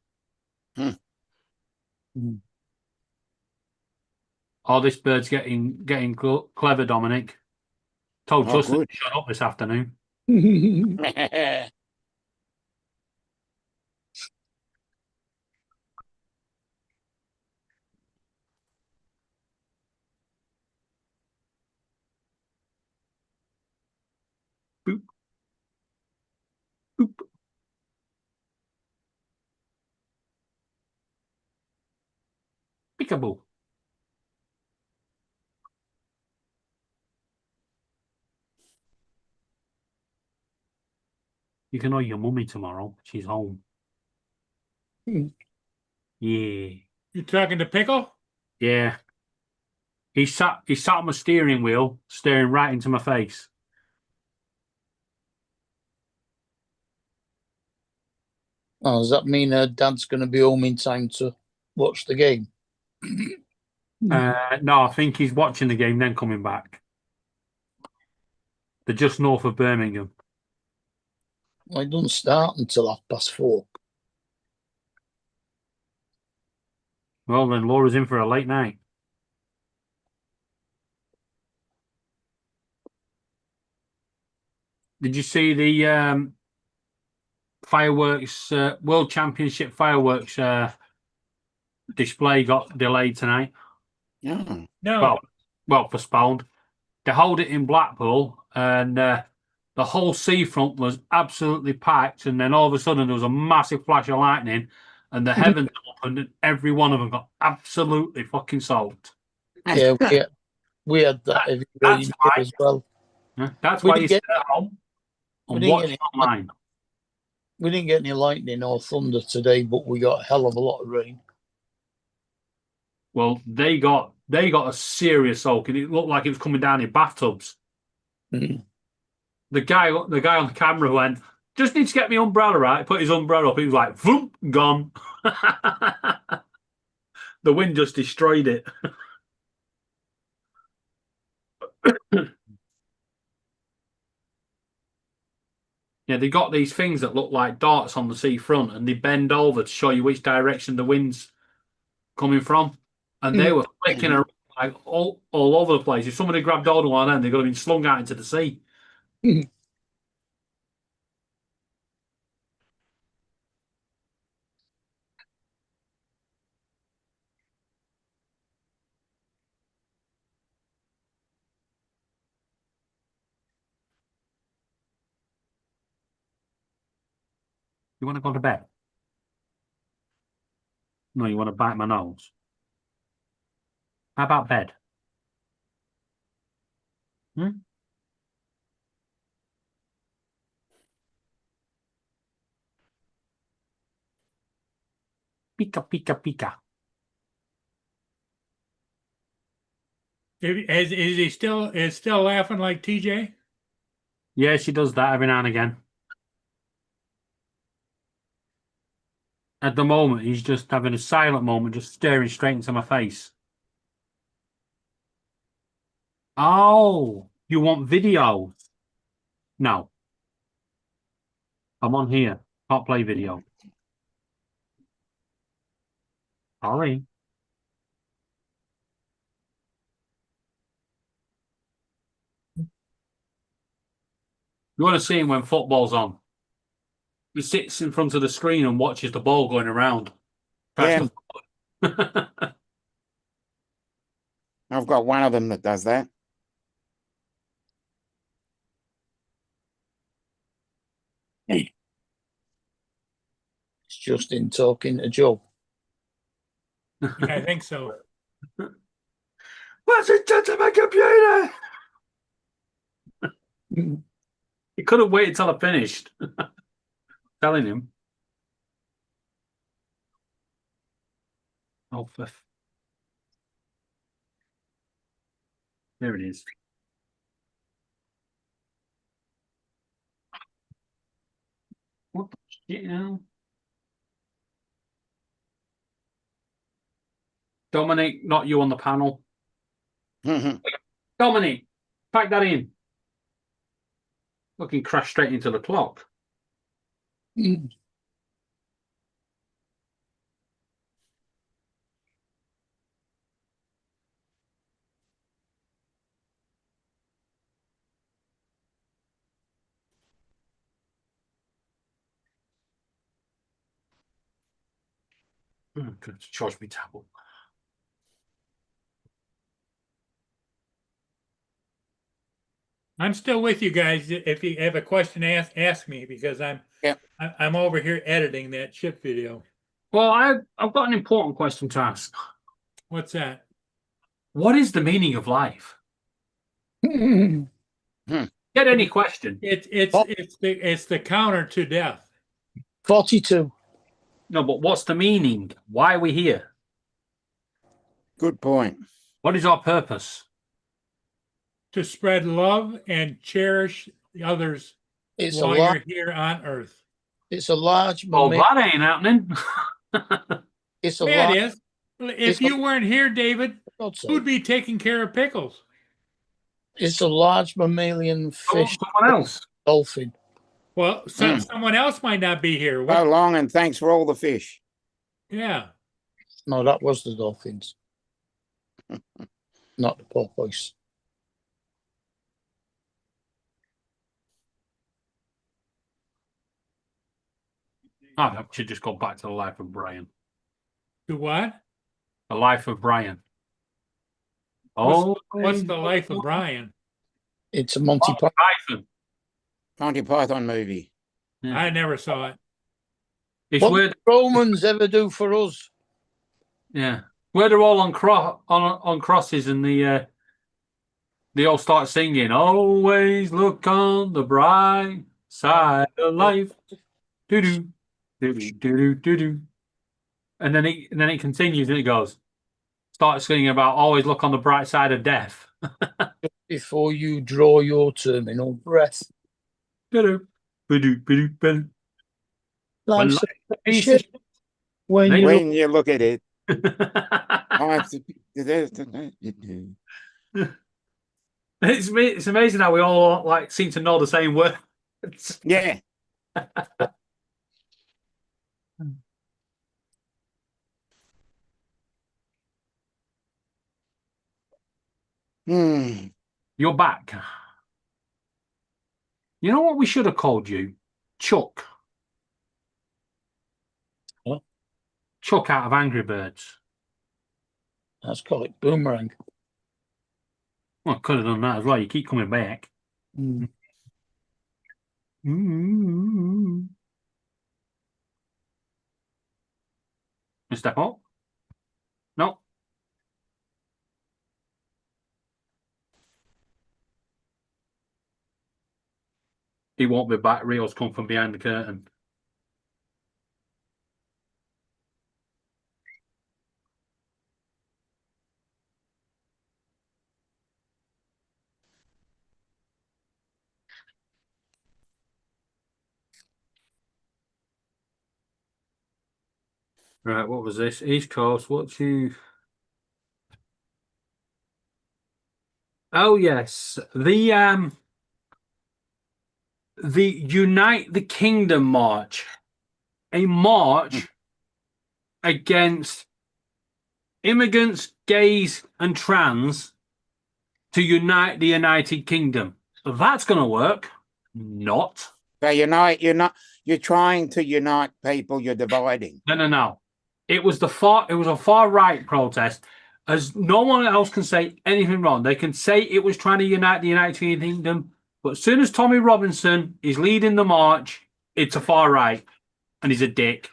Oh, this bird's getting clever, Dominic. Told Oh, Justin good. to shut up this afternoon. Boop. Boop. Peekaboo. You can know your mummy tomorrow. She's home. Yeah. You talking to Pickle? Yeah. He sat on my steering wheel, staring right into my face. Oh, does that mean her dad's going to be home in time to watch the game? No, I think he's watching the game, then coming back. They're just north of Birmingham. Well, it doesn't start until 4:30. Well, then Laura's in for a late night. Did you see the fireworks, World Championship fireworks display got delayed tonight? No. Well, postponed. They hold it in Blackpool, and the whole seafront was absolutely packed. And then all of a sudden, there was a massive flash of lightning, and the heavens opened, and every one of them got absolutely fucking soaked. Yeah, we had that every That's year why. as well. That's We why didn't you get- sit at home we and didn't watch get online. We didn't get any lightning or thunder today, but we got a hell of a lot of rain. Well, they got a serious soaking. It looked like it was coming down in bathtubs. Mm. The guy on the camera went, "Just need to get my umbrella right." He put his umbrella up. He was like, "Vroom, gone." The wind just destroyed it. Yeah, they got these things that look like darts on the seafront, and they bend over to show you which direction the wind's coming from. And they were flicking around like all over the place. If somebody grabbed hold of one of them, they could have been slung out into the sea. You want to go to bed? No, you want to bite my nose? How about bed? Pika, pika, pika. Is he still laughing like TJ? Yeah, she does that every now and again. At the moment, he's just having a silent moment, just staring straight into my face. Oh, you want video? No. I'm on here. Can't play video. Sorry. You want to see him when football's on? He sits in front of the screen and watches the ball going around. Yeah. I've got one of them that does that. It's Justin talking to Joe. Yeah, I think so. What's it done to my computer? He could have waited till I finished. Telling him. Oh, there it is. What the shit now? Dominic, not you on the panel. Dominic, pack that in. Fucking crash straight into the clock. Could charge me tablet. I'm still with you guys. If you have a question, ask me, because I'm over here editing that chip video. Well, I've got an important question to ask. What's that? What is the meaning of life? Get any question. It's the counter to death. 42. No, but what's the meaning? Why are we here? Good point. What is our purpose? To spread love and cherish the others while you're here on Earth. It's a large. Oh, that ain't happening. It's a Yeah, large. it is. If you weren't here, David, who'd be taking care of Pickles? It's a large mammalian fish. Someone else. Dolphin. Well, someone else might not be here. So long, and thanks for all the fish. Yeah. No, that was the dolphins. Not the porpoise. I should just go back to the life of Brian. To what? The life of Brian. What's the life of Brian? It's a Monty Python. Monty Python movie. Yeah. I never saw it. It's what where did the Romans ever do for us? Yeah, where they're all on crosses, and they all start singing. Always look on the bright side of life. Do do do do do do do. And then it continues, and it goes. Start singing about always look on the bright side of death. Before you draw your terminal breath. Do do do do do. Life's a piece of shit when you look at it. It's amazing how we all like seem to know the same words. Yeah. You're back. You know what we should have called you? Chuck. What? Chuck out of Angry Birds. Let's call it Boomerang. Well, I could have done that as well. You keep coming back. Step up. No. He won't be back. Rio's come from behind the curtain. Right, what was this? East Coast. What's you? Oh yes, the Unite the Kingdom march, a march against immigrants, gays, and trans to unite the United Kingdom. That's going to work. Not. So you're trying to unite people, you're dividing. No. It was a far right protest. As no one else can say anything wrong. They can say it was trying to unite the United Kingdom, but as soon as Tommy Robinson is leading the march, it's a far right, and he's a dick.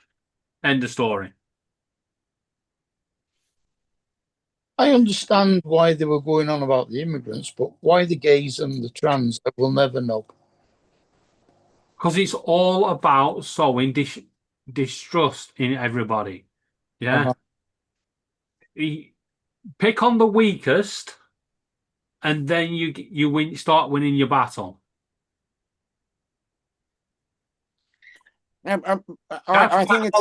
End of story. I understand why they were going on about the immigrants, but why the gays and the trans, I will never know. Because it's all about sowing distrust in everybody. Yeah. Pick on the weakest, and then you start winning your battle. I think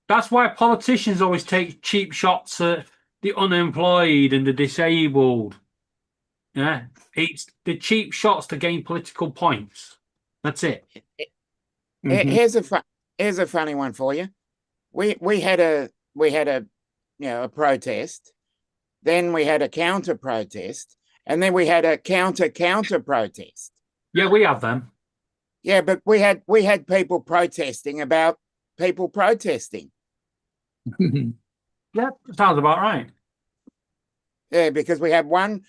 that's why politicians always take cheap shots at the unemployed and the disabled. Yeah, it's the cheap shots to gain political points. That's it. Here's a funny one for you. We had a a protest, then we had a counter protest, and then we had a counter protest. Yeah, we have them. Yeah, but we had people protesting about people protesting. Yeah, sounds about right. Yeah, because we have one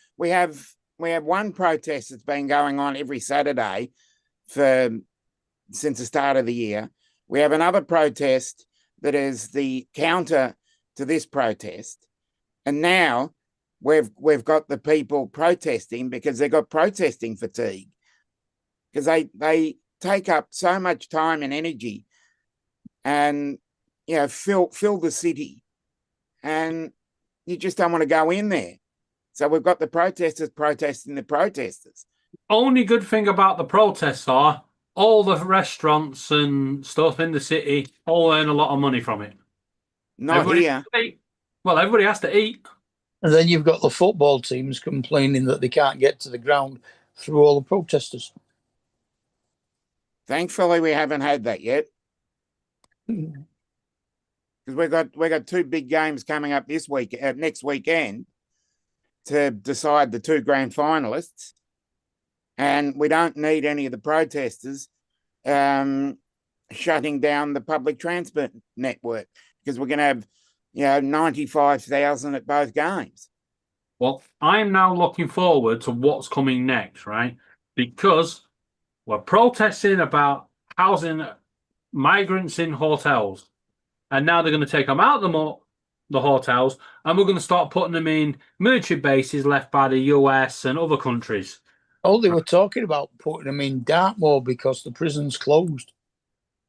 protest that's been going on every Saturday since the start of the year. We have another protest that is the counter to this protest, and now we've got the people protesting because they've got protesting fatigue, because they take up so much time and energy, and fill the city, and you just don't want to go in there. So we've got the protesters protesting the protesters. Only good thing about the protests are all the restaurants and stuff in the city all earn a lot of money from it. Not here. Well, everybody has to eat. And then you've got the football teams complaining that they can't get to the ground through all the protesters. Thankfully, we haven't had that yet. Because we got two big games coming up next weekend to decide the two grand finalists, and we don't need any of the protesters shutting down the public transport network, because we're going to have 95,000 at both games. Well, I'm now looking forward to what's coming next, right? Because we're protesting about housing migrants in hotels, and now they're going to take them out of the hotels, and we're going to start putting them in military bases left by the US and other countries. Oh, they were talking about putting them in Dartmoor because the prison's closed.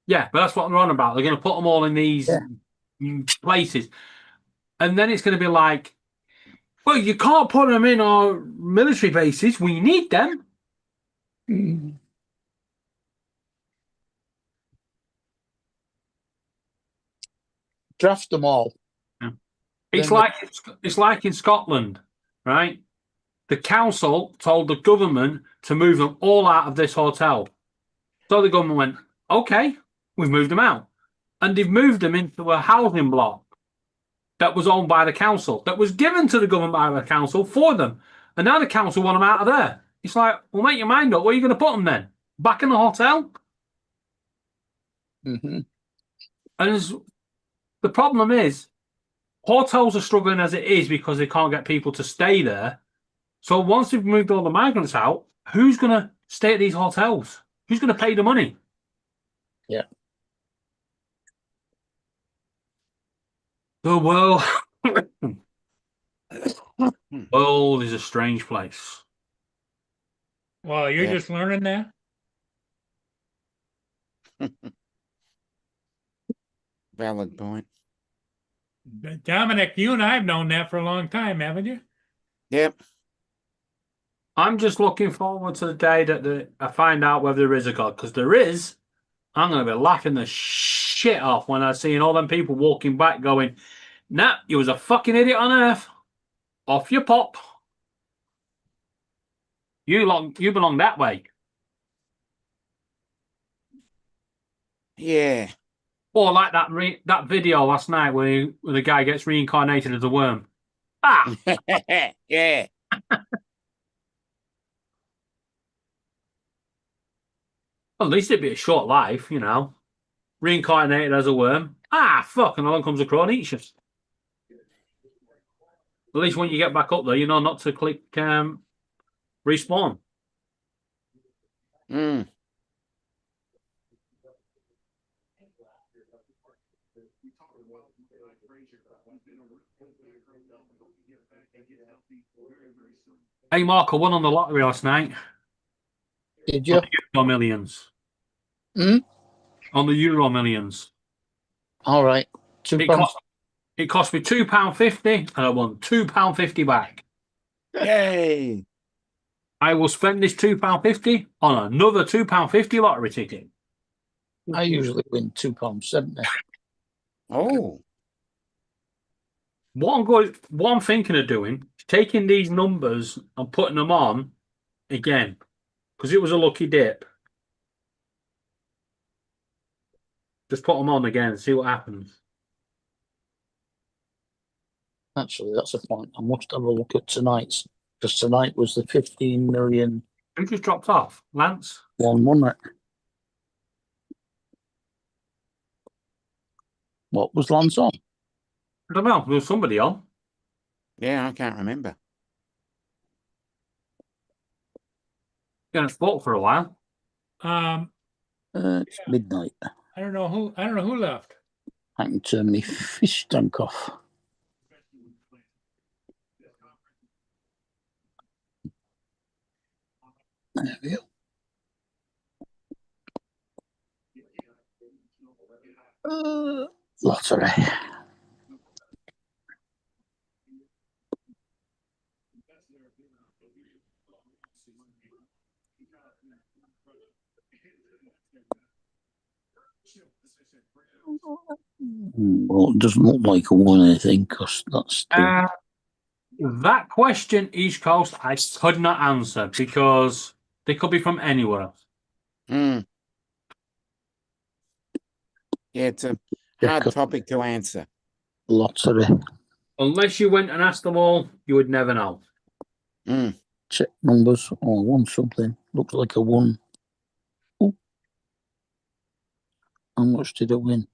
Yeah, but that's what they're on about. They're going to put them all in these places. And then it's going to be like, well, you can't put them in our military bases. We need them. Draft them all. It's like in Scotland, right? The council told the government to move them all out of this hotel. So the government went, okay, we've moved them out. And they've moved them into a housing block that was owned by the council, that was given to the government by the council for them. And now the council want them out of there. It's like, well, make your mind up. Where are you going to put them then? Back in the hotel? Mm-hmm. And the problem is, hotels are struggling as it is because they can't get people to stay there. So once they've moved all the migrants out, who's going to stay at these hotels? Who's going to pay the money? Yeah. The world is a strange place. Well, you're just learning that? Valid point. Dominic, you and I have known that for a long time, haven't you? Yep. I'm just looking forward to the day that I find out whether there is a God, because there is. I'm going to be laughing the shit off when I see all them people walking back going, nah, you was a fucking idiot on earth. Off your pop. You belong that way. Yeah. Or like that video last night where the guy gets reincarnated as a worm. Ah! Yeah. At least it'd be a short life, you know. Reincarnated as a worm. Ah, fuck, and along comes a crow and eats you. At least when you get back up there, you know not to click respawn. Mm. Hey, Mark, I won on the lottery last night. Did you? On the Euro Millions. Hmm? On the Euro Millions. All right. It cost me £2.50 and I won £2.50 back. Yay. I will spend this £2.50 on another £2.50 lottery ticket. I usually win £2.70. Oh. What I'm thinking of doing is taking these numbers and putting them on again, because it was a lucky dip. Just put them on again and see what happens. Actually, that's a point. I must have a look at tonight's, because tonight was the 15 million. Who just dropped off? Lance? One, wasn't it? What was Lance on? I don't know. There was somebody on. Yeah, I can't remember. Gonna spoke for a while. It's midnight. I don't know who left. I can turn my fish tank off. There we go. Lottery. Well, it doesn't look like I won anything because that's still... That question, East Coast, I could not answer because they could be from anywhere. Mm. Yeah, it's a hard topic to answer. Lottery. Unless you went and asked them all, you would never know. Mm. Check numbers. Oh, I won something. Looks like I won. Oh. How much did I win?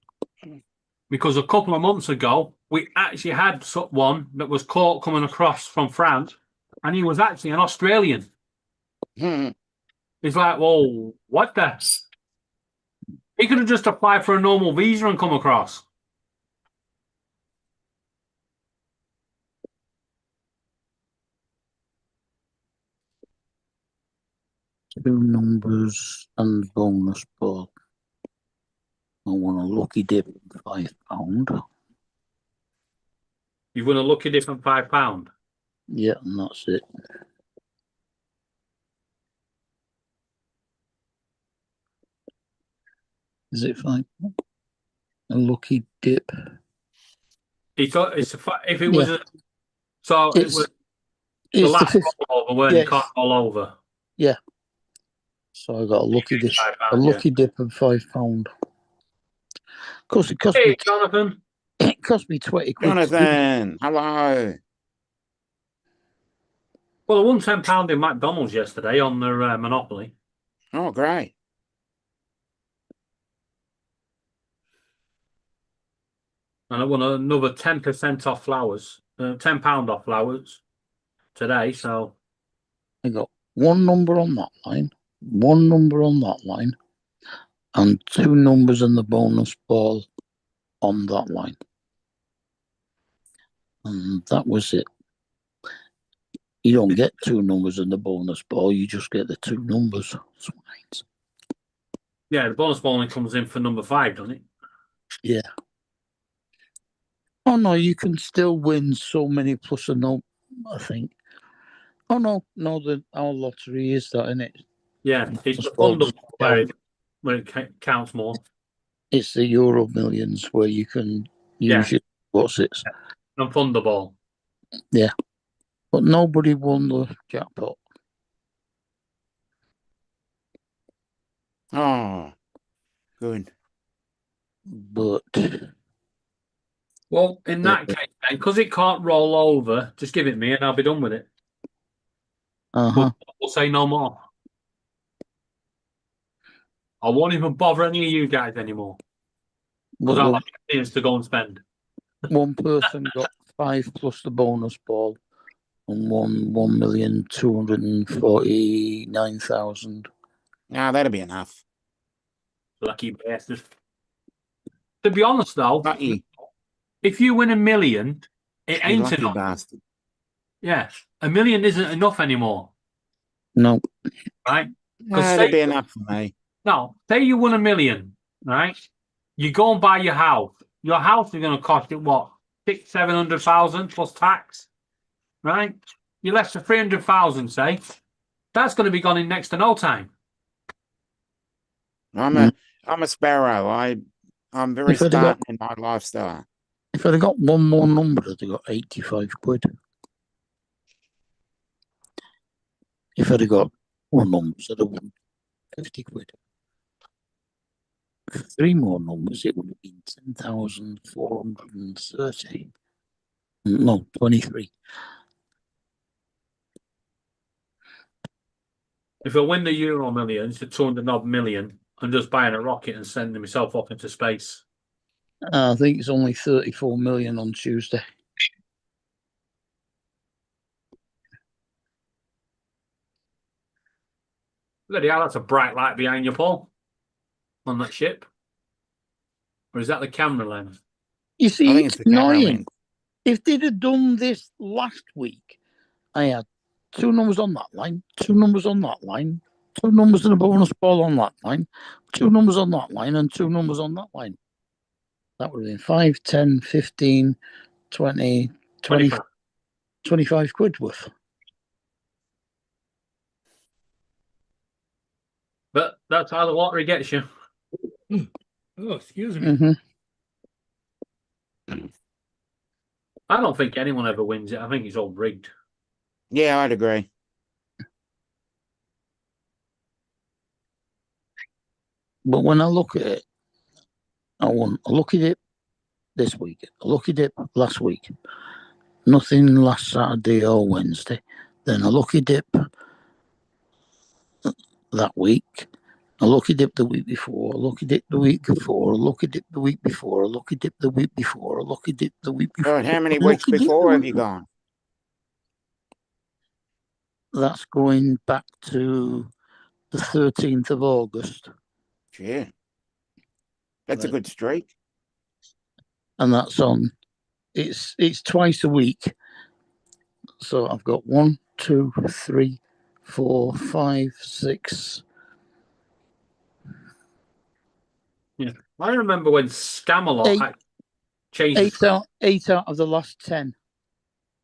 Because a couple of months ago, we actually had one that was caught coming across from France, and he was actually an Australian. Mm. He's like, well, what the? He could have just applied for a normal visa and come across. Two numbers and bonus ball. I want a lucky dip, £5. You've won a lucky dip of £5. Yeah, and that's it. Is it £5? A lucky dip. He thought if it was it was the last rollover where you can't roll over. Yeah. So I got a lucky dip. A lucky dip of £5. Of course, it cost me. Jonathan. It cost me 20 quid. Jonathan, hello. Well, I won £10 in McDonald's yesterday on their Monopoly. Oh, great. And I won another 10% off flowers, £10 off flowers today. So I got one number on that line, one number on that line, and two numbers in the bonus ball on that line. And that was it. You don't get two numbers in the bonus ball, you just get the two numbers. yeah, the bonus ball only comes in for number 5, doesn't it? Yeah. Oh no, you can still win so many plus a no, I think. Oh no, our lottery is that, isn't it? Yeah, it's the bundle. when it counts more. It's the Euro Millions where you can use your what's it? And Thunderball. Yeah. But nobody won the jackpot. Oh, good. But well, in that case, then, because it can't roll over, just give it me and I'll be done with it. We'll say no more. I won't even bother any of you guys anymore. Because I like ideas to go and spend. One person got 5 plus the bonus ball and won 1,249,000. Now that'll be enough. Lucky bastard. To be honest, though, if you win $1 million, it ain't lucky enough. bastard. Yeah, $1 million isn't enough anymore. No. Right? That'll be enough for me. No, say you win $1 million, right? You go and buy your house. Your house is going to cost you what? 600,000-700,000 plus tax, right? You're left to 300,000, say. That's going to be gone in next to no time. I'm a sparrow. I'm very Spartan in my lifestyle. If I'd have got one more number, I'd have got 85 quid. If I'd have got more numbers, I'd have won 50 quid. 3 more numbers, it would have been 10,430. No, 23. If I win the Euro Millions to 200 million, I'm just buying a rocket and sending myself up into space. I think it's only 34 million on Tuesday. Bloody hell, that's a bright light behind you, Paul. On that ship. Or is that the camera lens? You see, it's annoying. If they'd have done this last week, I had 2 numbers on that line, 2 numbers on that line, 2 numbers and a bonus ball on that line, 2 numbers on that line, and 2 numbers on that line. That would have been 5, 10, 15, 20, 25 quid worth. But that's how the lottery gets you. Oh, excuse me. Mm-hmm. I don't think anyone ever wins it. I think it's all rigged. Yeah, I'd agree. But when I look at it, I won a lucky dip this week, a lucky dip last week, nothing last Saturday or Wednesday, then a lucky dip that week, a lucky dip the week before, a lucky dip the week before, a lucky dip the week before, a lucky dip the week before, a lucky dip the week before. Right, how many weeks before have you gone? That's going back to the 13th of August. Yeah. That's a good streak. And that's on, it's twice a week. So I've got 1, 2, 3, 4, 5, 6. Yeah. I remember when Scamelot changed 8 out of the last 10.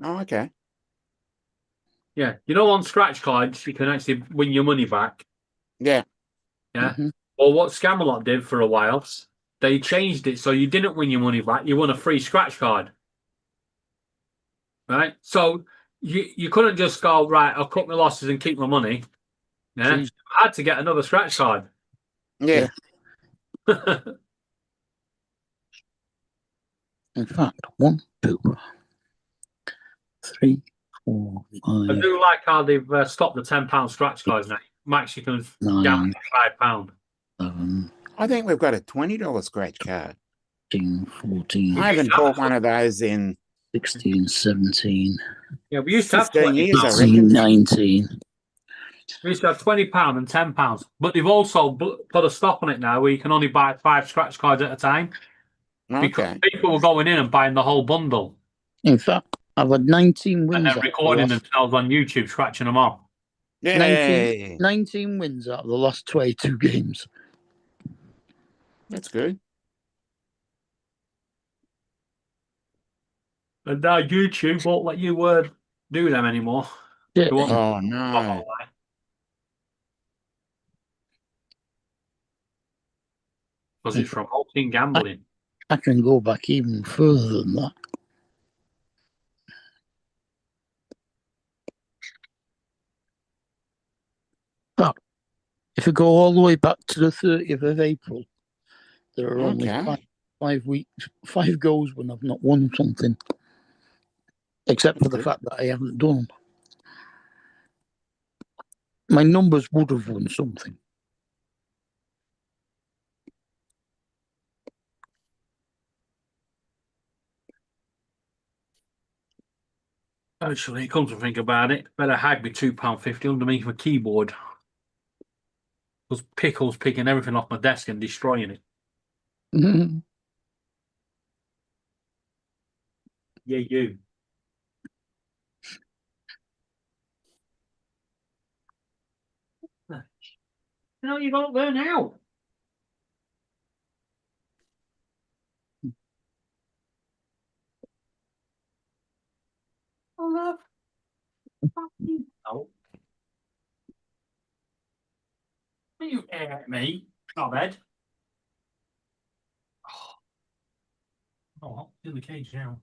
Oh, okay. Yeah. You know, on scratch cards, you can actually win your money back. Yeah. Yeah. Mm-hmm. Well, what Scamelot did for a while, they changed it so you didn't win your money back. You won a free scratch card. Right? So you couldn't just go, right, I'll cut my losses and keep my money. Yeah. You had to get another scratch card. Yeah. In fact, 1, 2, 3, 4, 5. I do like how they've stopped the £10 scratch cards now. Max, you can gamble £5. 7. I think we've got a $20 scratch card. 15, 14. I haven't bought one of those in 16, 17. Yeah, we used to have 15 years, I 18, reckon. 19. We used to have £20 and £10, but they've also put a stop on it now where you can only buy 5 scratch cards at a time. Because people were going in and buying the whole bundle. In fact, I've had 19 wins. And then recording themselves on YouTube, scratching them off. 19 wins out of the last 22 games. That's good. And now YouTube won't let you do them anymore. Yeah. Oh, no. Because it's promoting gambling. I can go back even further than that. But if we go all the way back to the 30th of April, there are only Okay. 5 goes when I've not won something. Except for the Okay. fact that I haven't done them. My numbers would have won something. Actually, come to think about it, better hide me £2.50 underneath my keyboard. Because Pickle's picking everything off my desk and destroying it. Yeah, you. No, you got up there now. Oh, love. Fucking hell. You air at me. Not bad. Oh, in the cage now.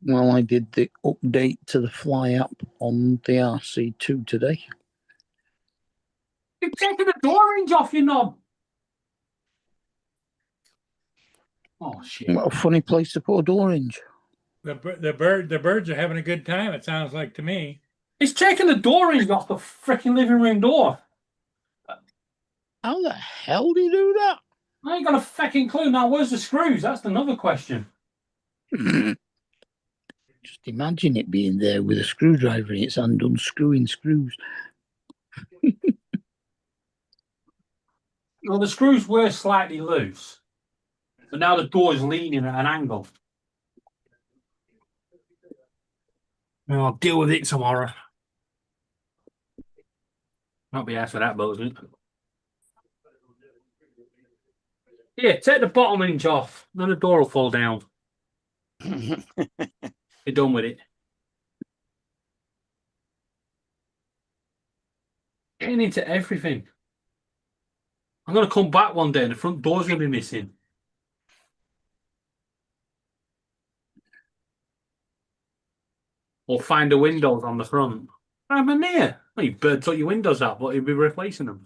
Well, I did the update to the Fly app on the RC2 today. You're taking the door hinge off, you knob. Oh, shit. What a funny place to put a door hinge. The birds are having a good time, it sounds like to me. It's taking the door hinge off the freaking living room door. How the hell do you do that? I ain't got a fucking clue. Now, where's the screws? That's another question. Just imagine it being there with a screwdriver in its hand, unscrewing screws. Well, the screws were slightly loose, but now the door is leaning at an angle. Well, I'll deal with it tomorrow. Not be asked for that, but isn't it? Yeah, take the bottom hinge off, then the door will fall down. You're done with it. Getting into everything. I'm going to come back one day and the front door's going to be missing. Or find the windows on the front. I'm in there. Well, you bird took your windows out, but you'll be replacing them.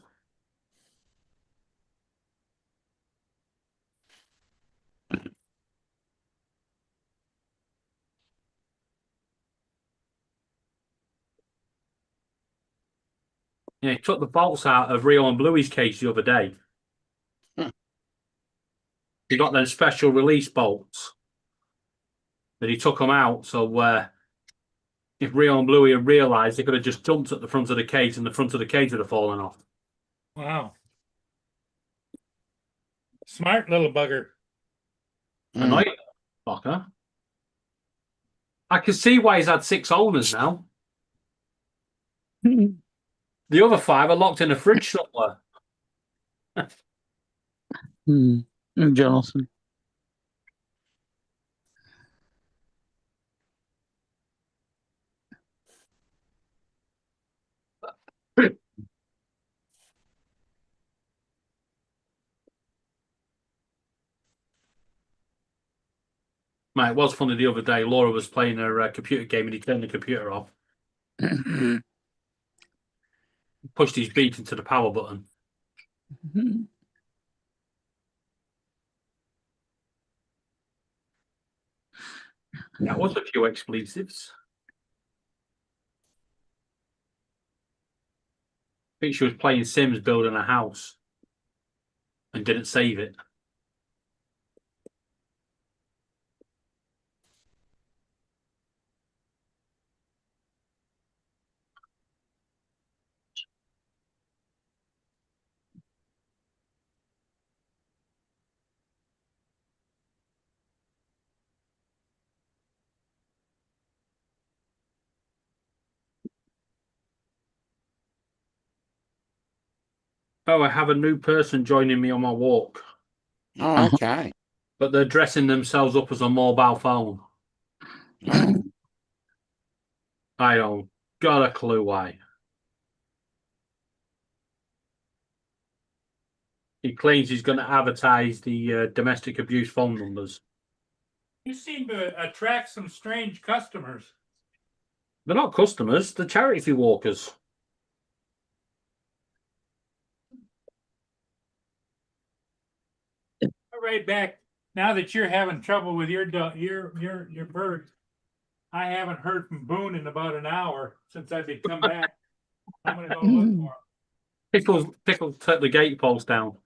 Yeah, he took the bolts out of Rio and Bluey's cage the other day. He got them special release bolts. But he took them out, so if Rio and Bluey had realised, they could have just jumped at the front of the cage and the front of the cage would have fallen off. Wow. Smart little bugger. Annoying fucker. I can see why he's had 6 owners now. The other 5 are locked in a fridge somewhere. Jonathan. Mate, it was funny the other day. Laura was playing her computer game and he turned the computer off. Pushed his beak into the power button. That was a few expletives. I think she was playing Sims building a house and didn't save it. Oh, I have a new person joining me on my walk. Oh, okay. But they're dressing themselves up as a mobile phone. I don't got a clue why. He claims he's going to advertise the domestic abuse phone numbers. You seem to attract some strange customers. They're not customers, they're charity fee walkers. Right back. Now that you're having trouble with your bird, I haven't heard from Boone in about an hour since I've come back. I'm gonna go look for him. Pickles took the gate post down.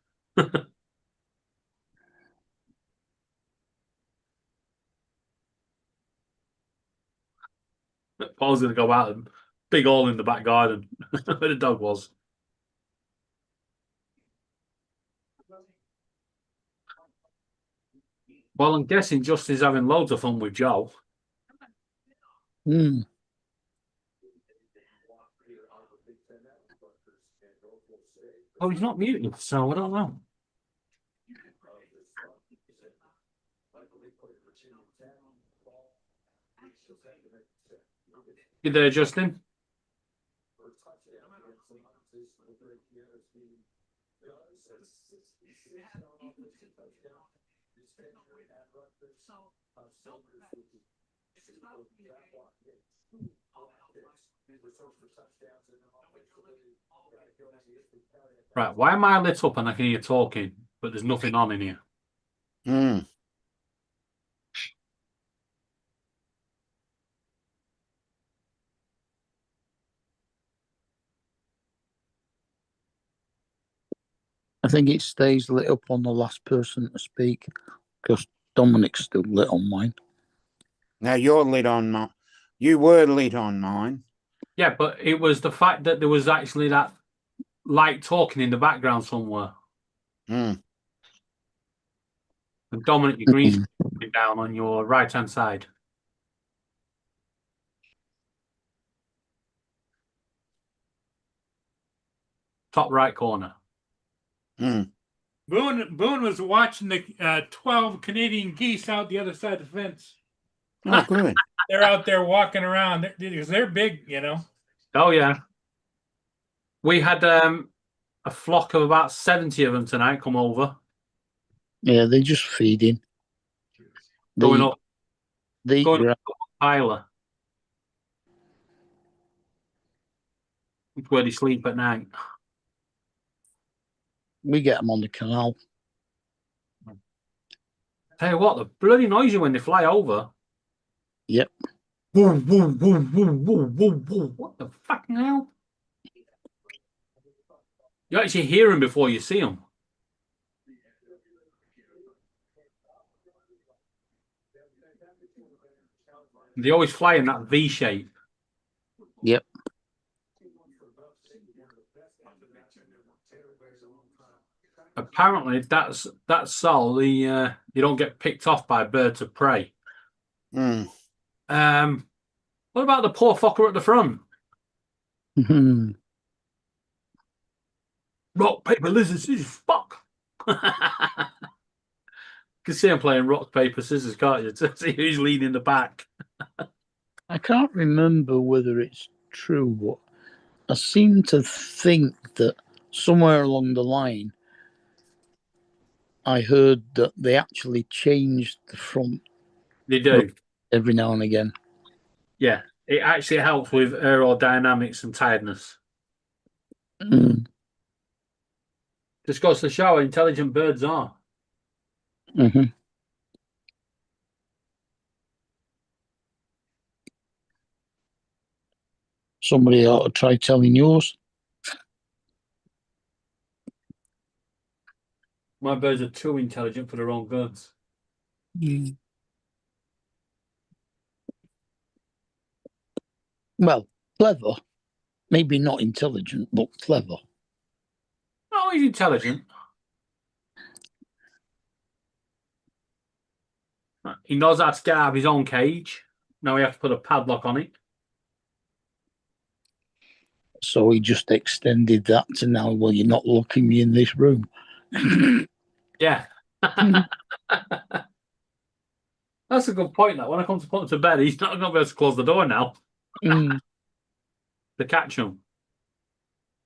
Paul's gonna go out and big hole in the back garden where the dog was. Well, I'm guessing Justin's having loads of fun with Joe. Mm. Oh, he's not muted, so I don't know. You there, Justin? Right, why am I lit up and I can hear you talking, but there's nothing on in here? Hmm. I think it stays lit up on the last person to speak because Dominic's still lit on mine. Now you're lit on mine. You were lit on mine. Yeah, but it was the fact that there was actually that light talking in the background somewhere. Hmm. And Dominic, your green screen down on your right-hand side. Top right corner. Hmm. Boone was watching the 12 Canadian geese out the other side of the fence. Oh, good. They're out there walking around because they're big, you know. Oh, yeah. We had a flock of about 70 of them tonight come over. Yeah, they're just feeding. Going up. Going up Isla. It's where they sleep at night. We get them on the canal. Tell you what, they're bloody noisy when they fly over. Yep. Boom, boom, boom, boom, boom, boom, boom. What the fucking hell? You actually hear them before you see them. They always fly in that V shape. Yep. Apparently, that's so you don't get picked off by birds of prey. Hmm. What about the poor fucker at the front? Rock, paper, scissors, fuck. You can see him playing rock, paper, scissors, can't you? To see who's leading the back. I can't remember whether it's true, but I seem to think that somewhere along the line, I heard that they actually changed the front. They do. Every now and again. Yeah, it actually helps with aerodynamics and tiredness. Mm. Just goes to show how intelligent birds are. Mm-hmm. Somebody ought to try telling yours. My birds are too intelligent for their own goods. Mm. Well, clever. Maybe not intelligent, but clever. Oh, he's intelligent. He knows how to get out of his own cage. Now we have to put a padlock on it. So he just extended that to now, well, you're not locking me in this room. Yeah. That's a good point. That when I come to put him to bed, he's not going to be able to close the door now Mm. to catch him.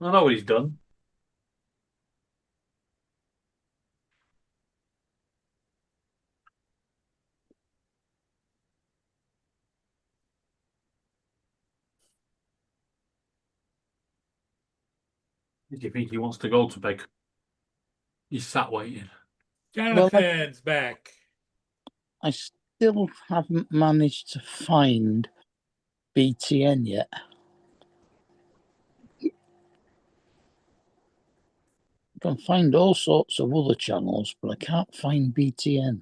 I know what he's done. Do you think he wants to go to bed? He's sat waiting. Jonathan's back. I still haven't managed to find BTN yet. I can find all sorts of other channels, but I can't find BTN.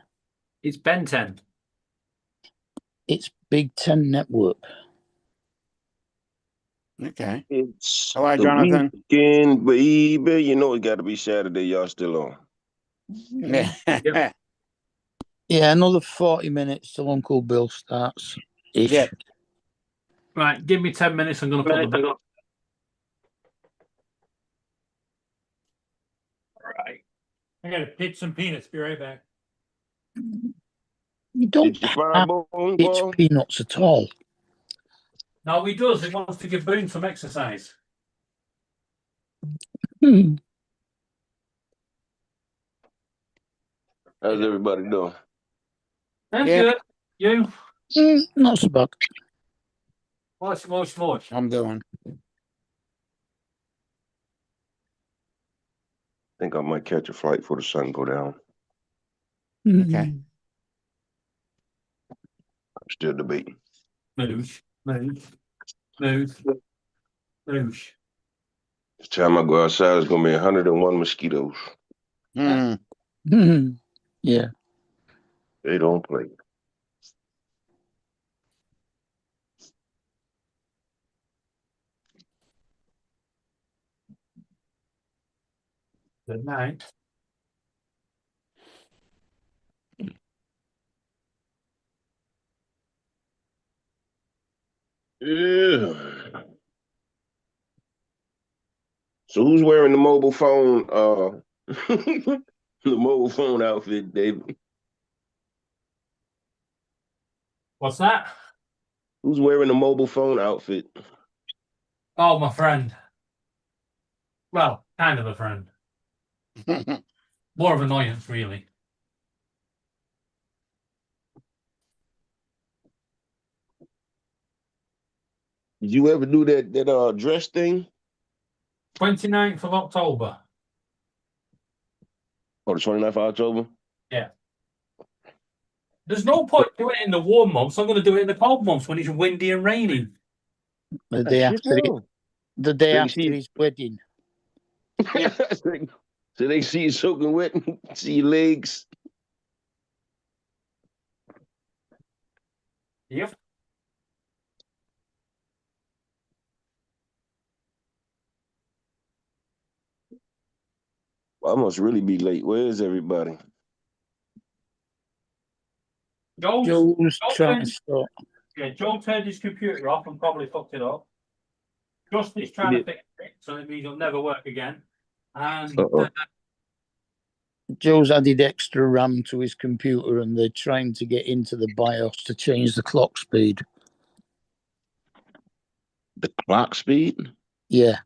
It's Ben 10. It's Big Ten Network. Okay. It's Hello, the Jonathan. weekend, baby. You know it got to be Saturday. Y'all still on? Yeah. Yep. Yeah, another 40 minutes till Uncle Bill starts. Ish. Yep. Right, give me 10 minutes. I'm going to put the bed on. Right. I gotta pitch some peanuts. Be right back. You don't Did you have find Bone it's Ball? peanuts at all. No, he does. He wants to give Boone some exercise. Hmm. How's everybody doing? Thank Yeah. you. Not so bad. Much. I'm doing. Think I might catch a flight before the sun go down. Okay. I'm still debating. Moosh. This time I go outside, it's gonna be 101 mosquitoes. Mm. Yeah. They don't play. Good night. Yeah. So who's wearing the mobile phone? The mobile phone outfit, David. What's that? Who's wearing the mobile phone outfit? Oh, my friend. Well, kind of a friend. More of annoyance, really. Did you ever do that dress thing? 29th of October. Oh, the 29th of October? Yeah. There's no point doing it in the warm months. I'm going to do it in the cold months when it's windy and raining. The day after his wedding. So they see you soaking wet and see your legs. Yep. I must really be late. Where is everybody? Joe's trying to start. Yeah, Joe turned his computer off and probably fucked it up. Justice trying to fix it, so it means it'll never work again. And Joe's added extra RAM to his computer and they're trying to get into the BIOS to change the clock speed. The clock speed? Yeah.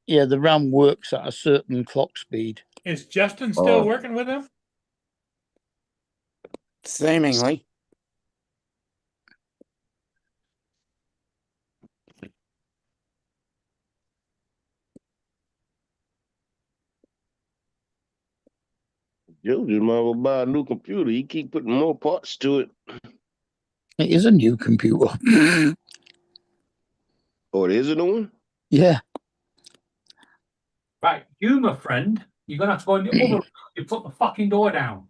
Yeah, the RAM works at a certain clock speed. Is Justin still working with him? Seemingly. Joe just might as well buy a new computer. He keep putting more parts to it. It is a new computer. Oh, it is a new one? Yeah. right, you, my friend, you're going to have to go in the other room. You put the fucking door down.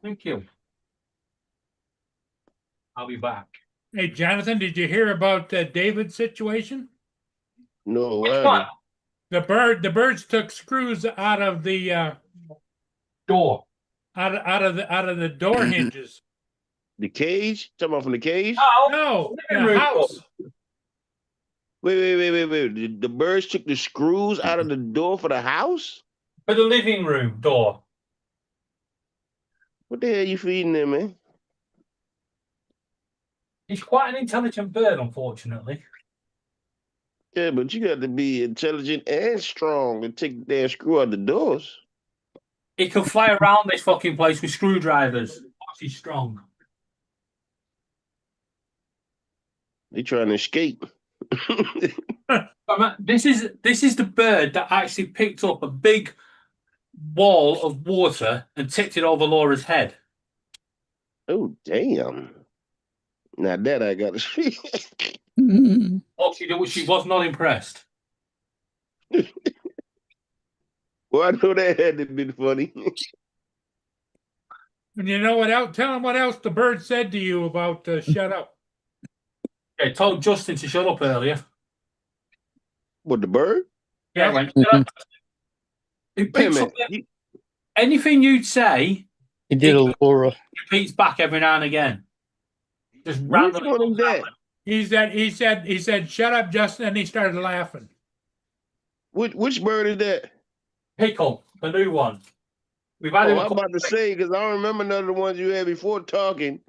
Thank you. I'll be back. Hey, Jonathan, did you hear about David's situation? No, Which one? The birds took screws out of the door. Out of the door hinges. The cage? Talking about from the cage? No, the house. Wait. The birds took the screws out of the door for the house? For the living room door. What the hell you feeding them, man? He's quite an intelligent bird, unfortunately. Yeah, but you got to be intelligent and strong and take the damn screw out the doors. He can fly around this fucking place with screwdrivers. He's strong. They trying to escape. This is the bird that actually picked up a big wall of water and tipped it over Laura's head. Oh, damn. Now that I got to see. Oh, she was not impressed. Well, I know that had to be funny. And you know what else? Tell him what else the bird said to you about shut up. I told Justin to shut up earlier. What, the bird? Yeah, like, it picks up anything you'd say. He did a Laura. Repeats back every now and again. Just Which randomly. one is that? He said, shut up, Justin, and he started laughing. Which bird is that? Pickle, the new one. We've had him. I'm about to say, because I don't remember none of the ones you had before talking.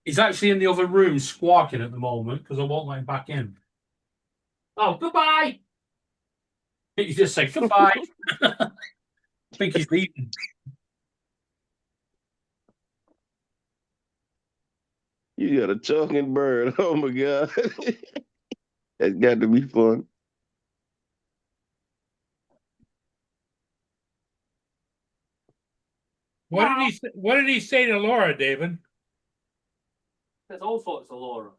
He's actually in the other room squawking at the moment because I won't let him back in. Oh, goodbye. He just said goodbye. I think he's leaving. You got a talking bird. Oh, my God. That's got to be fun. What did he say to Laura, David? There's all sorts of Laura.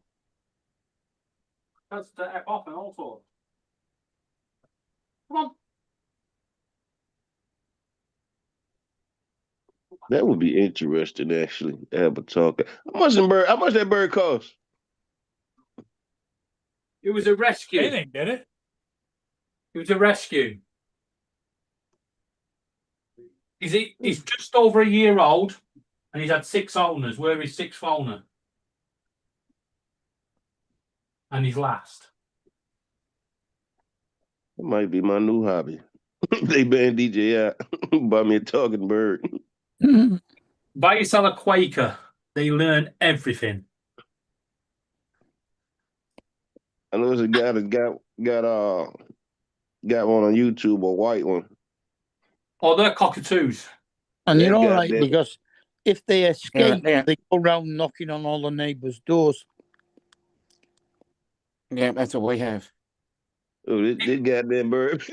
That's the F off and all sorts. Come on. That would be interesting, actually, to have a talk. How much that bird cost? It was a rescue. Anything, did it? It was a rescue. He's just over a year old, and he's had 6 owners. We're his 6th owner. And he's last. It might be my new hobby. They banned DJ out. Buy me a talking bird. Buy yourself a Quaker. They learn everything. I know there's a guy that got one on YouTube, a white one. Oh, they're cockatoos. And you're Yeah, all right, goddamn. because if they escape, Yeah. they go around knocking on all the neighbours' doors. Yeah, that's what we have. Oh, this goddamn bird.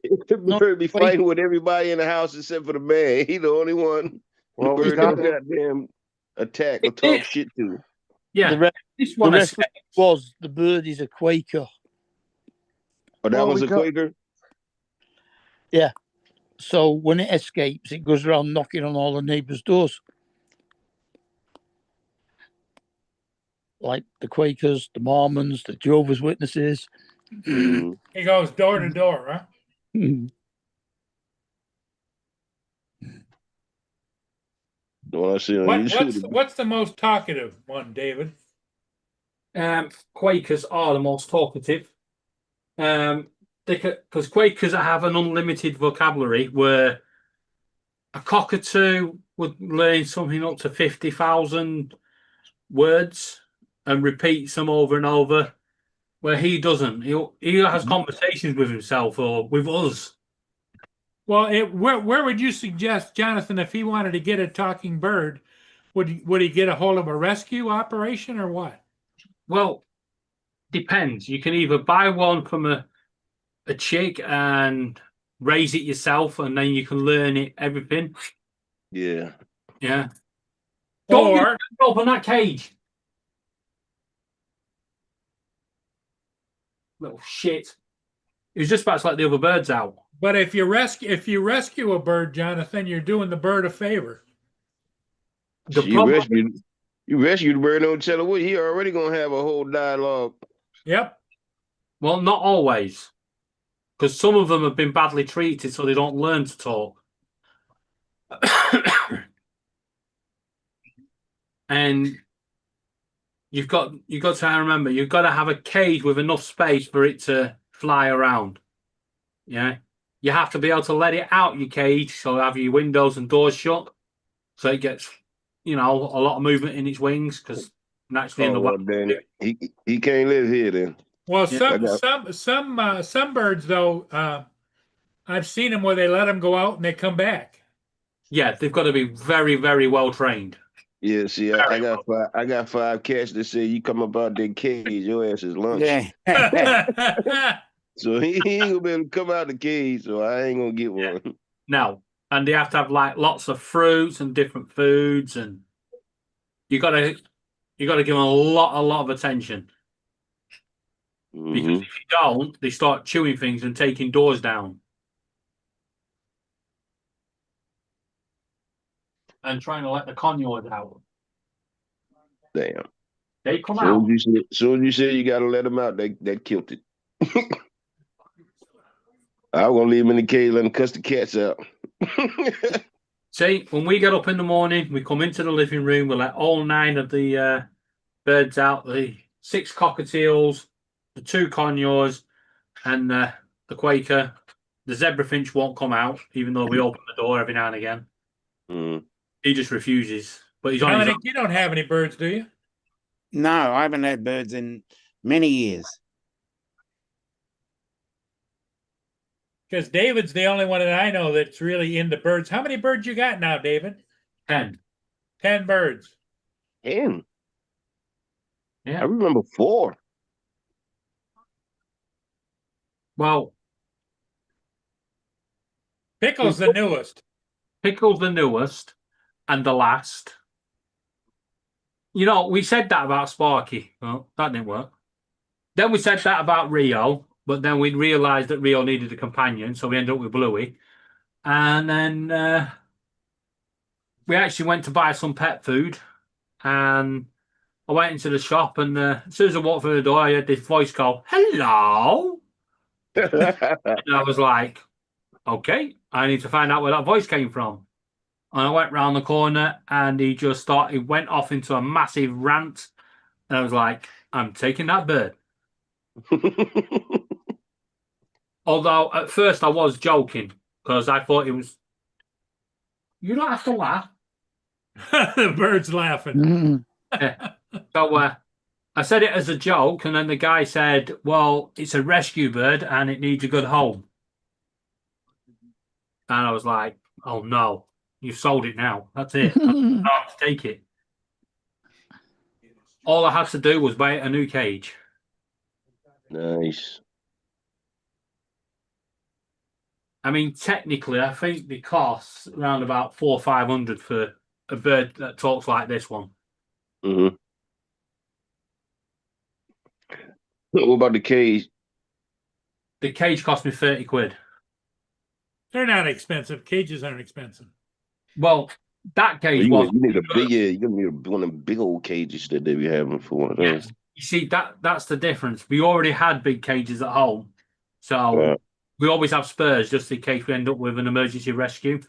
The bird be fighting with everybody in the house except for the man. He the only one Well, the we bird got don't goddamn attack or talk shit to. Yeah. The rest was the bird is a Quaker. Oh, that Well, was we a got- Quaker? Yeah. So when it escapes, it goes around knocking on all the neighbours' doors. Like the Quakers, the Mormons, the Jehovah's Witnesses. Mm-hmm. He goes door to door, huh? What I see on YouTube. What's the most talkative one, David? Quakers are the most talkative. Because Quakers have an unlimited vocabulary, where a cockatoo would learn something up to 50,000 words and repeats them over and over, where he doesn't. He has conversations with himself or with us. Well, where would you suggest, Jonathan, if he wanted to get a talking bird, would he get a hold of a rescue operation or what? Well, depends. You can either buy one from a chick and raise it yourself, and then you can learn it everything. Yeah. Yeah. Or Don't open that cage. Little shit. He was just about to let the other birds out. But if you rescue a bird, Jonathan, you're doing the bird a favor. You rescued the bird, don't tell her what. He already gonna have a whole dialogue. Yep. Well, not always. Because some of them have been badly treated, so they don't learn to talk. And you've got to remember, you've got to have a cage with enough space for it to fly around. Yeah. you have to be able to let it out your cage, so have your windows and doors shut, so it gets, a lot of movement in its wings, because naturally in the well, wild. then he can't live here then. Well, Yeah. some birds though, I've seen them where they let them go out and they come back. Yeah, they've got to be very, very well trained. Yeah, see, I got 5 cats that say you come up out that cage, your ass is lunch. Yeah. So he ain't gonna be able to come out the cage, so I ain't gonna get one. No, and they have to have like lots of fruits and different foods, and you got to give them a lot of attention, because if you don't, they start chewing things and taking doors down and trying to let the conure out. Damn. They come out. Soon you said you gotta let them out, that killed it. I was gonna leave them in the cage, let them cuss the cats out. See, when we get up in the morning, we come into the living room, we let all 9 of the birds out, the 6 cockatiels, the 2 conures, and the quaker. The zebra finch won't come out, even though we open the door every now and again. He just refuses. But he's on his Dominic, own. you don't have any birds, do you? No, I haven't had birds in many years. Because David's the only one that I know that's really into birds. How many birds you got now, David? 10. 10 birds. 10. Yeah. I remember 4. Well, Pickle's the newest. Pickle's the newest and the last. We said that about Sparky. Well, that didn't work. Then we said that about Rio, but then we realised that Rio needed a companion, so we ended up with Bluey. And then we actually went to buy some pet food, and I went into the shop, and as soon as I walked through the door, I heard this voice go, "Hello." And I was like, okay, I need to find out where that voice came from. And I went round the corner, and he went off into a massive rant. And I was like, I'm taking that bird. Although at first I was joking, because I thought it was, you don't have to laugh. The bird's laughing. Yeah. So I said it as a joke, and then the guy said, well, it's a rescue bird and it needs a good home. And I was like, oh no, you've sold it now. That's it. I have to take it. All I had to do was buy it a new cage. Nice. I mean, technically, I think they cost around about $400 or $500 for a bird that talks like this one. What about the cage? The cage cost me £30. They're not expensive. Cages aren't expensive. Well, that cage You was. need one of them big old cages that they be having for one of those. You see, that's the difference. We already had big cages at home, so we always have spares just in case we end up with an emergency rescue.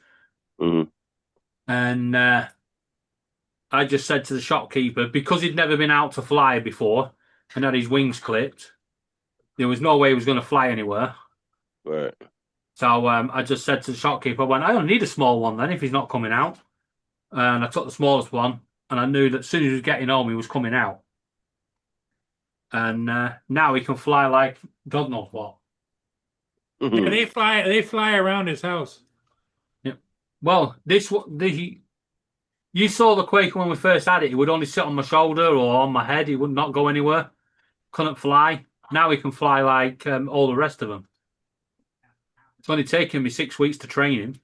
And I just said to the shopkeeper, because he'd never been out to fly before and had his wings clipped, there was no way he was going to fly anywhere. Right. So I just said to the shopkeeper, I don't need a small one then if he's not coming out. And I took the smallest one, and I knew that as soon as he was getting home, he was coming out. And now he can fly like God knows what. Yeah, they fly around his house. Yeah. Well, you saw the Quaker when we first had it. He would only sit on my shoulder or on my head. He would not go anywhere. Couldn't fly. Now he can fly like all the rest of them. It's only taken me 6 weeks to train him.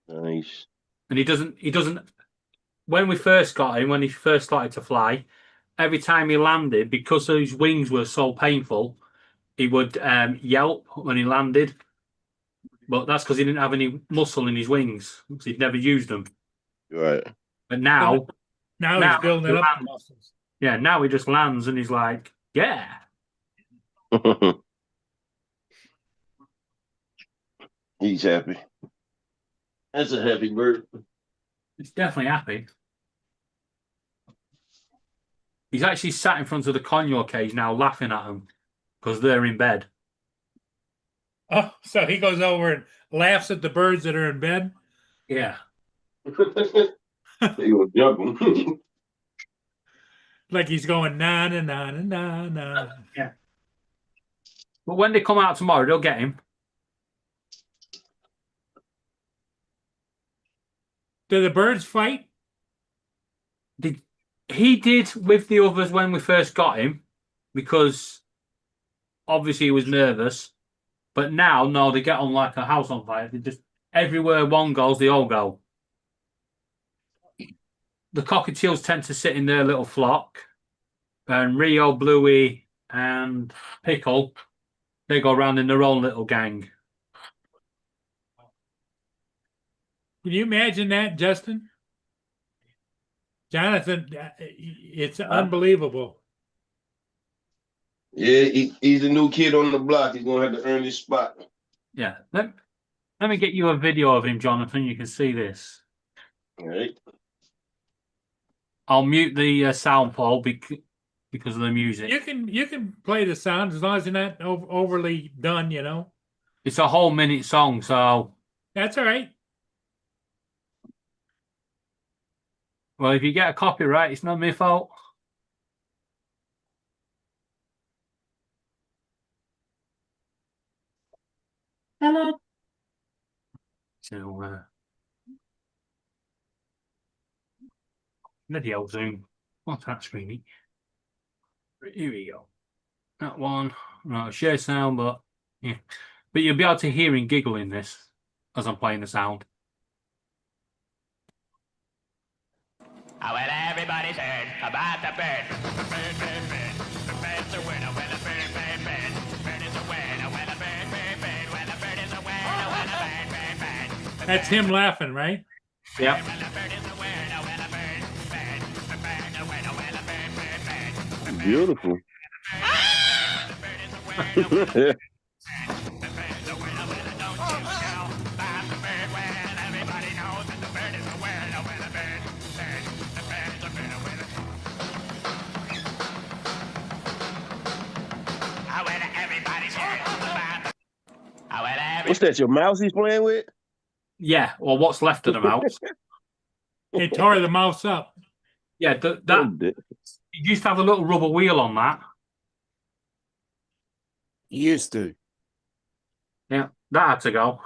Nice. And he doesn't. When we first got him, when he first started to fly, every time he landed, because his wings were so painful, he would yelp when he landed. But that's because he didn't have any muscle in his wings. Because he'd never used them. Right. But now he's building up the muscles. Yeah, now he just lands and he's like, yeah. He's happy. That's a happy bird. He's definitely happy. He's actually sat in front of the conure cage now laughing at them because they're in bed. Oh, so he goes over and laughs at the birds that are in bed. Yeah. He was jumping. Like he's going na na na na na na. Yeah. But when they come out tomorrow, they'll get him. Do the birds fight? He did with the others when we first got him, because obviously he was nervous. But now, no, they get on like a house on fire. They just everywhere one goes, they all go. The cockatiels tend to sit in their little flock, and Rio, Bluey, and Pickle, they go around in their own little gang. Can you imagine that, Justin? Jonathan, it's unbelievable. Yeah, he's a new kid on the block. He's gonna have to earn his spot. Yeah. Let me get you a video of him, Jonathan. You can see this. All right. I'll mute the sound, Paul, because of the music. You can play the sound as long as you're not overly done, you know. It's a whole minute song, so that's all right. Well, if you get a copyright, it's not my fault. Hello. So, video zoom. What's that screen? Here we go. That one. Right, share sound, but yeah. But you'll be able to hear him giggling this as I'm playing the sound. Oh, well, everybody's heard about the bird. Bird, bird, bird. The bird's a winner when a bird, bird, bird. Bird is a winner when a bird, bird, bird. When a bird is a winner when a bird, bird, bird. That's him laughing, right? Yep. When a bird is a winner when a bird, bird. The bird is a winner when a bird, bird, bird. Beautiful. What's that, your mouse he's playing with? Yeah, or what's left of the mouse. They tore the mouse up. Yeah, that you used to have a little rubber wheel on that. Used to. Yeah, that had to go.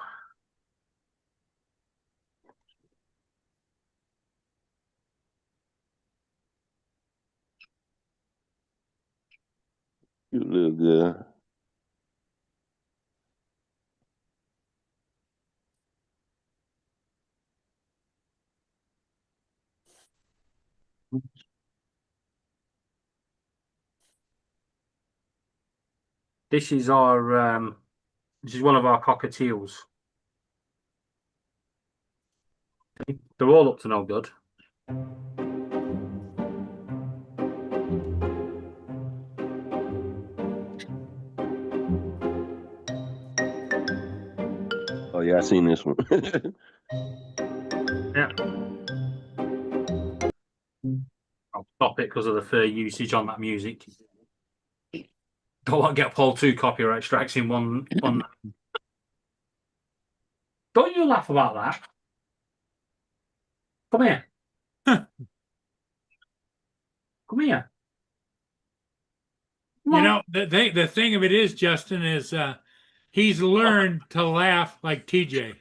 You look good. This is our this is one of our cockatiels. They're all up to no good. Oh yeah, I seen this one. Yeah. I'll stop it because of the fair usage on that music. Don't want to get Paul 2 copyright strikes in one. Don't you laugh about that? Come here. Come here. You know, the thing of it is, Justin, is he's learned to laugh like TJ.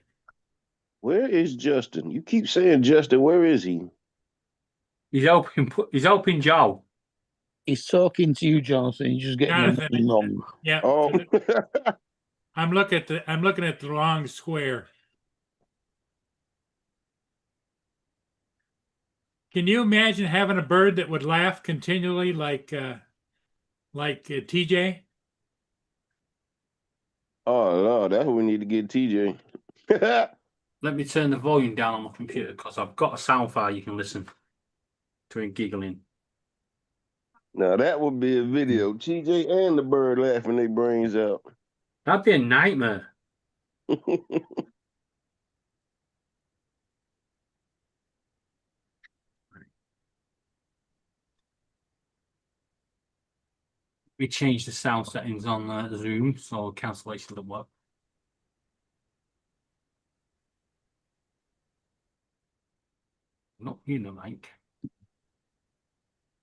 Where is Justin? You keep saying Justin. Where is he? He's helping Joe. He's talking to you, Jonathan. You're just getting everything wrong. Yeah. Oh. I'm looking at the wrong square. Can you imagine having a bird that would laugh continually like TJ? Oh no, that's what we need to get TJ. Let me turn the volume down on my computer because I've got a sound file you can listen to him giggling. Now that would be a video. TJ and the bird laughing their brains out. That'd be a nightmare. We changed the sound settings on the Zoom, so cancellation doesn't work. not Unilink.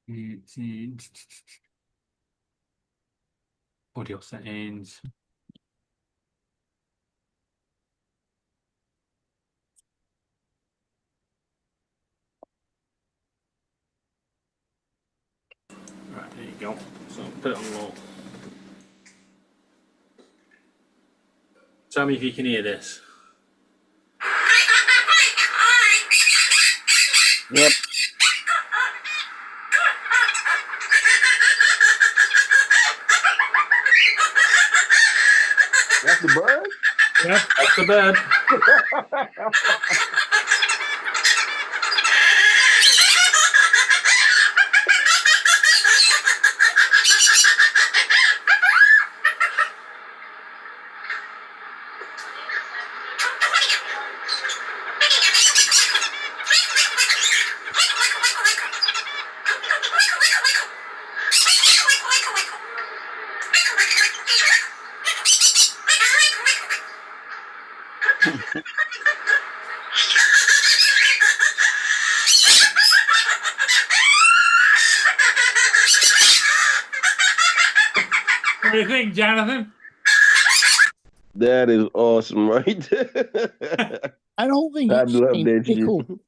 It's in audio settings. Right, there you go. So put it on low. Tell me if you can hear this. Yep. That's the bird? Yep, that's the bird. What do you think, Jonathan? That is awesome, right there. I don't think I it's love saying that shit. pickle.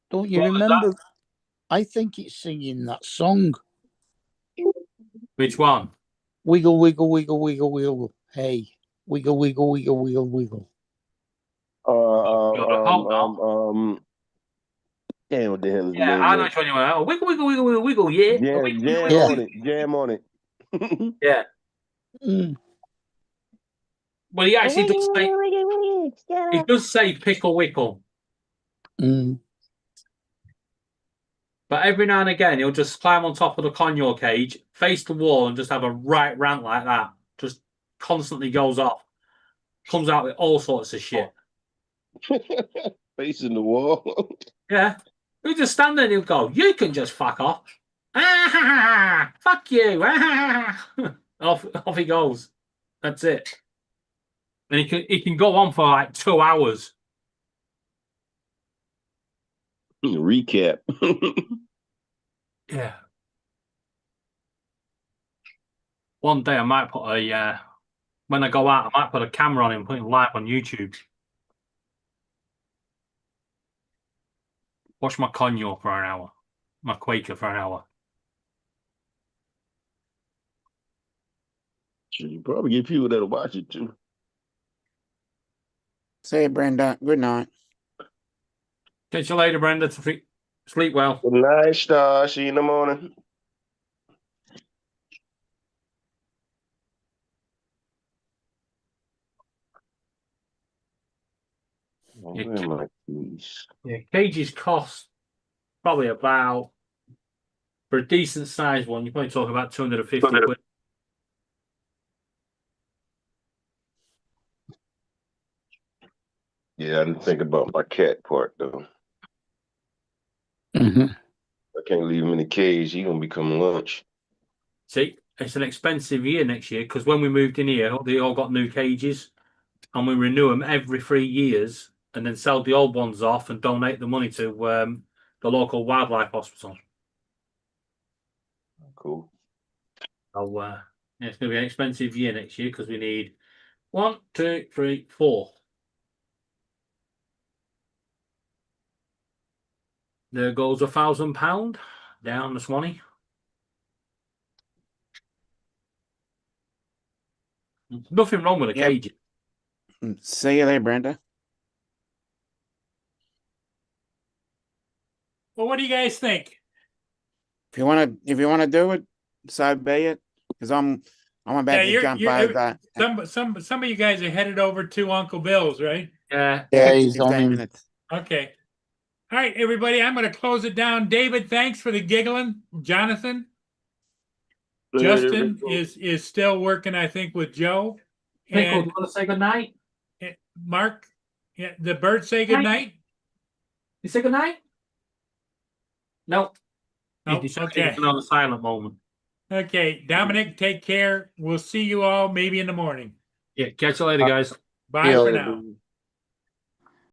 Don't you What was remember? I think it's singing that song. Which one? Wiggle, wiggle, wiggle, wiggle, wiggle. Hey, wiggle, wiggle, wiggle, wiggle, wiggle. Damn, what the hell is the Yeah, name I of know it? which one you want. Oh, wiggle, wiggle, wiggle, wiggle, wiggle, yeah. Jam, Wiggle, jam wiggle, on wiggle. it. Jam on it. Yeah. Mm. Well, he actually does say, he does say pickle wickle. Mm. But every now and again, he'll just climb on top of the conure cage, face the wall, and just have a right rant like that. Just constantly goes off. Comes out with all sorts of shit. Facing the wall. Yeah. He'll just stand there and he'll go, you can just fuck off. Ah, ha, ha, ha. Fuck you. Ah, ha, ha. Off he goes. That's it. And he can go on for like 2 hours. Recap. Yeah. One day I might put when I go out, I might put a camera on him and put him live on YouTube. Watch my conure for an hour. My Quaker for an hour. You probably get people that'll watch it too. See you, Brenda. Good night. Catch you later, Brenda. Sleep well. Good night, Star. See you in the morning. Oh, Yeah, where am I? Please. Yeah, cages cost probably about, for a decent sized one, you're probably talking about 250 quid. Yeah, I didn't think about my cat part though. Mm-hmm. I can't leave him in the cage. He gonna become lunch. See, it's an expensive year next year because when we moved in here, they all got new cages and we renew them every 3 years and then sell the old ones off and donate the money to the local wildlife hospital. Cool. So, yeah, it's going to be an expensive year next year because we need 1, 2, 3, 4. There goes £1,000 down the Swanee. Nothing wrong with a Yep. cage. See you there, Brenda. Well, what do you guys think? If you want to do it, so be it. Because I'm about to jump over. Some of you guys are headed over to Uncle Bill's, right? Yeah. Yeah, he's on 15 him. minutes. Okay. All right, everybody, I'm going to close it down. David, thanks for the giggling. Jonathan, Justin is still working, I think, with Joe. Pickle, And you want to say goodnight? Mark, yeah, the bird say goodnight. You say goodnight? No. Oh, He's okay. on a silent moment. Okay, Dominic, take care. We'll see you all maybe in the morning. Yeah, catch you later, guys. Bye for now.